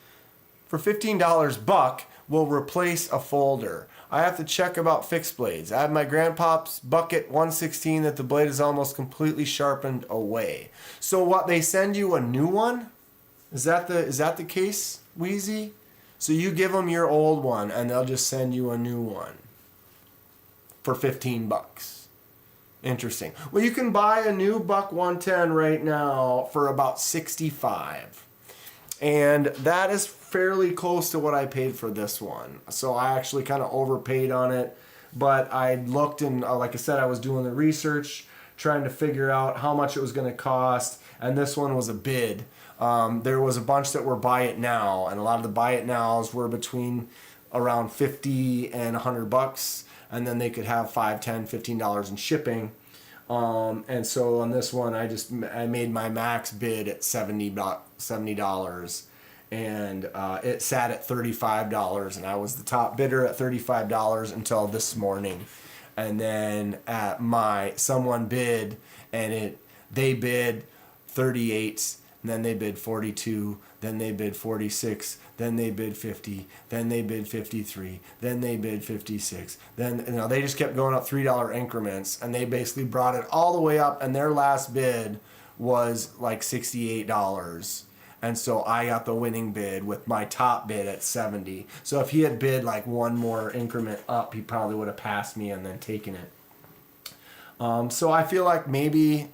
for $15 buck, we'll replace a folder. I have to check about fixed blades. I have my grandpa's bucket 116 that the blade is almost completely sharpened away. So what, they send you a new one? Is that the case, Wheezy? So you give them your old one and they'll just send you a new one for 15 bucks. Interesting. Well, you can buy a new buck 110 right now for about 65. And that is fairly close to what I paid for this one. So I actually kind of overpaid on it. But I looked and, like I said, I was doing the research, trying to figure out how much it was going to cost. And this one was a bid. There was a bunch that were buy it now. And a lot of the buy it nows were between around 50 and 100 bucks. And then they could have $5, $10, $15 in shipping. And so on this one, I made my max bid at $70. And it sat at $35. And I was the top bidder at $35 until this morning. And then someone bid, and they bid 38. And then they bid 42, then they bid 46, then they bid 50, then they bid 53, then they bid 56. Then, you know, they just kept going up $3 increments, and they basically brought it all the way up, and their last bid was like $68. And so I got the winning bid with my top bid at 70. So if he had bid like one more increment up, he probably would have passed me and then taken it. So I feel like maybe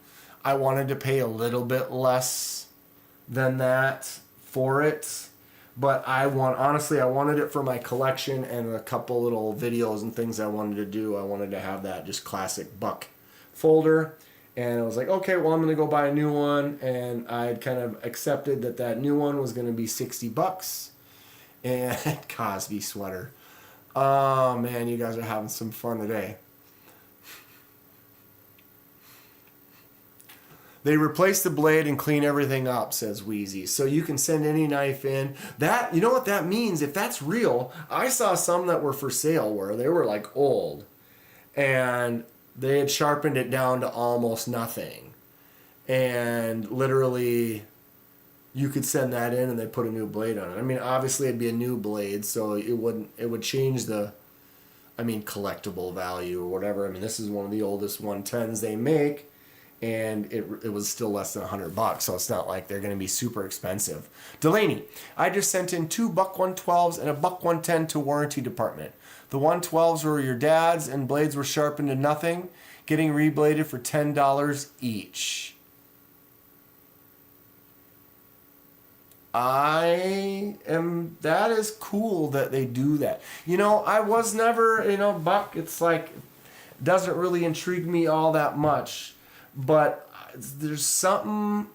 I wanted to pay a little bit less than that for it, but I wanted it for my collection and a couple little videos and things I wanted to do. I wanted to have that just classic buck folder, and I was like, okay, well, I'm gonna go buy a new one, and I had kind of accepted that new one was gonna be 60 bucks. And Cosby sweater, oh man, you guys are having some fun today. They replace the blade and clean everything up, says Wheezy. So you can send any knife in. That, you know what that means? If that's real, I saw some that were for sale where they were like old. And they had sharpened it down to almost nothing. And literally, you could send that in and they put a new blade on it. I mean, obviously it'd be a new blade, so it would change the, collectible value or whatever. I mean, this is one of the oldest 110s they make. and it was still less than $100, so it's not like they're going to be super expensive. Delaney, I just sent in 2 buck 112s and a buck 110 to warranty department. The 112s were your dad's and blades were sharpened to nothing, getting rebladed for $10 each. That is cool that they do that. You know, I was never, buck, it's like, doesn't really intrigue me all that much, but there's something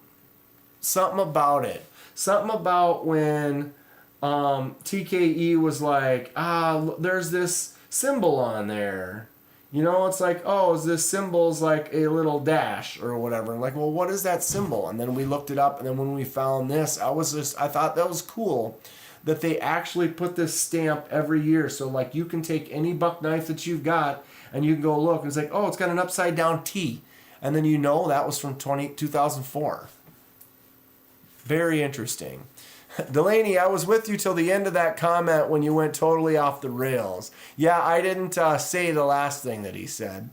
about it. Something about when TKE was like, there's this symbol on there. It's like, this symbol's like a little dash or whatever. I'm like, well, what is that symbol? And then we looked it up, and then when we found this, I thought that was cool that they actually put this stamp every year. So like you can take any buck knife that you've got and you can go look and it's like, it's got an upside down T. And then that was from 2004. Very interesting. Delaney, I was with you till the end of that comment when you went totally off the rails. Yeah, I didn't say the last thing that he said.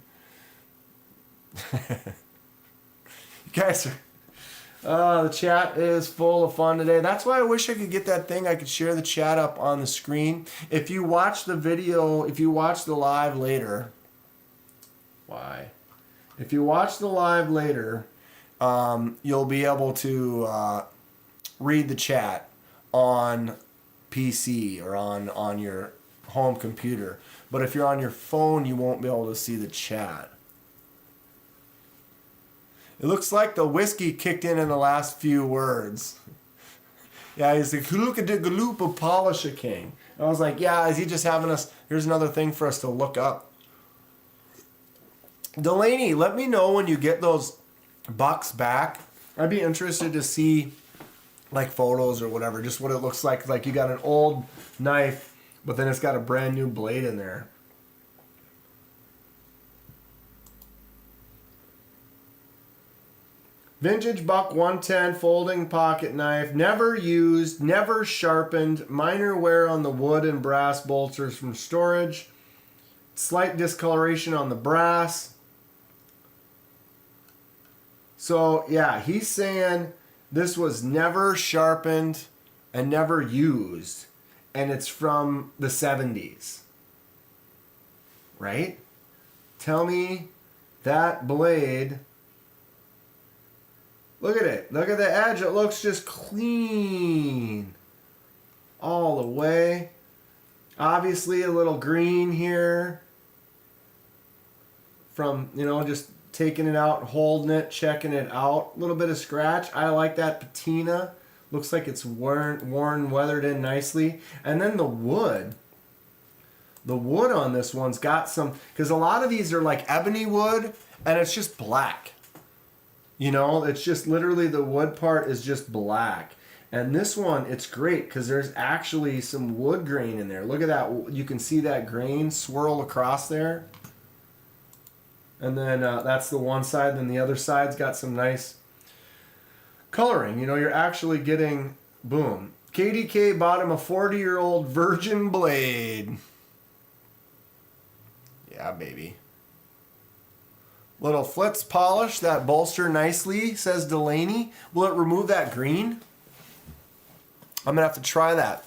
You guys are... the chat is full of fun today. That's why I wish I could get that thing. I could share the chat up on the screen. If you watch the video, if you watch the live later... Why? If you watch the live later, you'll be able to read the chat on PC or on your home computer. But if you're on your phone, you won't be able to see the chat. It looks like the whiskey kicked in the last few words. Yeah, he's like, look at the galoop of polish a king. I was like, yeah, is he just having us? Here's another thing for us to look up. Delaney, let me know when you get those bucks back. I'd be interested to see like photos or whatever, just what it looks like. Like you got an old knife, but then it's got a brand new blade in there. Vintage buck 110 folding pocket knife, never used, never sharpened, minor wear on the wood and brass bolsters from storage, slight discoloration on the brass. So yeah, he's saying this was never sharpened and never used, and it's from the 70s. Right? Tell me that blade... Look at it. Look at the edge. It looks just clean all the way. Obviously a little green here from, just taking it out, holding it, checking it out. A little bit of scratch. I like that patina. Looks like it's worn, weathered in nicely. And then the wood. The wood on this one's got some, because a lot of these are like ebony wood and it's just black. It's just literally the wood part is just black. And this one, it's great because there's actually some wood grain in there. Look at that. You can see that grain swirl across there. And then that's the one side. Then the other side's got some nice coloring. You're actually getting, boom. KDK bought him a 40-year-old virgin blade. Yeah, baby. Little flitz polish that bolster nicely, says Delaney. Will it remove that green? I'm going to have to try that.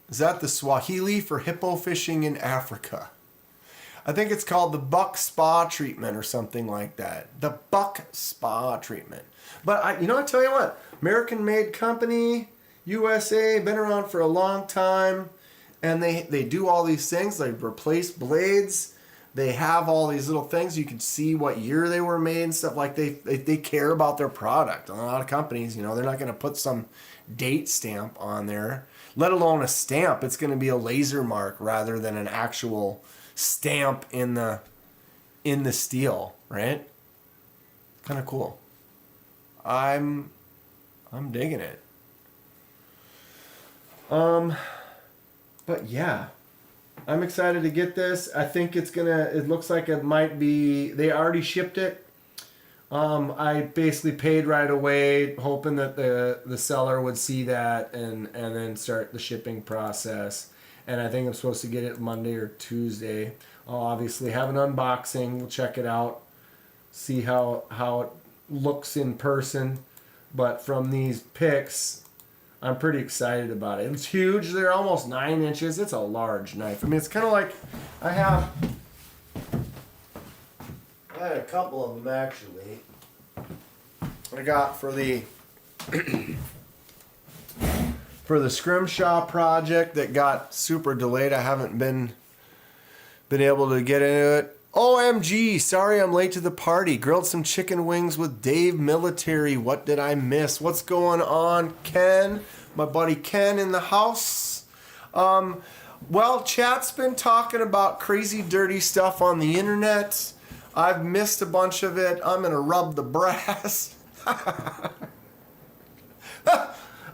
Is that the Swahili for hippo fishing in Africa? I think it's called the buck spa treatment or something like that. The buck spa treatment. But I tell you what, American-made company, USA, been around for a long time, and they do all these things. They replace blades. They have all these little things. You can see what year they were made and stuff. Like they care about their product. A lot of companies, they're not going to put some date stamp on there, let alone a stamp. It's going to be a laser mark rather than an actual stamp in the steel, right? Kind of cool. I'm digging it. But yeah. I'm excited to get this. I think it looks like it might be, they already shipped it. I basically paid right away, hoping that the seller would see that and then start the shipping process. And I think I'm supposed to get it Monday or Tuesday. I'll obviously have an unboxing. We'll check it out. see how it looks in person. But from these pics, I'm pretty excited about it. It's huge. They're almost 9 inches. It's a large knife. I mean, it's kind of like I had a couple of them actually. I got for the Scrimshaw project that got super delayed. I haven't been able to get into it. OMG, sorry I'm late to the party. Grilled some chicken wings with Dave Military. What did I miss? What's going on, Ken? My buddy Ken in the house. Well, chat's been talking about crazy dirty stuff on the internet. I've missed a bunch of it. I'm gonna rub the brass.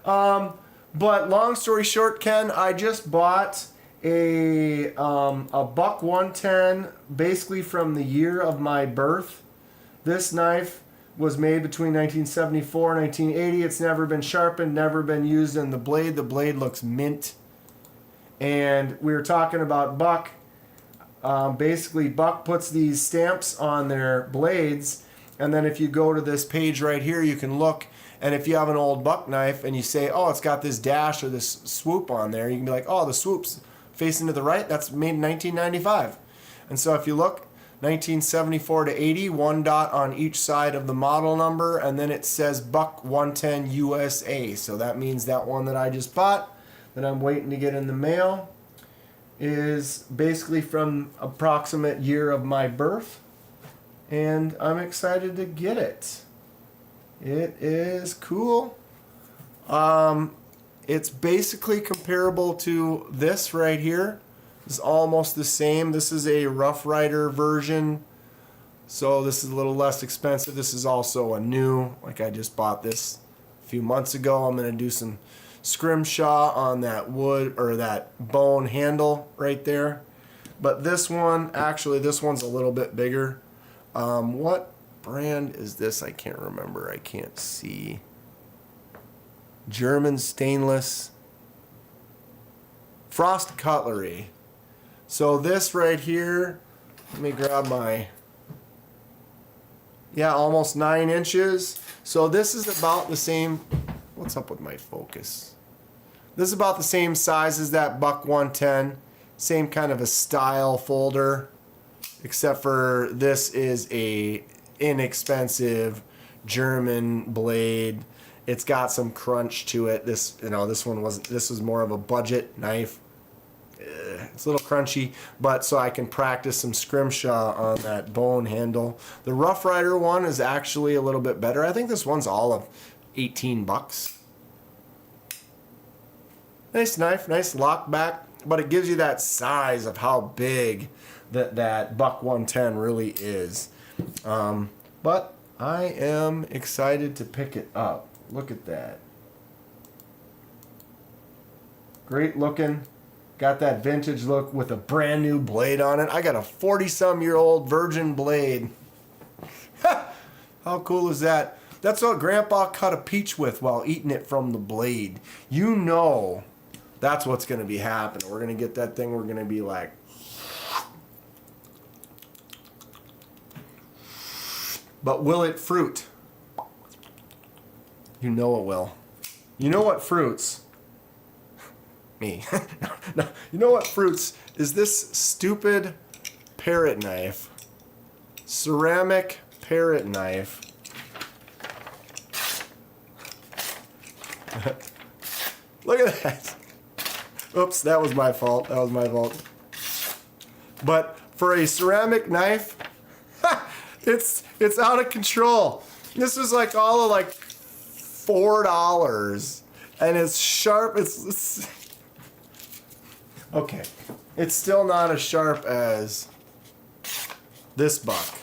But long story short, Ken, I just bought a buck 110, basically from the year of my birth. This knife was made between 1974 and 1980. It's never been sharpened, never been used in the blade. The blade looks mint. And we were talking about Buck. Basically, Buck puts these stamps on their blades, and then if you go to this page right here, you can look. And if you have an old Buck knife and you say, oh, it's got this dash or this swoop on there, you can be like, oh, the swoop's facing to the right. That's made in 1995. And so if you look, 1974 to 80, one dot on each side of the model number, and then it says Buck 110 USA. So that means that one that I just bought, that I'm waiting to get in the mail, is basically from approximate year of my birth. And I'm excited to get it. It is cool. It's basically comparable to this right here. It's almost the same. This is a Rough Rider version. So this is a little less expensive. This is also a new, like I just bought this a few months ago. I'm going to do some scrimshaw on that wood or that bone handle right there. But this one, actually this one's a little bit bigger. What brand is this? I can't remember. I can't see. German stainless. Frost Cutlery. So this right here, let me grab my, yeah, almost 9 inches. So this is about the same, what's up with my focus? This is about the same size as that Buck 110. Same kind of a style folder, except for this is a inexpensive German blade. It's got some crunch to it. This one wasn't. This was more of a budget knife. It's a little crunchy, but so I can practice some scrimshaw on that bone handle. The Rough Rider one is actually a little bit better. I think this one's all of 18 bucks. Nice knife, nice lock back, but it gives you that size of how big that Buck 110 really is. But I am excited to pick it up. Look at that. Great looking. Got that vintage look with a brand new blade on it. I got a 40-some-year-old virgin blade. How cool is that? That's what Grandpa cut a peach with while eating it from the blade. You know that's what's going to be happening. We're going to get that thing. We're going to be like... But will it fruit? You know it will. You know what fruits? Me. No. You know what fruits is this stupid parrot knife. Ceramic parrot knife. Look at that. Oops, that was my fault. That was my fault. But for a ceramic knife, it's out of control. This was like all of like $4, and it's sharp. It's okay. It's still not as sharp as this buck.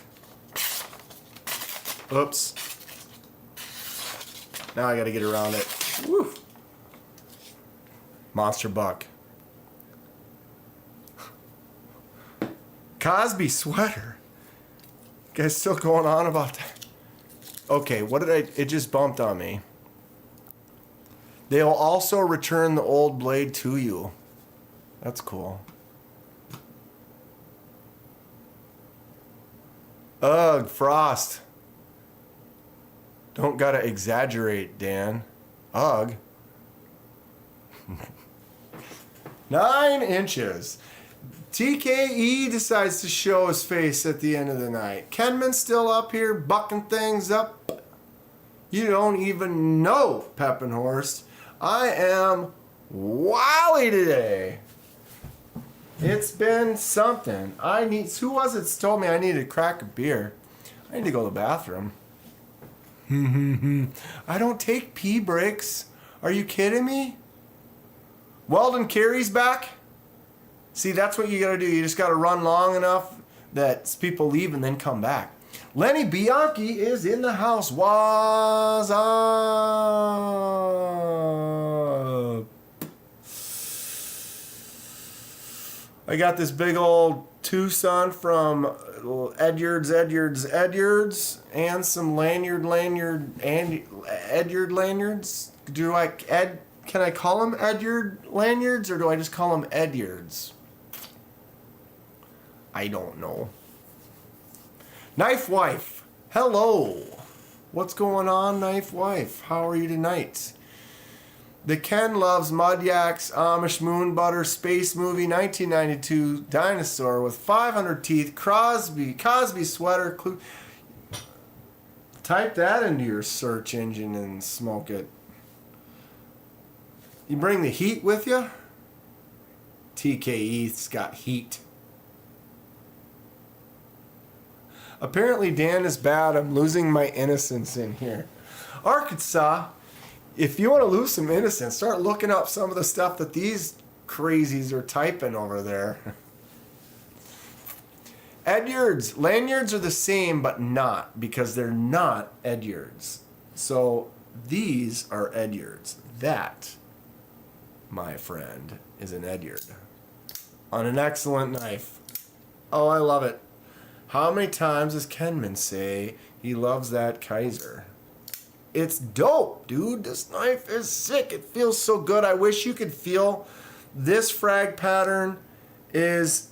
Oops. Now I got to get around it. Woo. Monster buck. Cosby sweater. You guys still going on about that? Okay, what did I... It just bumped on me. They'll also return the old blade to you. That's cool. Ugh, Frost. Don't gotta exaggerate, Dan. Ugh. 9 inches. TKE decides to show his face at the end of the night. Kenman's still up here bucking things up. You don't even know, Peppenhorst. I am wily today. It's been something. Who was it that told me I needed a crack of beer? I need to go to the bathroom. I don't take pee breaks. Are you kidding me? Weldon Carey's back. See, that's what you gotta do. You just gotta run long enough that people leave and then come back. Lenny Bianchi is in the house. What's up? I got this big old Tucson from Edyards, and some Lanyards. Can I call them Edyard Lanyards, or do I just call them Edyards? I don't know. Knife Wife, hello. What's going on, Knife Wife? How are you tonight? The Ken Loves Mud Yaks, Amish Moon Butter, Space Movie, 1992, Dinosaur with 500 teeth, Cosby sweater. Type that into your search engine and smoke it. You bring the heat with you? TKE's got heat. Apparently Dan is bad. I'm losing my innocence in here. Arkansas, if you want to lose some innocence, start looking up some of the stuff that these crazies are typing over there. Edyards. Lanyards are the same, but not, because they're not Edyards. So these are Edyards. That, my friend, is an Edyard. On an excellent knife. Oh, I love it. How many times does Kenman say he loves that Kizer? It's dope, dude. This knife is sick. It feels so good. I wish you could feel this frag pattern is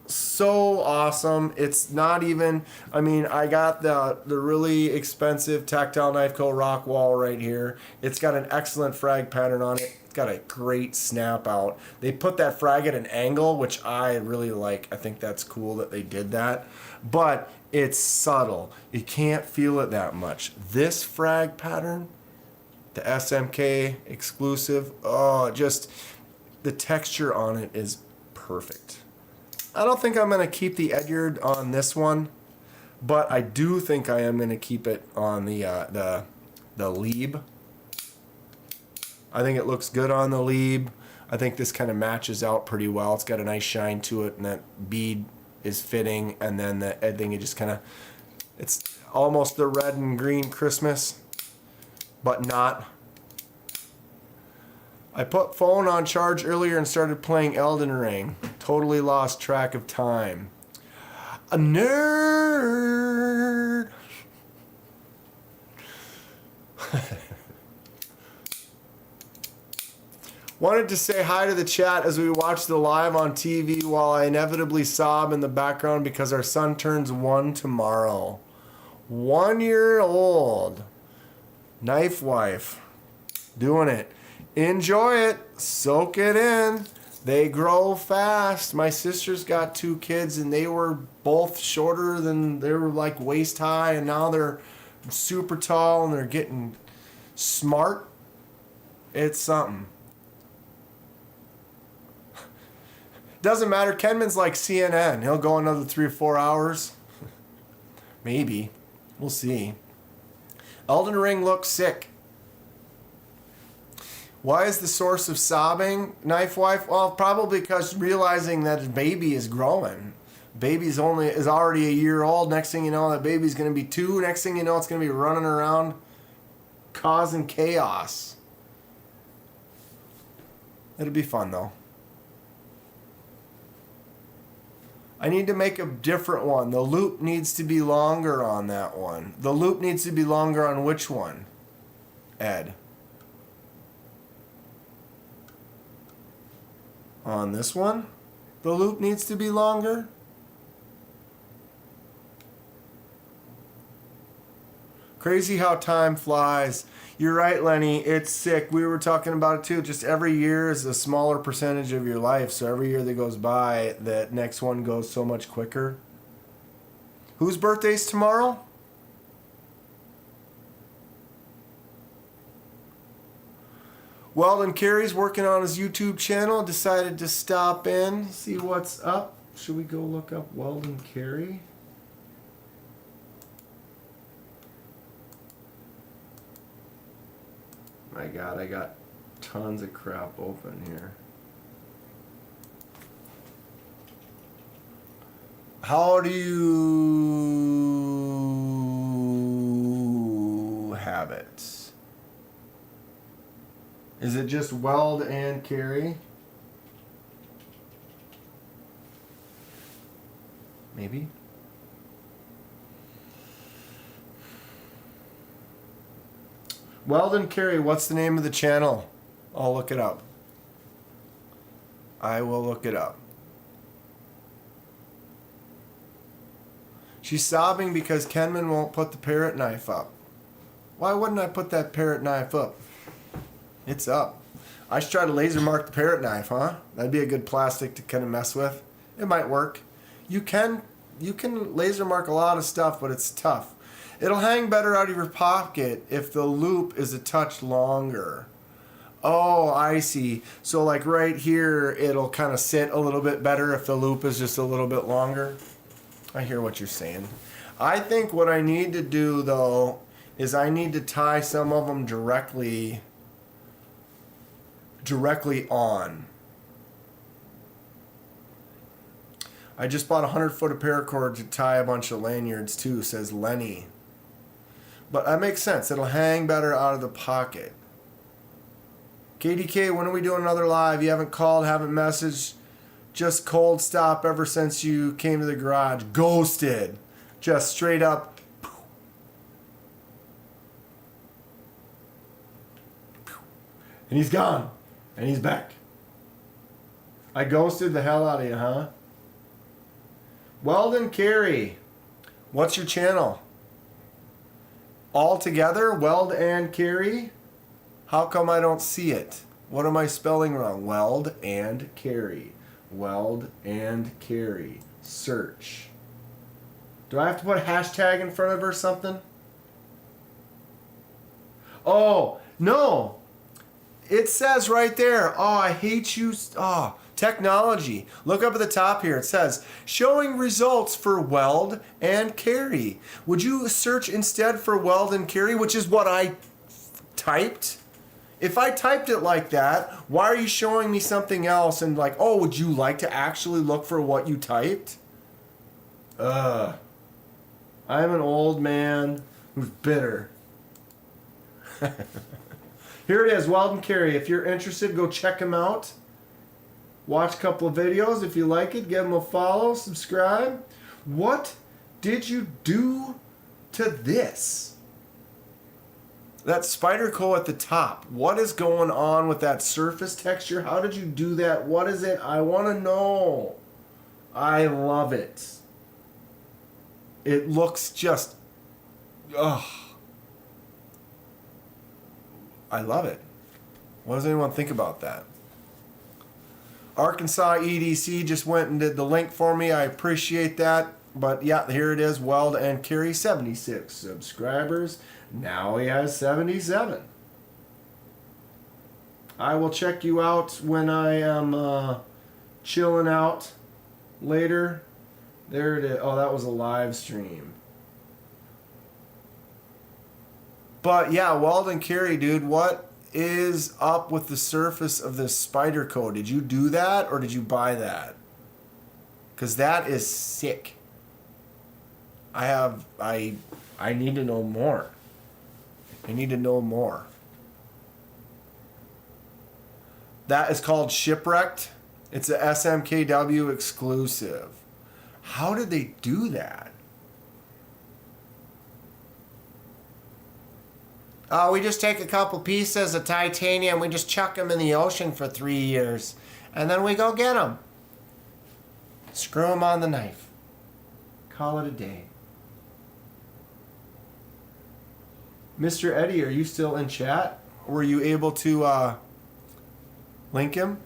so awesome. It's not even, I mean, I got the really expensive Tactile Knife Co. Rockwall right here. It's got an excellent frag pattern on it. It's got a great snap out. They put that frag at an angle, which I really like. I think that's cool that they did that. But it's subtle. You can't feel it that much. This frag pattern, the SMK exclusive, oh, just the texture on it is perfect. I don't think I'm going to keep the Edyard on this one, but I do think I am going to keep it on the Lieb. I think it looks good on the Lieb. I think this kind of matches out pretty well. It's got a nice shine to it, and that bead is fitting, and then I think it just kind of, it's almost the red and green Christmas, but not. I put phone on charge earlier and started playing Elden Ring. Totally lost track of time. A nerd. Wanted to say hi to the chat as we watch the live on TV while I inevitably sob in the background because our son turns 1 tomorrow. 1 year old. Knife Wife. Doing it. Enjoy it. Soak it in. They grow fast. My sister's got 2 kids and they were both shorter than, they were like waist high, and now they're super tall and they're getting smart. It's something. Doesn't matter. Kenman's like CNN. He'll go another 3 or 4 hours. Maybe. We'll see. Elden Ring looks sick. Why is the source of sobbing, Knife Wife? Well, probably because realizing that his baby is growing. Baby's is already a year old. Next thing you know, that baby's going to be 2. Next thing you know, it's going to be running around causing chaos. It'll be fun, though. I need to make a different one. The loop needs to be longer on that one. The loop needs to be longer on which one, Ed? On this one? The loop needs to be longer? Crazy how time flies. You're right, Lenny. It's sick. We were talking about it too. Just every year is a smaller percentage of your life. So every year that goes by, that next one goes so much quicker. Whose birthday's tomorrow? Weldon Carey's working on his YouTube channel. Decided to stop in, see what's up. Should we go look up Weldon Carey? My God, I got tons of crap open here. How do you have it? Is it just Weld and Carry? Maybe. Weldon Carey, what's the name of the channel? I'll look it up. I will look it up. She's sobbing because Kenman won't put the parrot knife up. Why wouldn't I put that parrot knife up? It's up. I should try to laser mark the parrot knife, huh? That'd be a good plastic to kind of mess with. It might work. You can laser mark a lot of stuff, but it's tough. It'll hang better out of your pocket if the loop is a touch longer. Oh, I see. So like right here, it'll kind of sit a little bit better if the loop is just a little bit longer. I hear what you're saying. I think what I need to do though is I need to tie some of them directly on. I just bought 100 foot of paracord to tie a bunch of lanyards too, says Lenny. But that makes sense. It'll hang better out of the pocket. KDK, when are we doing another live? You haven't called, haven't messaged. Just cold stop ever since you came to the garage. Ghosted. Just straight up. And he's gone. And he's back. I ghosted the hell out of you, huh? Weldon Carey. What's your channel? All together? Weld and Carey? How come I don't see it? What am I spelling wrong? Weld and Carey. Weld and Carey. Search. Do I have to put a hashtag in front of her or something? Oh, no. It says right there. Oh, I hate you. Oh, technology. Look up at the top here. It says, showing results for Weld and Carey. Would you search instead for Weld and Carey, which is what I typed? If I typed it like that, why are you showing me something else? And like, oh, would you like to actually look for what you typed? I'm an old man who's bitter. Here it is, Weld and Carey. If you're interested, go check him out. Watch a couple of videos. If you like it, give him a follow, subscribe. What did you do to this? That spider coat at the top. What is going on with that surface texture? How did you do that? What is it? I want to know. I love it. It looks just... Ugh. I love it. What does anyone think about that? Arkansas EDC just went and did the link for me. I appreciate that. But yeah, here it is. Weld and Carey, 76 subscribers. Now he has 77. I will check you out when I am chilling out later. There it is. Oh, that was a live stream. But yeah, Weld and Carey, dude, what is up with the surface of this spider coat? Did you do that or did you buy that? Because that is sick. I need to know more. I need to know more. That is called Shipwrecked. It's a SMKW exclusive. How did they do that? We just take a couple pieces of titanium, we just chuck them in the ocean for 3 years, and then we go get them. Screw them on the knife. Call it a day. Mr. Eddie, are you still in chat? Were you able to link him?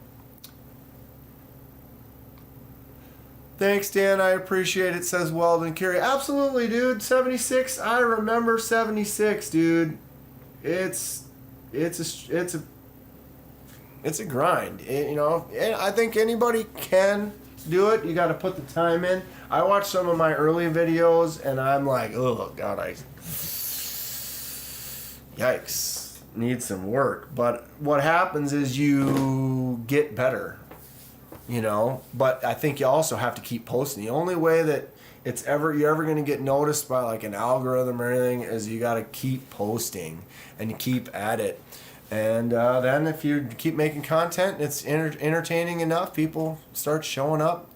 Thanks, Dan. I appreciate it, says Weldon Carey. Absolutely, dude. 76. I remember 76, dude. It's a grind. You know, and I think anybody can do it. You got to put the time in. I watched some of my early videos, and I'm like, oh, God, yikes. Need some work. But what happens is you get better. You know, but I think you also have to keep posting. The only way that you're ever going to get noticed by like an algorithm or anything is you got to keep posting and you keep at it. And then if you keep making content, it's entertaining enough, people start showing up.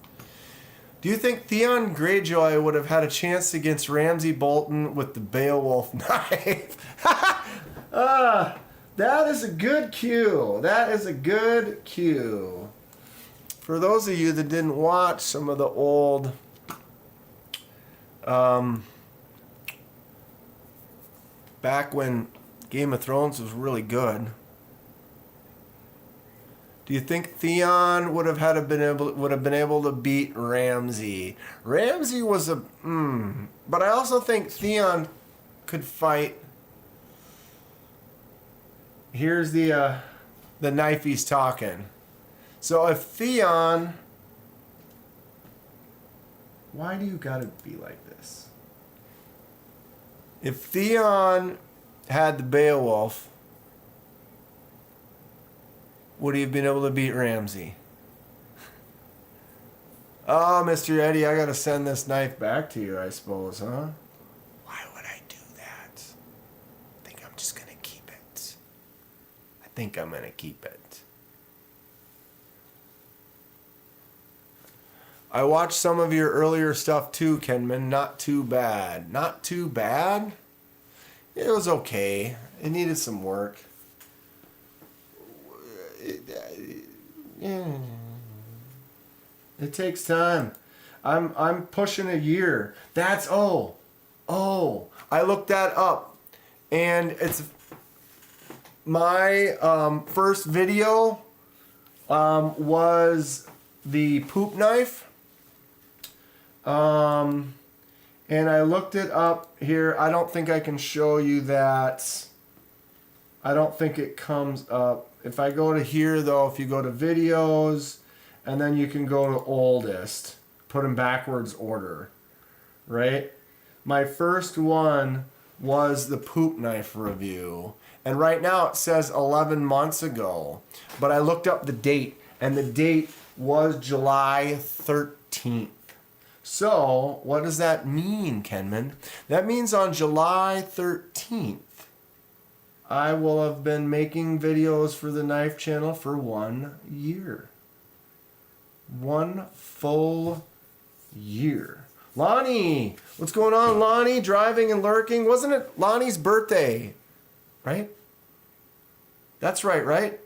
Do you think Theon Greyjoy would have had a chance against Ramsay Bolton with the Beowulf knife? That is a good cue. That is a good cue. For those of you that didn't watch some of the old back when Game of Thrones was really good, do you think Theon would have been able to beat Ramsay? Ramsay was but I also think Theon could fight. Here's the knife he's talking. So if Theon, why do you gotta be like this? If Theon had the Beowulf, would he have been able to beat Ramsay? Oh, Mr. Eddie, I gotta send this knife back to you, I suppose, huh? Why would I do that? I think I'm just gonna keep it. I think I'm gonna keep it. I watched some of your earlier stuff too, Kenman. Not too bad. Not too bad? It was okay. It needed some work. It takes time. I'm pushing a year. That's I looked that up. And it's my first video was the poop knife. And I looked it up here. I don't think I can show you that. I don't think it comes up. If I go to here, though, if you go to videos, and then you can go to oldest, put in backwards order, right? My first one was the poop knife review. And right now it says 11 months ago. But I looked up the date, and the date was July 13th. So, what does that mean, Kenman? That means on July 13th, I will have been making videos for the Knife Channel for 1 year. 1 full year. Lonnie! What's going on, Lonnie? Driving and lurking. Wasn't it Lonnie's birthday? Right? That's right?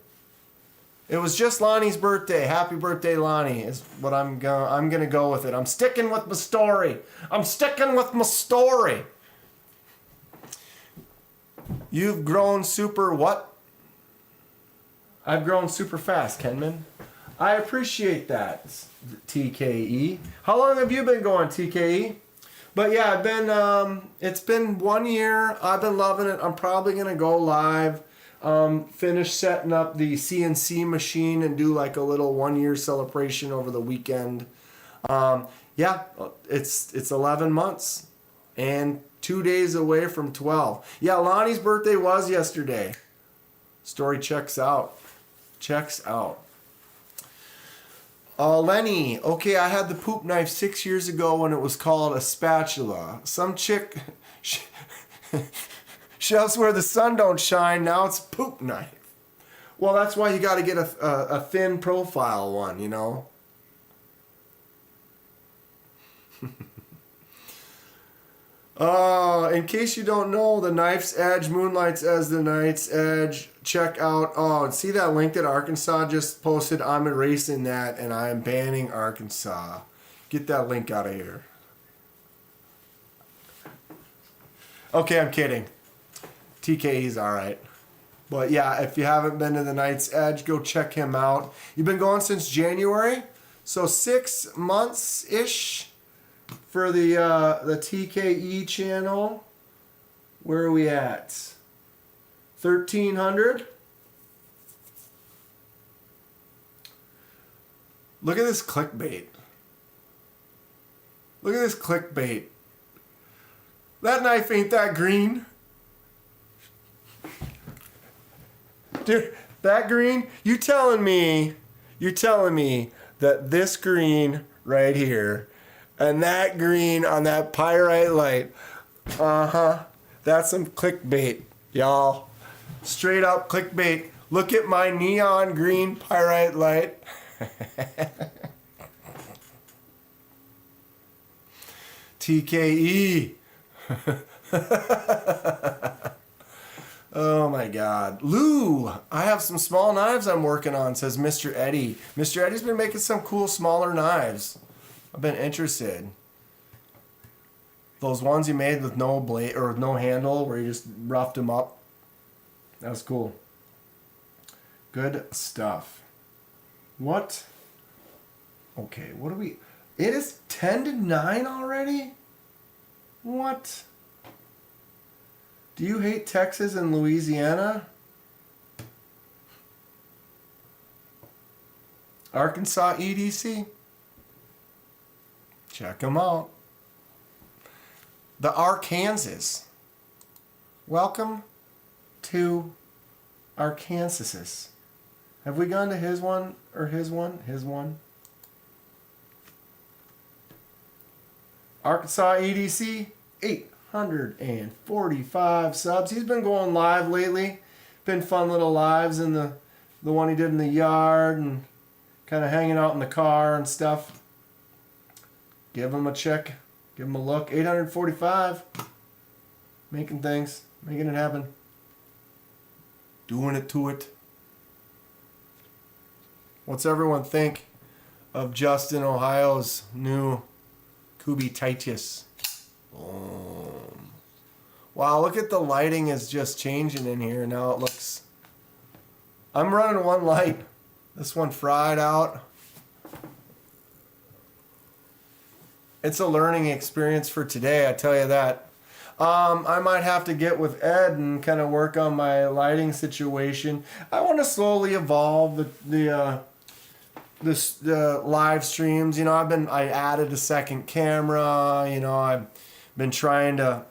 It was just Lonnie's birthday. Happy birthday, Lonnie, is what I'm gonna go with it. I'm sticking with my story. You've grown super what? I've grown super fast, Kenman. I appreciate that, TKE. How long have you been going, TKE? But yeah, it's been 1 year. I've been loving it. I'm probably gonna go live. Finish setting up the CNC machine and do like a little 1 year celebration over the weekend. Yeah, it's 11 months and 2 days away from 12. Yeah, Lonnie's birthday was yesterday. Story checks out. Lenny, okay, I had the poop knife 6 years ago when it was called a spatula. Some chick shoves where the sun don't shine, now it's a poop knife. Well, that's why you got to get a thin profile one, you know. In case you don't know, the knife's edge moonlights as the knight's edge. Check out, see that link that Arkansas just posted? I'm erasing that and I'm banning Arkansas. Get that link out of here. Okay, I'm kidding. TKE's all right. But yeah, if you haven't been to the Knight's Edge, go check him out. You've been going since January, so 6 months-ish for the TKE channel. Where are we at? 1,300. Look at this clickbait. Look at this clickbait. That knife ain't that green. Dude, that green, you're telling me that this green right here and that green on that pyrite light, that's some clickbait, y'all. Straight up clickbait. Look at my neon green pyrite light. TKE. Oh my God. Lou, I have some small knives I'm working on, says Mr. Eddie. Mr. Eddie's been making some cool smaller knives. I've been interested. Those ones you made with no blade or with no handle where you just roughed them up. That was cool. Good stuff. What? Okay, what do we... It is 10 to 9 already? What? Do you hate Texas and Louisiana? Arkansas EDC? Check them out. The Arkansas. Welcome to Arkansas. Have we gone to his one or his one? His one. Arkansas EDC, 845 subs. He's been going live lately. Been fun little lives in the one he did in the yard and kind of hanging out in the car and stuff. Give him a check. Give him a look. 845. Making things. Making it happen. Doing it to it. What's everyone think of Justin Ohio's new Kubi Titus? Boom. Wow, look at the lighting is just changing in here. Now it looks... I'm running one light. This one fried out. It's a learning experience for today, I tell you that. I might have to get with Ed and kind of work on my lighting situation. I want to slowly evolve the live streams. You know, I added a second camera. You know, I've been trying to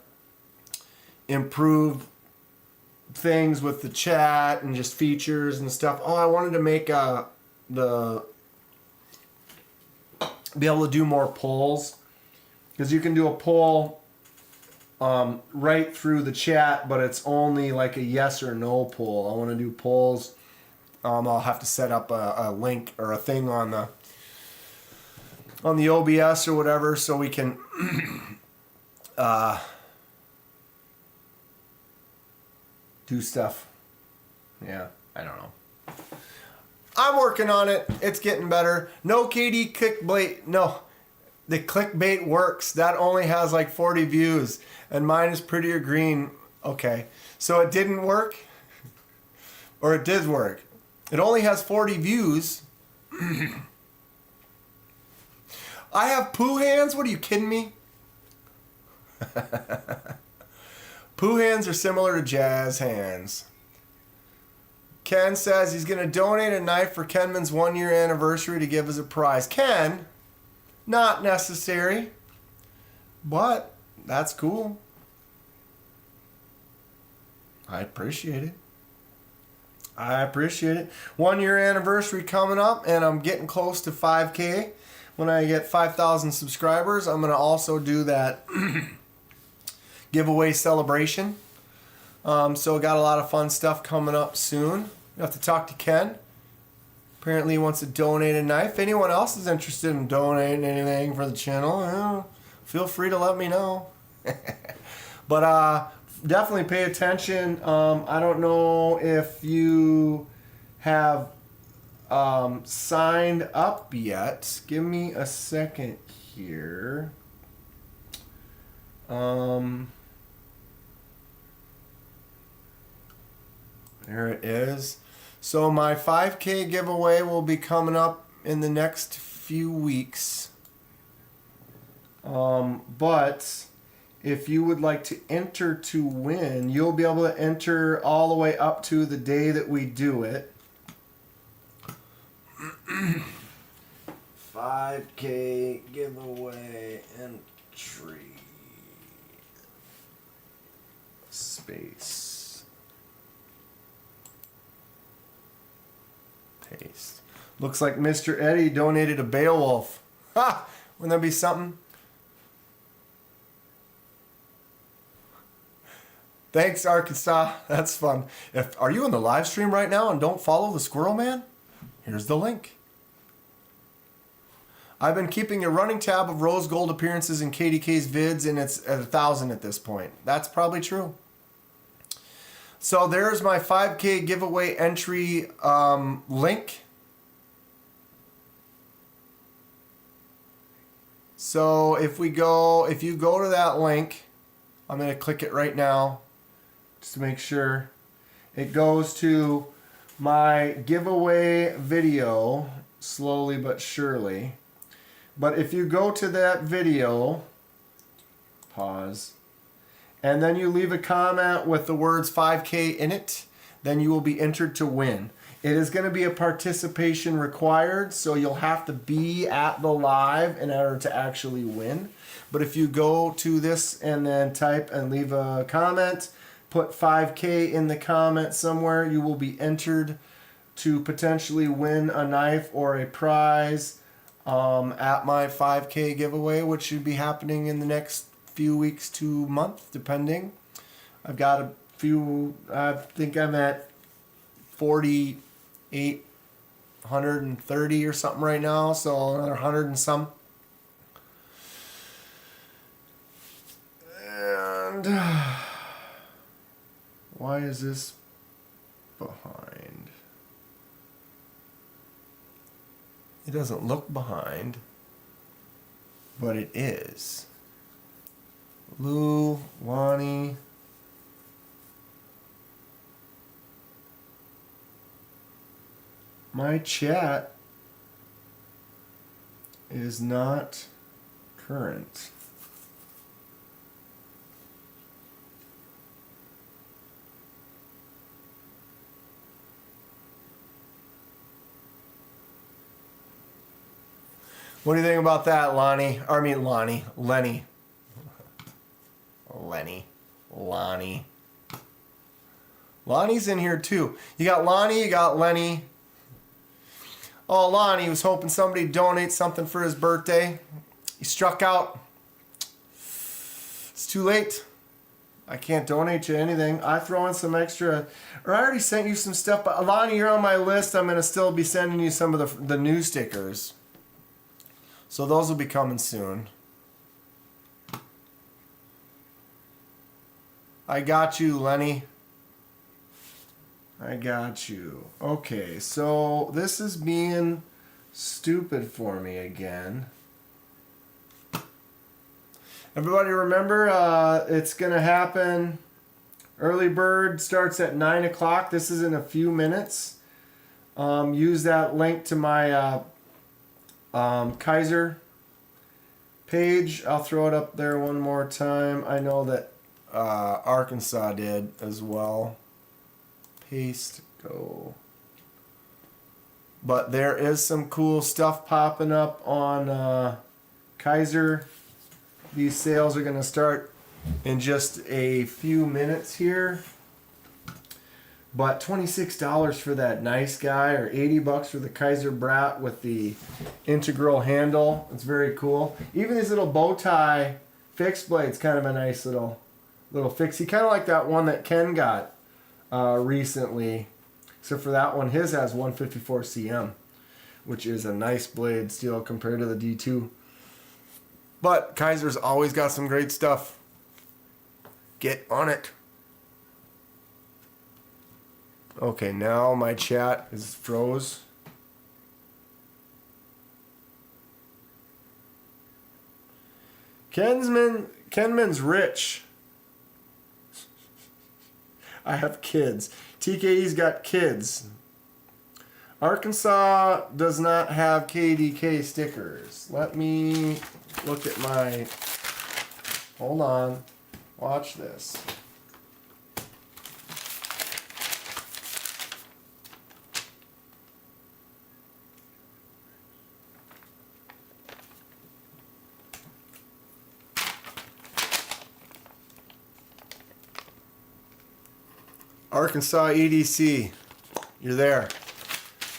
improve things with the chat and just features and stuff. Oh, I wanted to make be able to do more polls, because you can do a poll right through the chat, but it's only like a yes or no poll. I want to do polls. I'll have to set up a link or a thing on the OBS or whatever, so we can do stuff. Yeah, I don't know. I'm working on it. It's getting better. No KD clickbait. No, the clickbait works. That only has like 40 views, and mine is prettier green. Okay, so it didn't work, or it did work. It only has 40 views. I have poo hands? What are you kidding me? Poo hands are similar to jazz hands. Ken says he's going to donate a knife for Kenman's 1-year anniversary to give as a prize. Ken, not necessary, but that's cool. I appreciate it. I appreciate it. 1-year anniversary coming up, and I'm getting close to 5K. When I get 5,000 subscribers, I'm going to also do that giveaway celebration. So got a lot of fun stuff coming up soon. You have to talk to Ken. Apparently he wants to donate a knife. If anyone else is interested in donating anything for the channel, feel free to let me know. But definitely pay attention. I don't know if you have signed up yet. Give me a second here. There it is. So my 5K giveaway will be coming up in the next few weeks. But if you would like to enter to win, you'll be able to enter all the way up to the day that we do it. 5K giveaway entry. Space. Paste. Looks like Mr. Eddie donated a Beowulf. Ha! Wouldn't that be something? Thanks, Arkansas. That's fun. Are you in the live stream right now and don't follow the Squirrel Man? Here's the link. I've been keeping a running tab of rose gold appearances in KDK's vids, and it's at 1,000 at this point. That's probably true. So there's my 5K giveaway entry link. So if you go to that link, I'm going to click it right now just to make sure. It goes to my giveaway video, slowly but surely. But if you go to that video, pause, and then you leave a comment with the words 5K in it, then you will be entered to win. It is going to be a participation required, so you'll have to be at the live in order to actually win. But if you go to this and then type and leave a comment, put 5K in the comment somewhere, you will be entered to potentially win a knife or a prize at my 5K giveaway, which should be happening in the next few weeks to month, depending. I've got a few, I think I'm at 4,830 or something right now, so another 100 and some. And why is this behind? It doesn't look behind, but it is. Lou, Lonnie. My chat is not current. What do you think about that, Lonnie? Or I mean, Lonnie. Lenny. Lenny. Lonnie. Lonnie's in here too. You got Lonnie, you got Lenny. Oh, Lonnie was hoping somebody would donate something for his birthday. He struck out. It's too late. I can't donate you anything. I throw in some extra, or I already sent you some stuff, but Lonnie, you're on my list. I'm going to still be sending you some of the new stickers. So those will be coming soon. I got you, Lenny. I got you. Okay, so this is being stupid for me again. Everybody remember, it's going to happen. Early bird starts at 9 o'clock. This is in a few minutes. Use that link to my Kizer page. I'll throw it up there one more time. I know that Arkansas did as well. Paste, go. But there is some cool stuff popping up on Kizer. These sales are going to start in just a few minutes here. But $26 for that nice guy, or $80 for the Kizer Brat with the integral handle. It's very cool. Even his little bow tie fixed blade's kind of a nice little fixie. Kind of like that one that Ken got recently. Except for that one, his has 154 cm, which is a nice blade still compared to the D2. But Kizer's always got some great stuff. Get on it. Okay, now my chat is froze. Kenman's rich. I have kids. TKE's got kids. Arkansas does not have KDK stickers. Let me look at my... Hold on. Watch this. Arkansas EDC, you're there.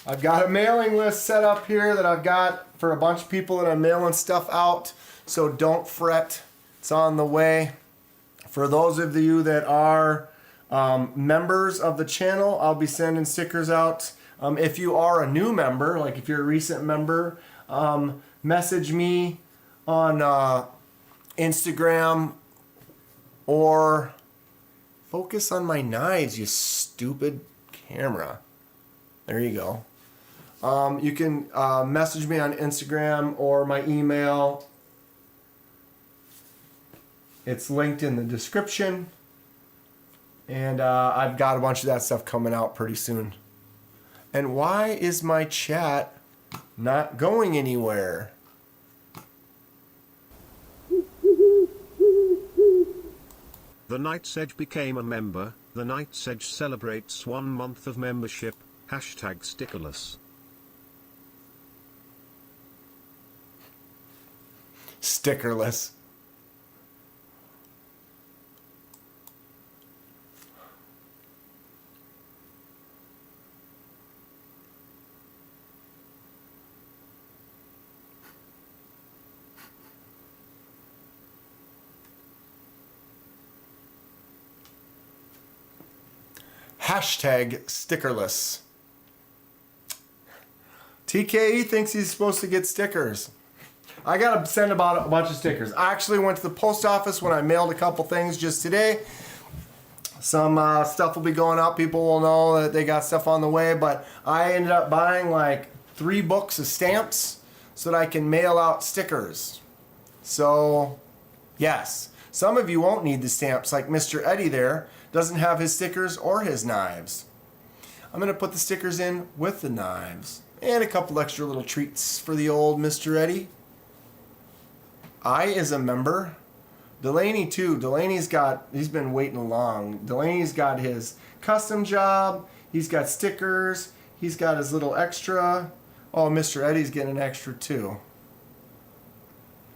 I've got a mailing list set up here that I've got for a bunch of people that I'm mailing stuff out, so don't fret, it's on the way. For those of you that are members of the channel, I'll be sending stickers out. If you are a new member, like if you're a recent member, message me on Instagram or focus on my knives, you stupid camera. There you go. You can message me on Instagram or my email. It's linked in the description. And I've got a bunch of that stuff coming out pretty soon. And why is my chat not going anywhere? The Night's Edge became a member. The Night's Edge celebrates 1 month of membership. Hashtag stickerless. Stickerless. Hashtag stickerless. TKE thinks he's supposed to get stickers. I gotta send about a bunch of stickers. I actually went to the post office when I mailed a couple things just today. Some stuff will be going out. People will know that they got stuff on the way, but I ended up buying like 3 books of stamps so that I can mail out stickers. So, yes. Some of you won't need the stamps, like Mr. Eddie there doesn't have his stickers or his knives. I'm gonna put the stickers in with the knives and a couple extra little treats for the old Mr. Eddie. I is a member. Delaney too. He's been waiting long. Delaney's got his custom job. He's got stickers. He's got his little extra. Oh, Mr. Eddie's getting an extra too.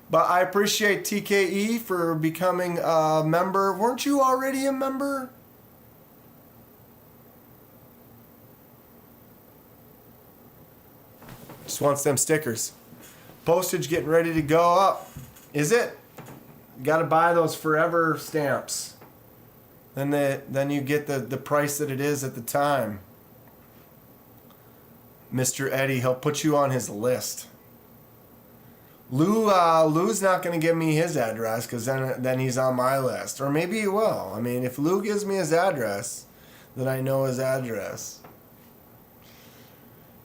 But I appreciate TKE for becoming a member. Weren't you already a member? Just wants them stickers. Postage getting ready to go up. Is it? You got to buy those forever stamps. Then you get the price that it is at the time. Mr. Eddie, he'll put you on his list. Lou's not going to give me his address because then he's on my list. Or maybe he will. I mean, if Lou gives me his address, then I know his address.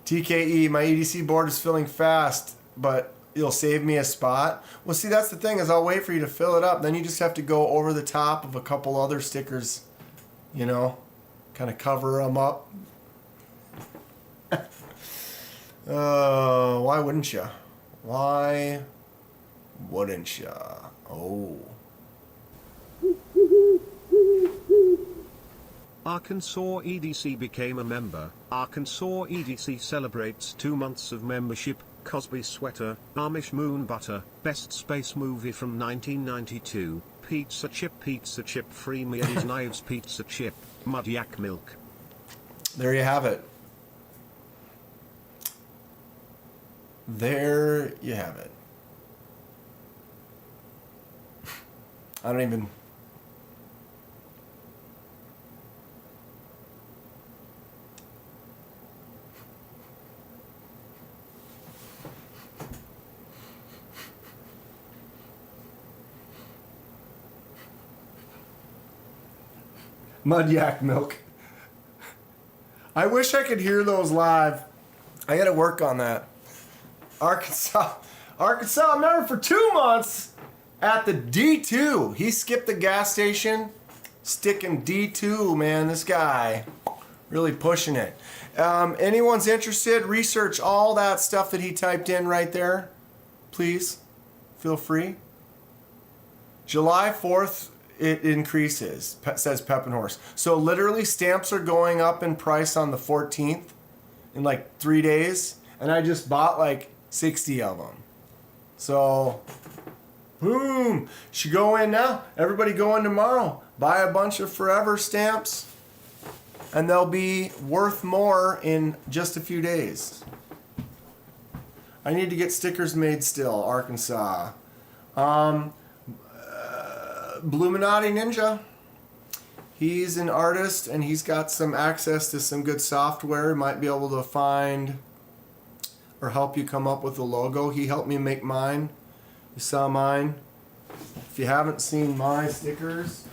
TKE, my EDC board is filling fast, but you'll save me a spot. Well, see, that's the thing is I'll wait for you to fill it up. Then you just have to go over the top of a couple other stickers, you know, kind of cover them up. Why wouldn't you? Why wouldn't you? Oh. Arkansas EDC became a member. Arkansas EDC celebrates 2 months of membership. Cosby Sweater, Amish Moon Butter, Best Space Movie from 1992, Pizza Chip, Free Me Eddie's Knives, Pizza Chip, Mud Yak Milk. There you have it. There you have it. I don't even... Mud Yak Milk. I wish I could hear those live. I gotta work on that. Arkansas member for 2 months at the D2. He skipped the gas station, sticking D2, man. This guy. Really pushing it. Anyone's interested, research all that stuff that he typed in right there. Please, feel free. July 4th, it increases, says Pep and Horse. So literally stamps are going up in price on the 14th in like 3 days. And I just bought like 60 of them. So, boom. Should go in now. Everybody go in tomorrow. Buy a bunch of forever stamps. And they'll be worth more in just a few days. I need to get stickers made still, Arkansas. Bluminati Ninja. He's an artist and he's got some access to some good software. Might be able to find or help you come up with a logo. He helped me make mine. You saw mine. If you haven't seen my stickers,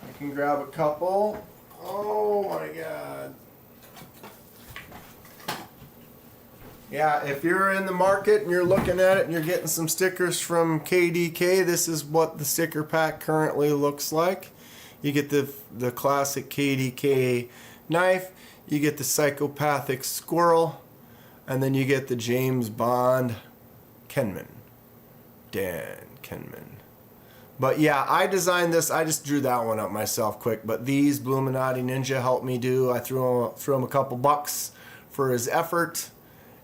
I can grab a couple. Oh my God. Yeah, if you're in the market and you're looking at it and you're getting some stickers from KDK, this is what the sticker pack currently looks like. You get the classic KDK knife, you get the psychopathic squirrel, and then you get the James Bond Kenman. Dan Kenman. But yeah, I designed this. I just drew that one up myself quick. But these Bluminati Ninja helped me do. I threw him a couple bucks for his effort.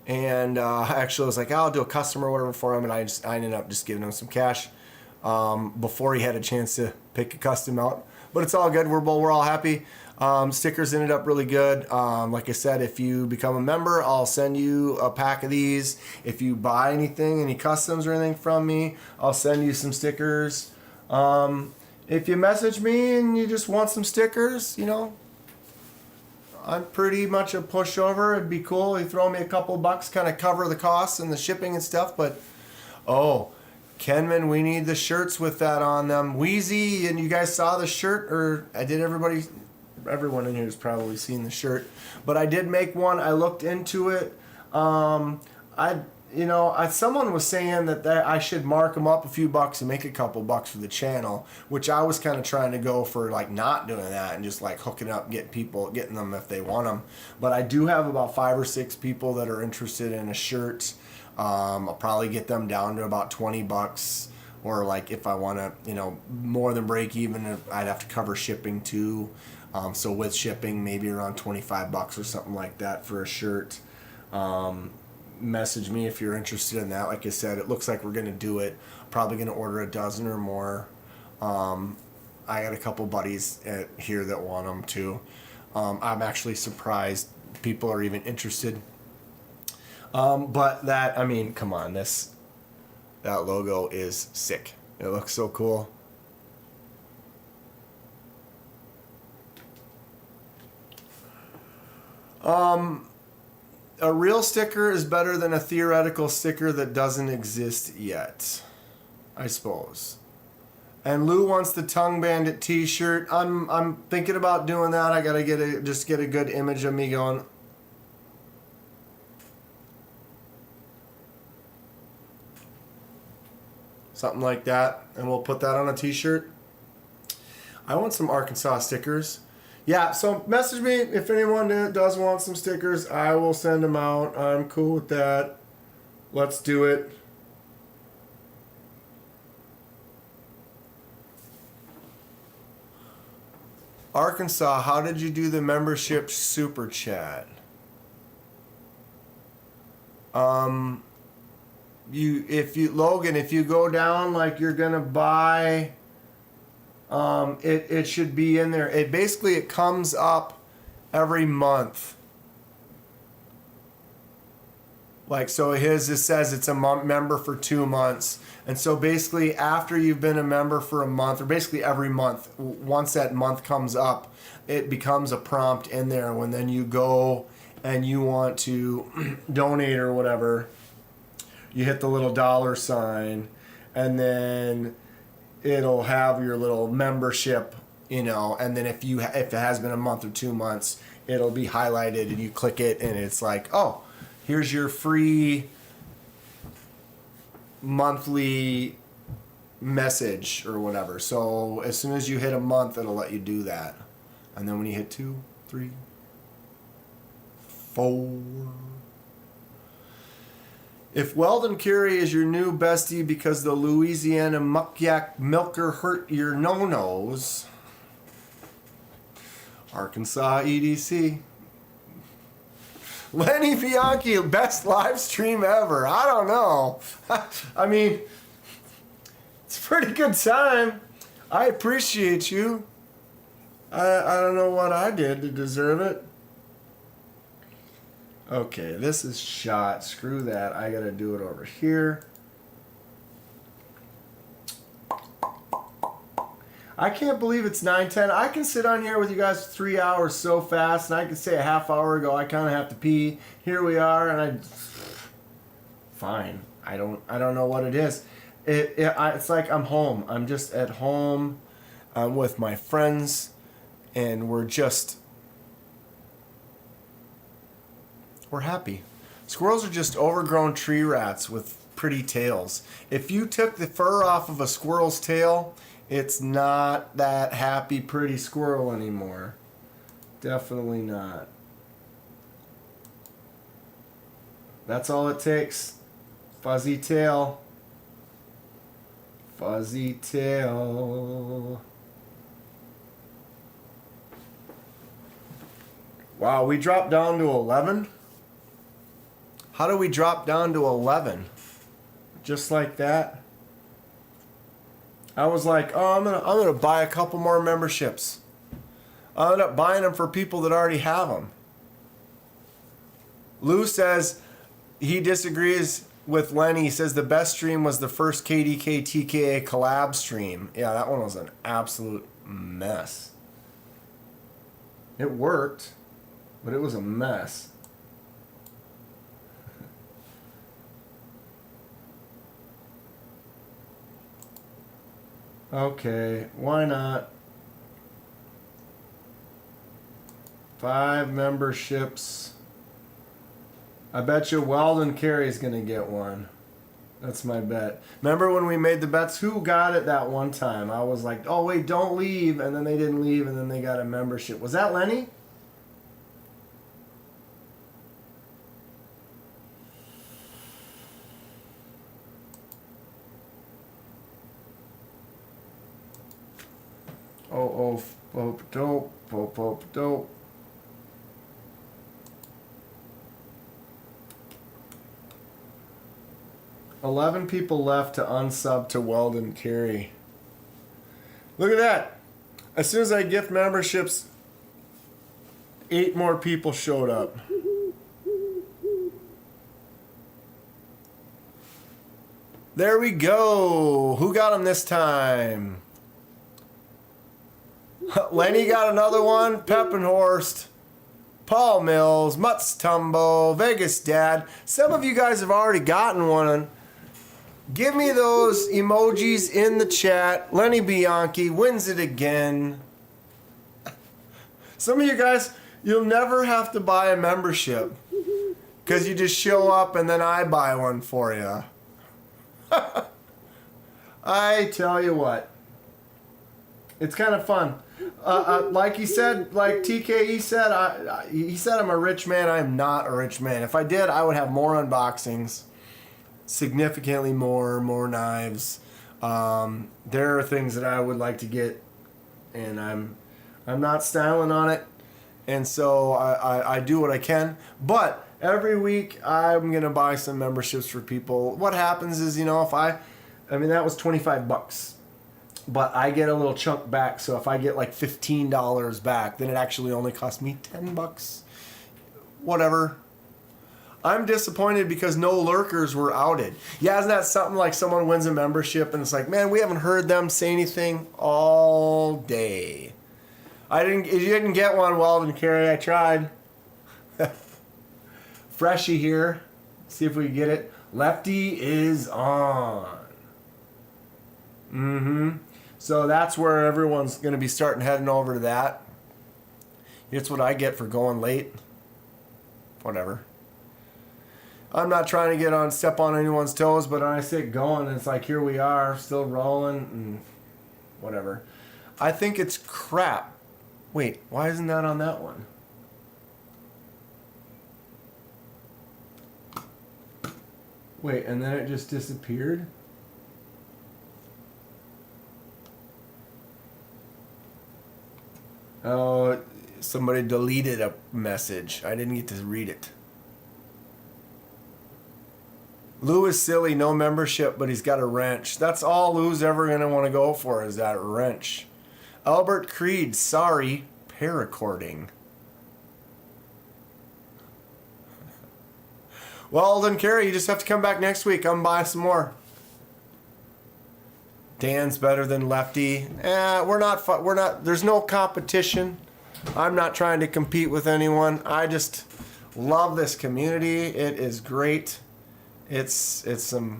And actually I was like, I'll do a custom or whatever for him. And I ended up just giving him some cash before he had a chance to pick a custom out. But it's all good. We're all happy. Stickers ended up really good. Like I said, if you become a member, I'll send you a pack of these. If you buy anything, any customs or anything from me, I'll send you some stickers. If you message me and you just want some stickers, you know, I'm pretty much a pushover. It'd be cool. You throw me a couple bucks, kind of cover the costs and the shipping and stuff. But, oh, Kenman, we need the shirts with that on them. Wheezy, and you guys saw the shirt, or I did everyone in here has probably seen the shirt. But I did make one. I looked into it. Someone was saying that I should mark them up a few bucks and make a couple bucks for the channel, which I was kind of trying to go for, like, not doing that and just like hooking up, getting them if they want them. But I do have about 5 or 6 people that are interested in a shirt. I'll probably get them down to about 20 bucks, or like if I want to, more than break even, I'd have to cover shipping too. So with shipping, maybe around 25 bucks or something like that for a shirt. Message me if you're interested in that. Like I said, it looks like we're going to do it. Probably going to order a dozen or more. I got a couple buddies here that want them too. I'm actually surprised people are even interested. But that, I mean, come on, that logo is sick. It looks so cool. A real sticker is better than a theoretical sticker that doesn't exist yet, I suppose. And Lou wants the Tongue Bandit t-shirt. I'm thinking about doing that. I gotta get a good image of me going. Something like that, and we'll put that on a t-shirt. I want some Arkansas stickers. Yeah, so message me if anyone does want some stickers. I will send them out. I'm cool with that. Let's do it. Arkansas, how did you do the membership super chat? Logan, if you go down like you're gonna buy, it should be in there. It comes up every month. Like, so it says it's a member for 2 months. And so basically after you've been a member for a month, or basically every month, once that month comes up, it becomes a prompt in there when then you go and you want to donate or whatever. You hit the little $sign, and then it'll have your little membership, and then if it has been a month or 2 months, it'll be highlighted and you click it and it's like, oh, here's your free monthly message or whatever. So as soon as you hit a month, it'll let you do that. And then when you hit 2, 3, 4. If Weldon Carey is your new bestie because the Louisiana muck yak milker hurt your no-nos, Arkansas EDC. Lenny Bianchi, best live stream ever. I don't know. I mean, it's a pretty good time. I appreciate you. I don't know what I did to deserve it. Okay, this is shot. Screw that. I gotta do it over here. I can't believe it's 9:10. I can sit on here with you guys for 3 hours so fast, and I can say a half hour ago I kind of have to pee. Here we are, and fine. I don't know what it is. It's like I'm home. I'm just at home. I'm with my friends, and we're happy. Squirrels are just overgrown tree rats with pretty tails. If you took the fur off of a squirrel's tail, it's not that happy, pretty squirrel anymore. Definitely not. That's all it takes. Fuzzy tail. Fuzzy tail. Wow, we dropped down to 11? How do we drop down to 11? Just like that? I was like, oh, I'm gonna buy a couple more memberships. I ended up buying them for people that already have them. Lou says he disagrees with Lenny. He says the best stream was the first KDK TKA collab stream. Yeah, that one was an absolute mess. It worked, but it was a mess. Okay, why not? 5 memberships. I bet you Weldon Carey's gonna get one. That's my bet. Remember when we made the bets? Who got it that one time? I was like, oh wait, don't leave, and then they didn't leave, and then they got a membership. Was that Lenny? Dope. 11 people left to unsub to Weldon Carey. Look at that. As soon as I gift memberships, 8 more people showed up. There we go. Who got them this time? Lenny got another one. Peppenhorst, Paul Mills, Mutz Tumbo, Vegas Dad. Some of you guys have already gotten one. Give me those emojis in the chat. Lenny Bianchi wins it again. Some of you guys, you'll never have to buy a membership because you just show up and then I buy one for you. I tell you what, it's kind of fun. Like he said, like TKE said, he said I'm a rich man. I am not a rich man. If I did, I would have more unboxings, significantly more knives. There are things that I would like to get, and I'm not styling on it, and so I do what I can. But every week I'm gonna buy some memberships for people. What happens is, if I mean that was $25. But I get a little chunk back, so if I get like $15 back, then it actually only cost me $10. Whatever. I'm disappointed because no lurkers were outed. Yeah, isn't that something like someone wins a membership and it's like, man, we haven't heard them say anything all day. You didn't get one, Weldon Carey. I tried. Freshie here. See if we can get it. Lefty is on. So that's where everyone's going to be starting heading over to that. It's what I get for going late. Whatever. I'm not trying to step on anyone's toes, but when I say going, it's like here we are, still rolling and whatever. I think it's crap. Wait, why isn't that on that one? Wait, and then it just disappeared? Oh, somebody deleted a message. I didn't get to read it. Lou is silly, no membership, but he's got a wrench. That's all Lou's ever going to want to go for is that wrench. Albert Creed, sorry, paracording. Well, Alden Carey, you just have to come back next week. I'm buying some more. Dan's better than Lefty. We're not, there's no competition. I'm not trying to compete with anyone. I just love this community. It is great. It's a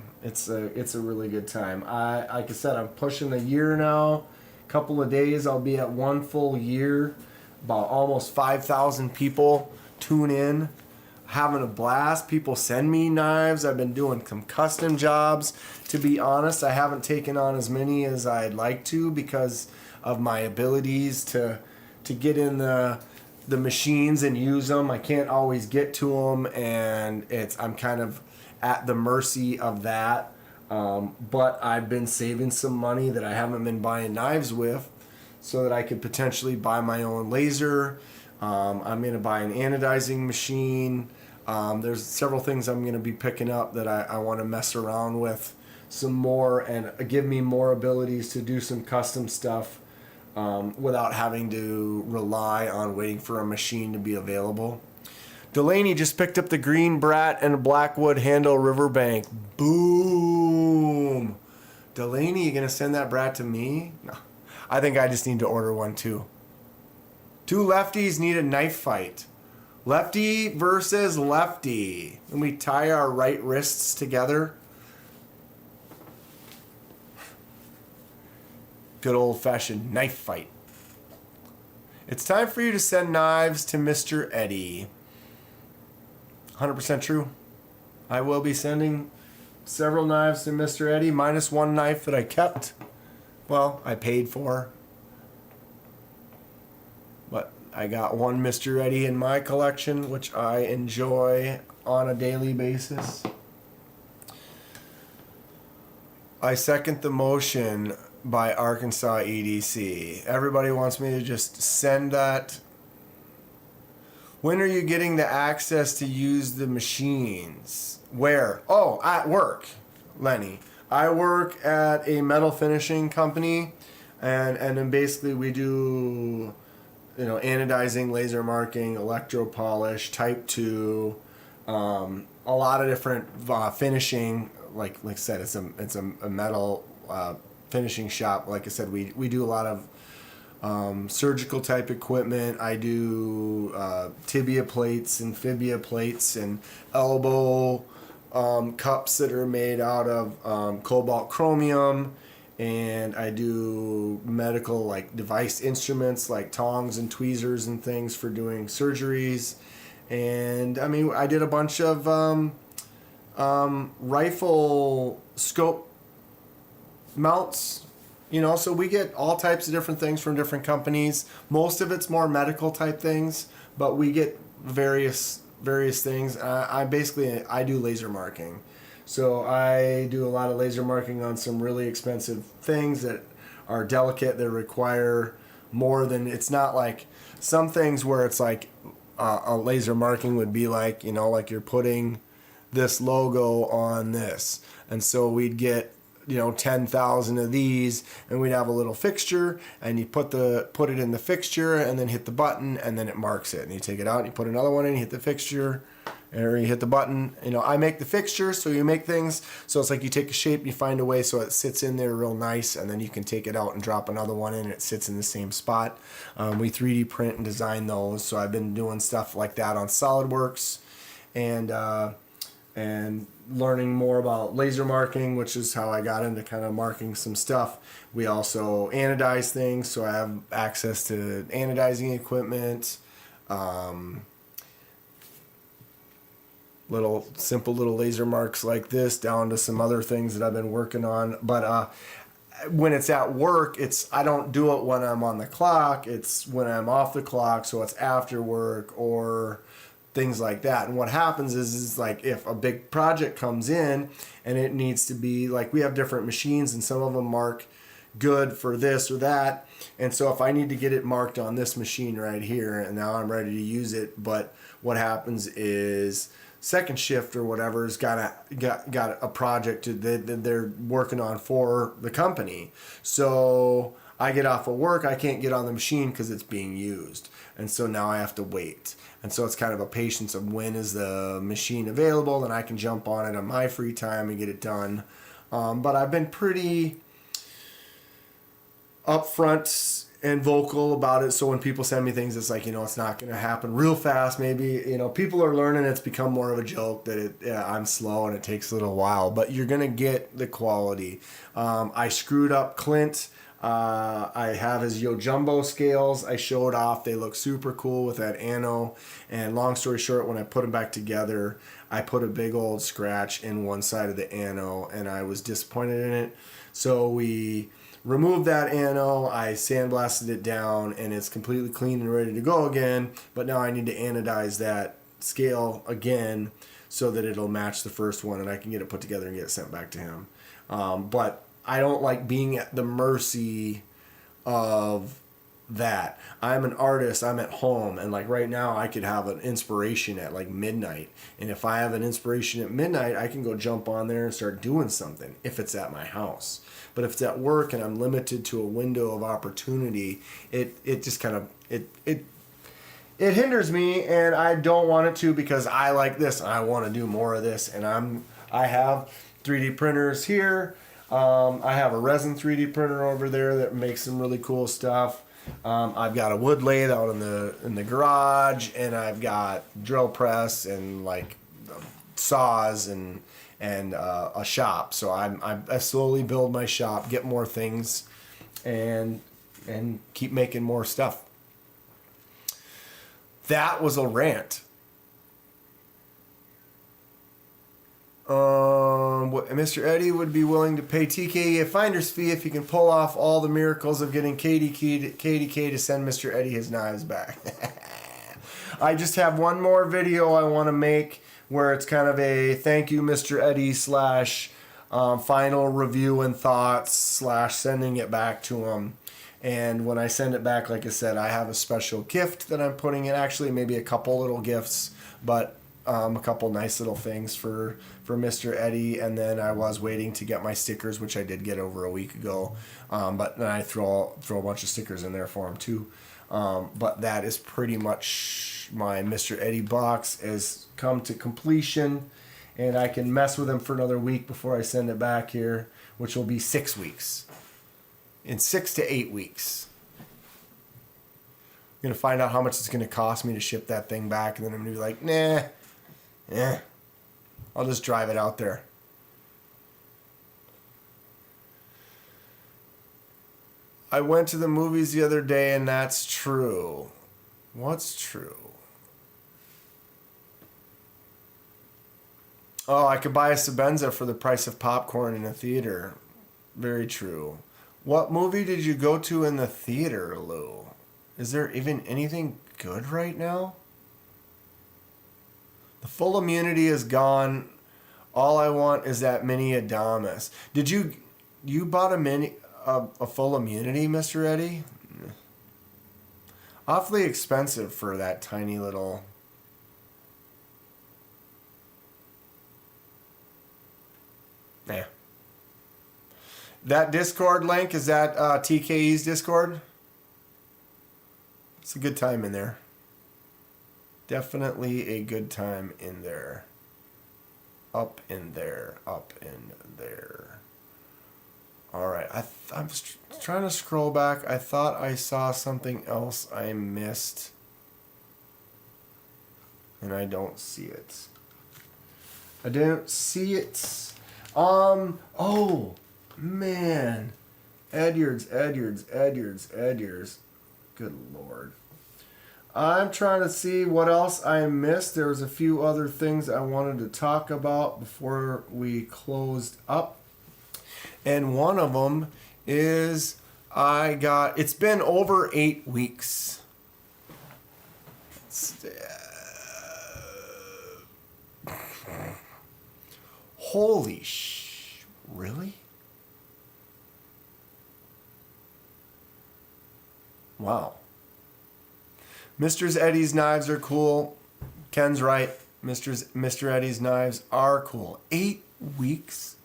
really good time. Like I said, I'm pushing a year now. Couple of days, I'll be at 1 full year. About almost 5,000 people tune in, having a blast. People send me knives. I've been doing some custom jobs. To be honest, I haven't taken on as many as I'd like to because of my abilities to get in the machines and use them. I can't always get to them, and I'm kind of at the mercy of that. But I've been saving some money that I haven't been buying knives with so that I could potentially buy my own laser. I'm going to buy an anodizing machine. There's several things I'm going to be picking up that I want to mess around with some more and give me more abilities to do some custom stuff without having to rely on waiting for a machine to be available. Delaney just picked up the green Brat and a Blackwood Handle Riverbank. Boom! Delaney, you gonna send that Brat to me? No. I think I just need to order one too. Two lefties need a knife fight. Lefty versus lefty. And we tie our right wrists together. Good old-fashioned knife fight. It's time for you to send knives to Mr. Eddie. 100% true. I will be sending several knives to Mr. Eddie, minus one knife that I kept. Well, I paid for. But I got one Mr. Eddie in my collection, which I enjoy on a daily basis. I second the motion by Arkansas EDC. Everybody wants me to just send that. When are you getting the access to use the machines? Where? Oh, at work, Lenny. I work at a metal finishing company, and then basically we do, anodizing, laser marking, electro polish, type 2, a lot of different finishing. Like I said, it's a metal finishing shop. Like I said, we do a lot of surgical type equipment. I do tibia plates and fibia plates and elbow cups that are made out of cobalt chromium, and I do medical like device instruments like tongs and tweezers and things for doing surgeries. And I mean, I did a bunch of rifle scope mounts. So we get all types of different things from different companies. Most of it's more medical type things, but we get various things. I do laser marking. So I do a lot of laser marking on some really expensive things that are delicate, that require more than, it's not like some things where it's like a laser marking would be like, like you're putting this logo on this. And so we'd get 10,000 of these, and we'd have a little fixture, and you put it in the fixture, and then hit the button, and then it marks it. And you take it out, and you put another one in, you hit the fixture, or you hit the button. I make the fixture, so you make things. So it's like you take a shape, you find a way so it sits in there real nice, and then you can take it out and drop another one in, and it sits in the same spot. We 3D print and design those, so I've been doing stuff like that on SolidWorks, and learning more about laser marking, which is how I got into kind of marking some stuff. We also anodize things, so I have access to anodizing equipment, simple little laser marks like this, down to some other things that I've been working on. But when it's at work, I don't do it when I'm on the clock. It's when I'm off the clock, so it's after work or things like that. And what happens is like if a big project comes in and it needs to be like, we have different machines and some of them mark good for this or that. And so if I need to get it marked on this machine right here and now I'm ready to use it, but what happens is second shift or whatever has got a project that they're working on for the company. So I get off of work, I can't get on the machine because it's being used. And so now I have to wait. And so it's kind of a patience of when is the machine available, and I can jump on it on my free time and get it done. But I've been pretty upfront and vocal about it. So when people send me things, it's like, it's not going to happen real fast. Maybe, people are learning. It's become more of a joke that I'm slow and it takes a little while, but you're going to get the quality. I screwed up Clint. I have his Yo Jumbo scales. I showed off. They look super cool with that ano. And long story short, when I put them back together, I put a big old scratch in one side of the ano and I was disappointed in it. So we removed that ano, I sandblasted it down, and it's completely clean and ready to go again. But now I need to anodize that scale again so that it'll match the first one and I can get it put together and get it sent back to him. But I don't like being at the mercy of that. I'm an artist, I'm at home, and like right now I could have an inspiration at like midnight. And if I have an inspiration at midnight, I can go jump on there and start doing something if it's at my house. But if it's at work and I'm limited to a window of opportunity, it just kind of it hinders me, and I don't want it to, because I like this and I want to do more of this. And I have 3D printers here. I have a resin 3D printer over there that makes some really cool stuff. I've got a wood lathe out in the garage, and I've got drill press and like saws and a shop. So I slowly build my shop, get more things, and keep making more stuff. That was a rant. Mr. Eddie would be willing to pay TK a finder's fee if he can pull off all the miracles of getting KDK to send Mr. Eddie his knives back. I just have one more video I want to make where it's kind of a thank you, Mr. Eddie / final review and thoughts / sending it back to him. And when I send it back, like I said, I have a special gift that I'm putting in. Actually, maybe a couple little gifts, but a couple nice little things for Mr. Eddie. And then I was waiting to get my stickers, which I did get over a week ago. But then I throw a bunch of stickers in there for him too. But that is pretty much my Mr. Eddie box has come to completion, and I can mess with him for another week before I send it back here, which will be 6 weeks. In 6 to 8 weeks. I'm going to find out how much it's going to cost me to ship that thing back, and then I'm going to be like, nah, I'll just drive it out there. I went to the movies the other day, and that's true. What's true? Oh, I could buy a Sabenza for the price of popcorn in a theater. Very true. What movie did you go to in the theater, Lou? Is there even anything good right now? The full immunity is gone. All I want is that mini Adamas. Did you bought a full immunity, Mr. Eddie? Awfully expensive for that tiny little. Yeah. That Discord link, is that TKE's Discord? It's a good time in there. Definitely a good time in there. Up in there. Up in there. Alright, I'm trying to scroll back. I thought I saw something else I missed. And I don't see it. I don't see it. Oh, man. Edyards. Good Lord. I'm trying to see what else I missed. There was a few other things I wanted to talk about before we closed up. And one of them is it's been over 8 weeks. Holy really? Wow. Mr. Eddie's knives are cool. Ken's right. Mr. Eddie's knives are cool. 8 weeks?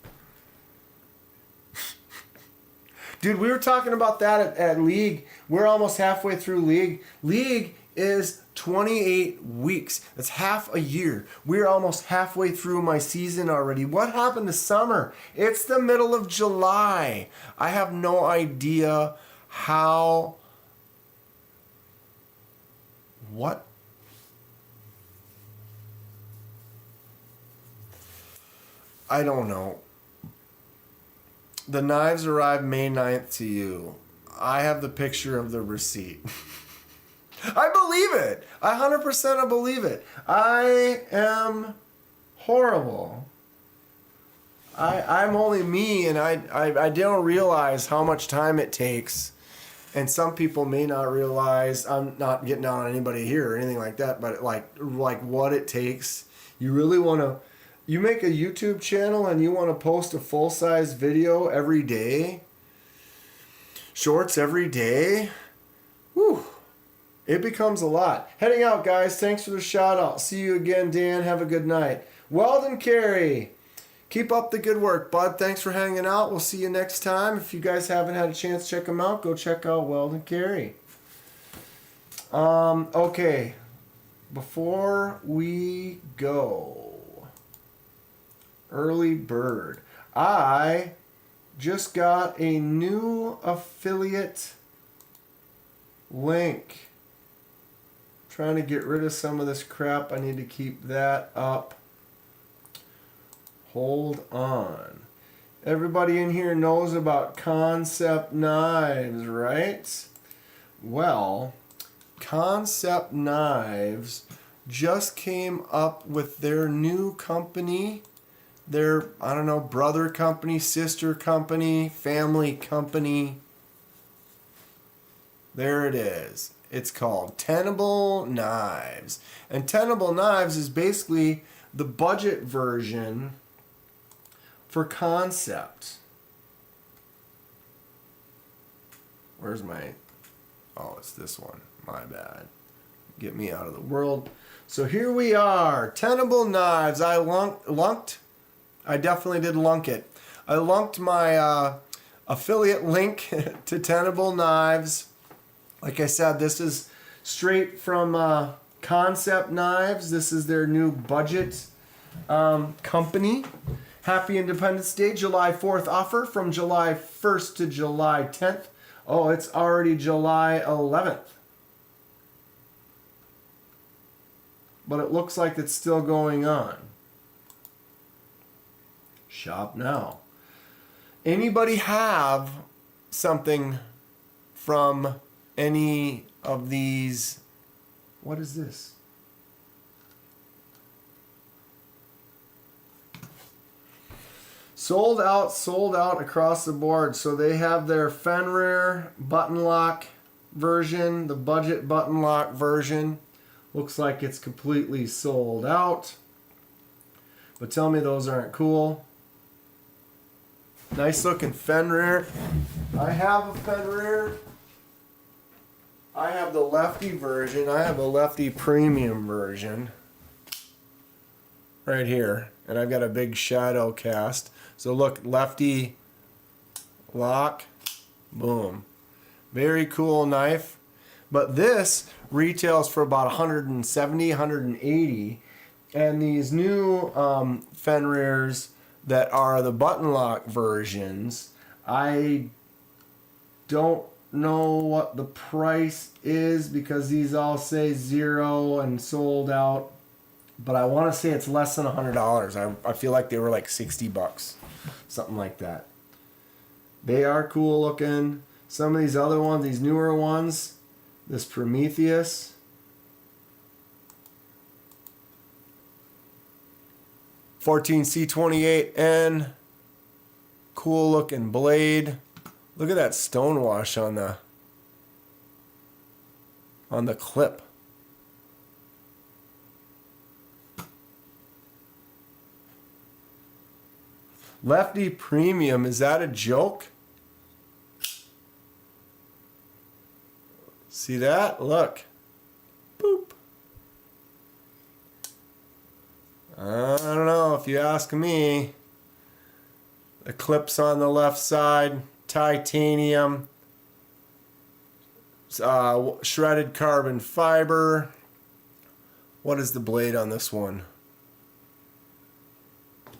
Dude, we were talking about that at League. We're almost halfway through League. League is 28 weeks. That's half a year. We're almost halfway through my season already. What happened to summer? It's the middle of July. I have no idea how... What? I don't know. The knives arrived May 9th to you. I have the picture of the receipt. I believe it. I 100% believe it. I am horrible. I'm only me, and I don't realize how much time it takes. And some people may not realize, I'm not getting down on anybody here or anything like that, but like what it takes. You really want to, you make a YouTube channel and you want to post a full-size video every day, shorts every day, whew, it becomes a lot. Heading out, guys. Thanks for the shout out. See you again, Dan. Have a good night. Weldon Carey. Keep up the good work, bud. Thanks for hanging out. We'll see you next time. If you guys haven't had a chance to check them out, go check out Weldon Carey. Okay. Before we go, early bird. I just got a new affiliate link. Trying to get rid of some of this crap. I need to keep that up. Hold on. Everybody in here knows about Concept Knives, right? Well, Concept Knives just came up with their new company. Their, I don't know, brother company, sister company, family company. There it is. It's called Tenable Knives. And Tenable Knives is basically the budget version for Concept. Where's my... Oh, it's this one. My bad. Get me out of the world. So here we are. Tenable Knives. I lunked. I definitely did lunk it. I lunked my affiliate link to Tenable Knives. Like I said, this is straight from Concept Knives. This is their new budget company. Happy Independence Day, July 4th offer from July 1st to July 10th. Oh, it's already July 11th. But it looks like it's still going on. Shop now. Anybody have something from any of these? What is this? Sold out across the board. So they have their Fenrir button lock version, the budget button lock version. Looks like it's completely sold out. But tell me those aren't cool. Nice looking Fenrir. I have a Fenrir. I have the lefty version. I have a lefty premium version. Right here. And I've got a big shadow cast. So look, lefty lock, boom. Very cool knife. But this retails for about 170, 180. And these new Fenrirs that are the button lock versions, I don't know what the price is because these all say 0 and sold out. But I want to say it's less than $100. I feel like they were like 60 bucks. Something like that. They are cool looking. Some of these other ones, these newer ones, this Prometheus. $14C28N. Cool looking blade. Look at that stonewash on the clip. Lefty Premium, is that a joke? See that? Look. Boop. I don't know if you ask me. The clips on the left side, titanium, shredded carbon fiber. What is the blade on this one? I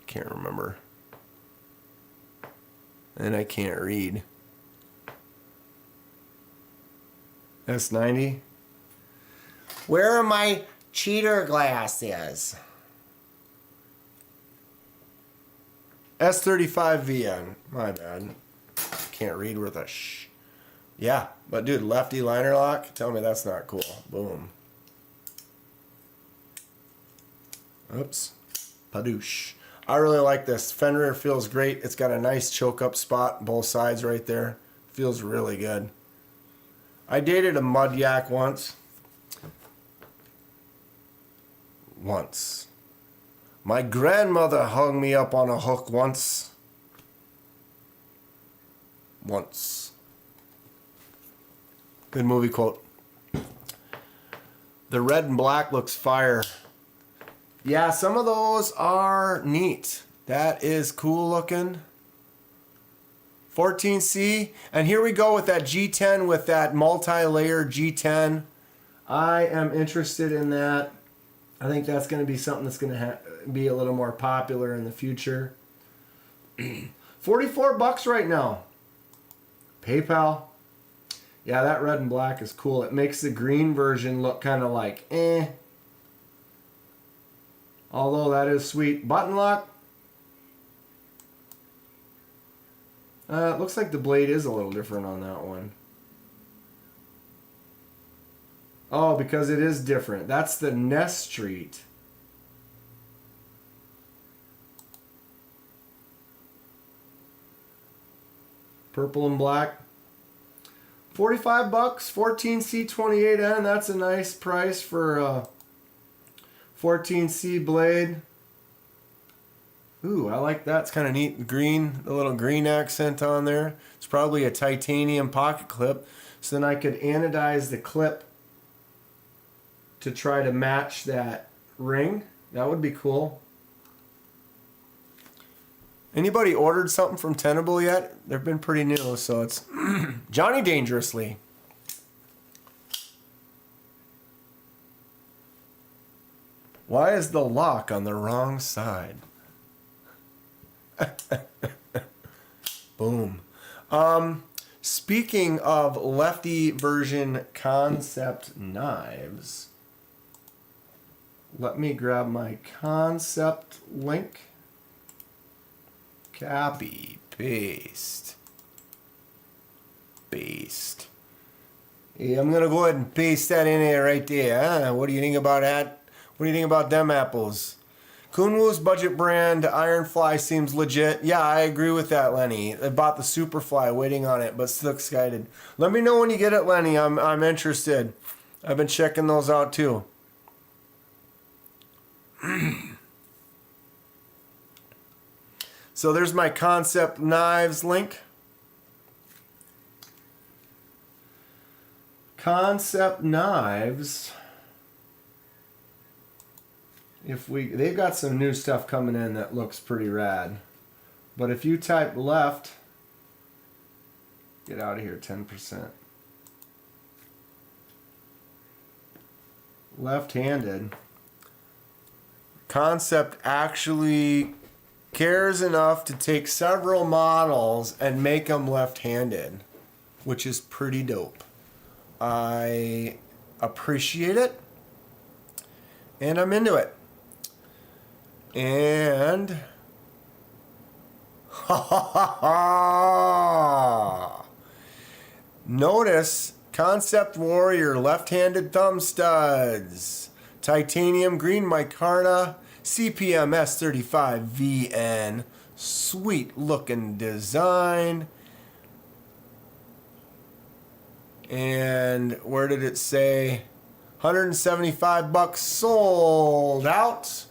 can't remember. And I can't read. S90. Where are my cheater glasses? S35VN. My bad. Can't read with a sh. Yeah, but dude, lefty liner lock? Tell me that's not cool. Boom. Oops. Padoosh. I really like this. Fender feels great. It's got a nice choke up spot both sides right there. Feels really good. I dated a mud yak once. My grandmother hung me up on a hook once. Good movie quote. The red and black looks fire. Yeah, some of those are neat. That is cool looking. 14C. And here we go with that G10 with that multi-layer G10. I am interested in that. I think that's going to be something that's going to be a little more popular in the future. 44 bucks right now. PayPal. Yeah, that red and black is cool. It makes the green version look kind of like eh. Although that is sweet. Button lock. It looks like the blade is a little different on that one. Oh, because it is different. That's the Nest Street. Purple and black. 45 bucks, 14C28N. That's a nice price for a 14C blade. Ooh, I like that. It's kind of neat. Green, a little green accent on there. It's probably a titanium pocket clip. So then I could anodize the clip to try to match that ring. That would be cool. Anybody ordered something from Tenable yet? They've been pretty new, so it's Johnny Dangerously. Why is the lock on the wrong side? Boom. Speaking of lefty version concept knives, let me grab my concept link. Copy, paste. Yeah, I'm gonna go ahead and paste that in there right there. Huh? What do you think about that? What do you think about them apples? Kunwu's budget brand Ironfly seems legit. Yeah, I agree with that, Lenny. I bought the Superfly, waiting on it, but still excited. Let me know when you get it, Lenny. I'm interested. I've been checking those out too. So there's my concept knives link. Concept knives. They've got some new stuff coming in that looks pretty rad. But if you type left, get out of here, 10%. Left-handed. Concept actually cares enough to take several models and make them left-handed, which is pretty dope. I appreciate it, and I'm into it. And notice Concept Warrior left-handed thumb studs, titanium green micarta, CPM S35VN, sweet looking design. And where did it say? 175 bucks sold out.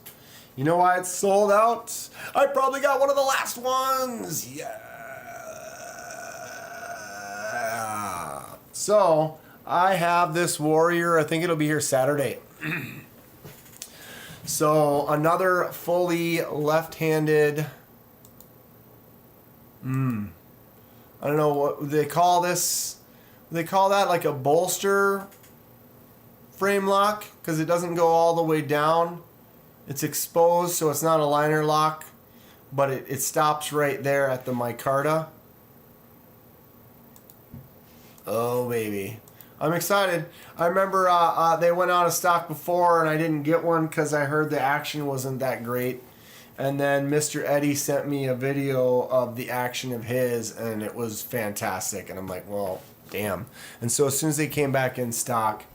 You know why it's sold out? I probably got one of the last ones. Yeah. So I have this warrior. I think it'll be here Saturday. So another fully left-handed. I don't know what they call this. They call that like a bolster frame lock because it doesn't go all the way down. It's exposed, so it's not a liner lock, but it stops right there at the micarta. Oh, baby. I'm excited. I remember they went out of stock before, and I didn't get one because I heard the action wasn't that great. And then Mr. Eddie sent me a video of the action of his, and it was fantastic. And I'm like, well, damn. And so as soon as they came back in stock,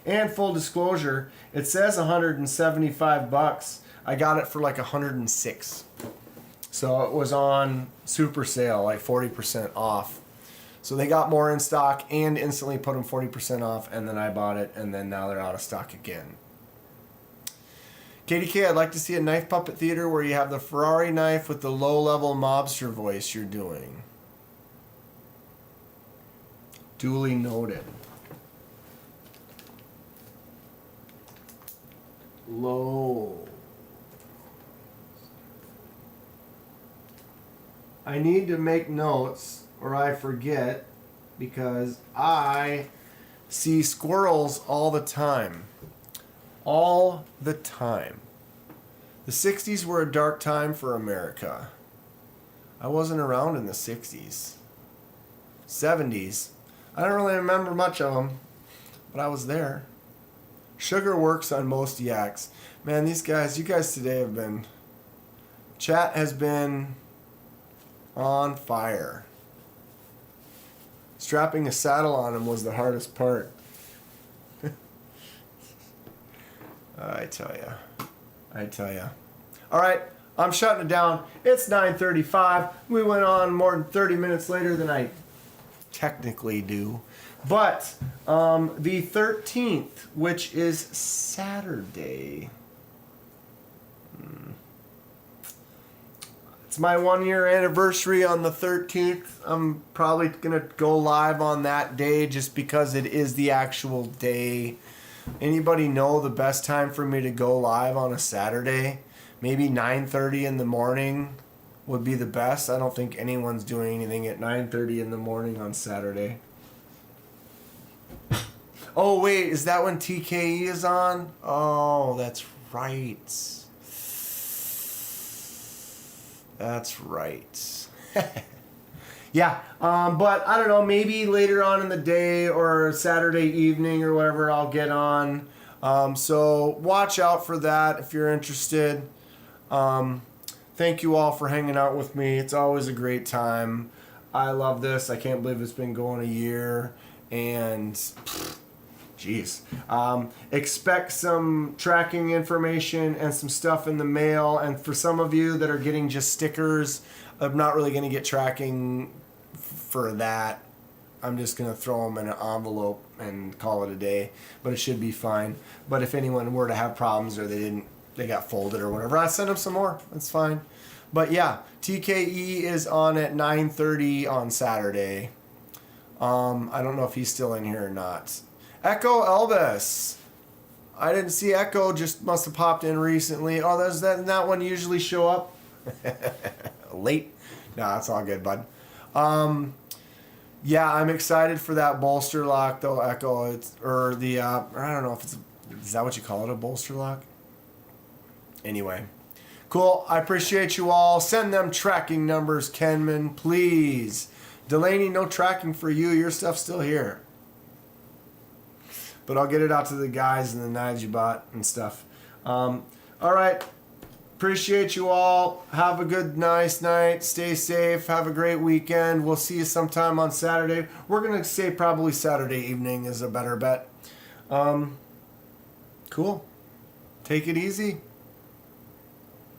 and full disclosure, it says 175 bucks. I got it for like 106. So it was on super sale, like 40% off. So they got more in stock and instantly put them 40% off, and then I bought it, and then now they're out of stock again. KDK, I'd like to see a knife puppet theater where you have the Ferrari knife with the low-level mobster voice you're doing. Duly noted. Low. I need to make notes or I forget because I see squirrels all the time. All the time. The 60s were a dark time for America. I wasn't around in the 60s. 70s. I don't really remember much of them, but I was there. Sugar works on most yaks. Man, these guys, you guys today have been... Chat has been on fire. Strapping a saddle on him was the hardest part. I tell ya. All right, I'm shutting it down. It's 9:35. We went on more than 30 minutes later than I technically do. But the 13th, which is Saturday. It's my 1-year anniversary on the 13th. I'm probably going to go live on that day just because it is the actual day. Anybody know the best time for me to go live on a Saturday? Maybe 9:30 in the morning would be the best. I don't think anyone's doing anything at 9:30 in the morning on Saturday. Oh, wait, is that when TKE is on? Oh, that's right. That's right. Yeah, but I don't know, maybe later on in the day or Saturday evening or whatever I'll get on. So watch out for that if you're interested. Thank you all for hanging out with me. It's always a great time. I love this. I can't believe it's been going a year. And, jeez. Expect some tracking information and some stuff in the mail. And for some of you that are getting just stickers, I'm not really going to get tracking for that. I'm just going to throw them in an envelope and call it a day. But it should be fine. But if anyone were to have problems or they got folded or whatever, I send them some more. That's fine. But yeah, TKE is on at 9:30 on Saturday. I don't know if he's still in here or not. Echo Elvis. I didn't see Echo, just must have popped in recently. Oh, does that one usually show up? Late? Nah, it's all good, bud. Yeah, I'm excited for that bolster lock though, Echo. I don't know if is that what you call it, a bolster lock? Anyway. Cool. I appreciate you all. Send them tracking numbers, Kenman, please. Delaney, no tracking for you. Your stuff's still here. But I'll get it out to the guys and the knives you bought and stuff. All right. Appreciate you all. Have a good, nice night. Stay safe. Have a great weekend. We'll see you sometime on Saturday. We're going to say probably Saturday evening is a better bet. Cool. Take it easy.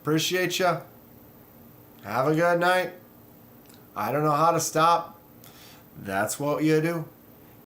Appreciate you. Have a good night. I don't know how to stop. That's what you do.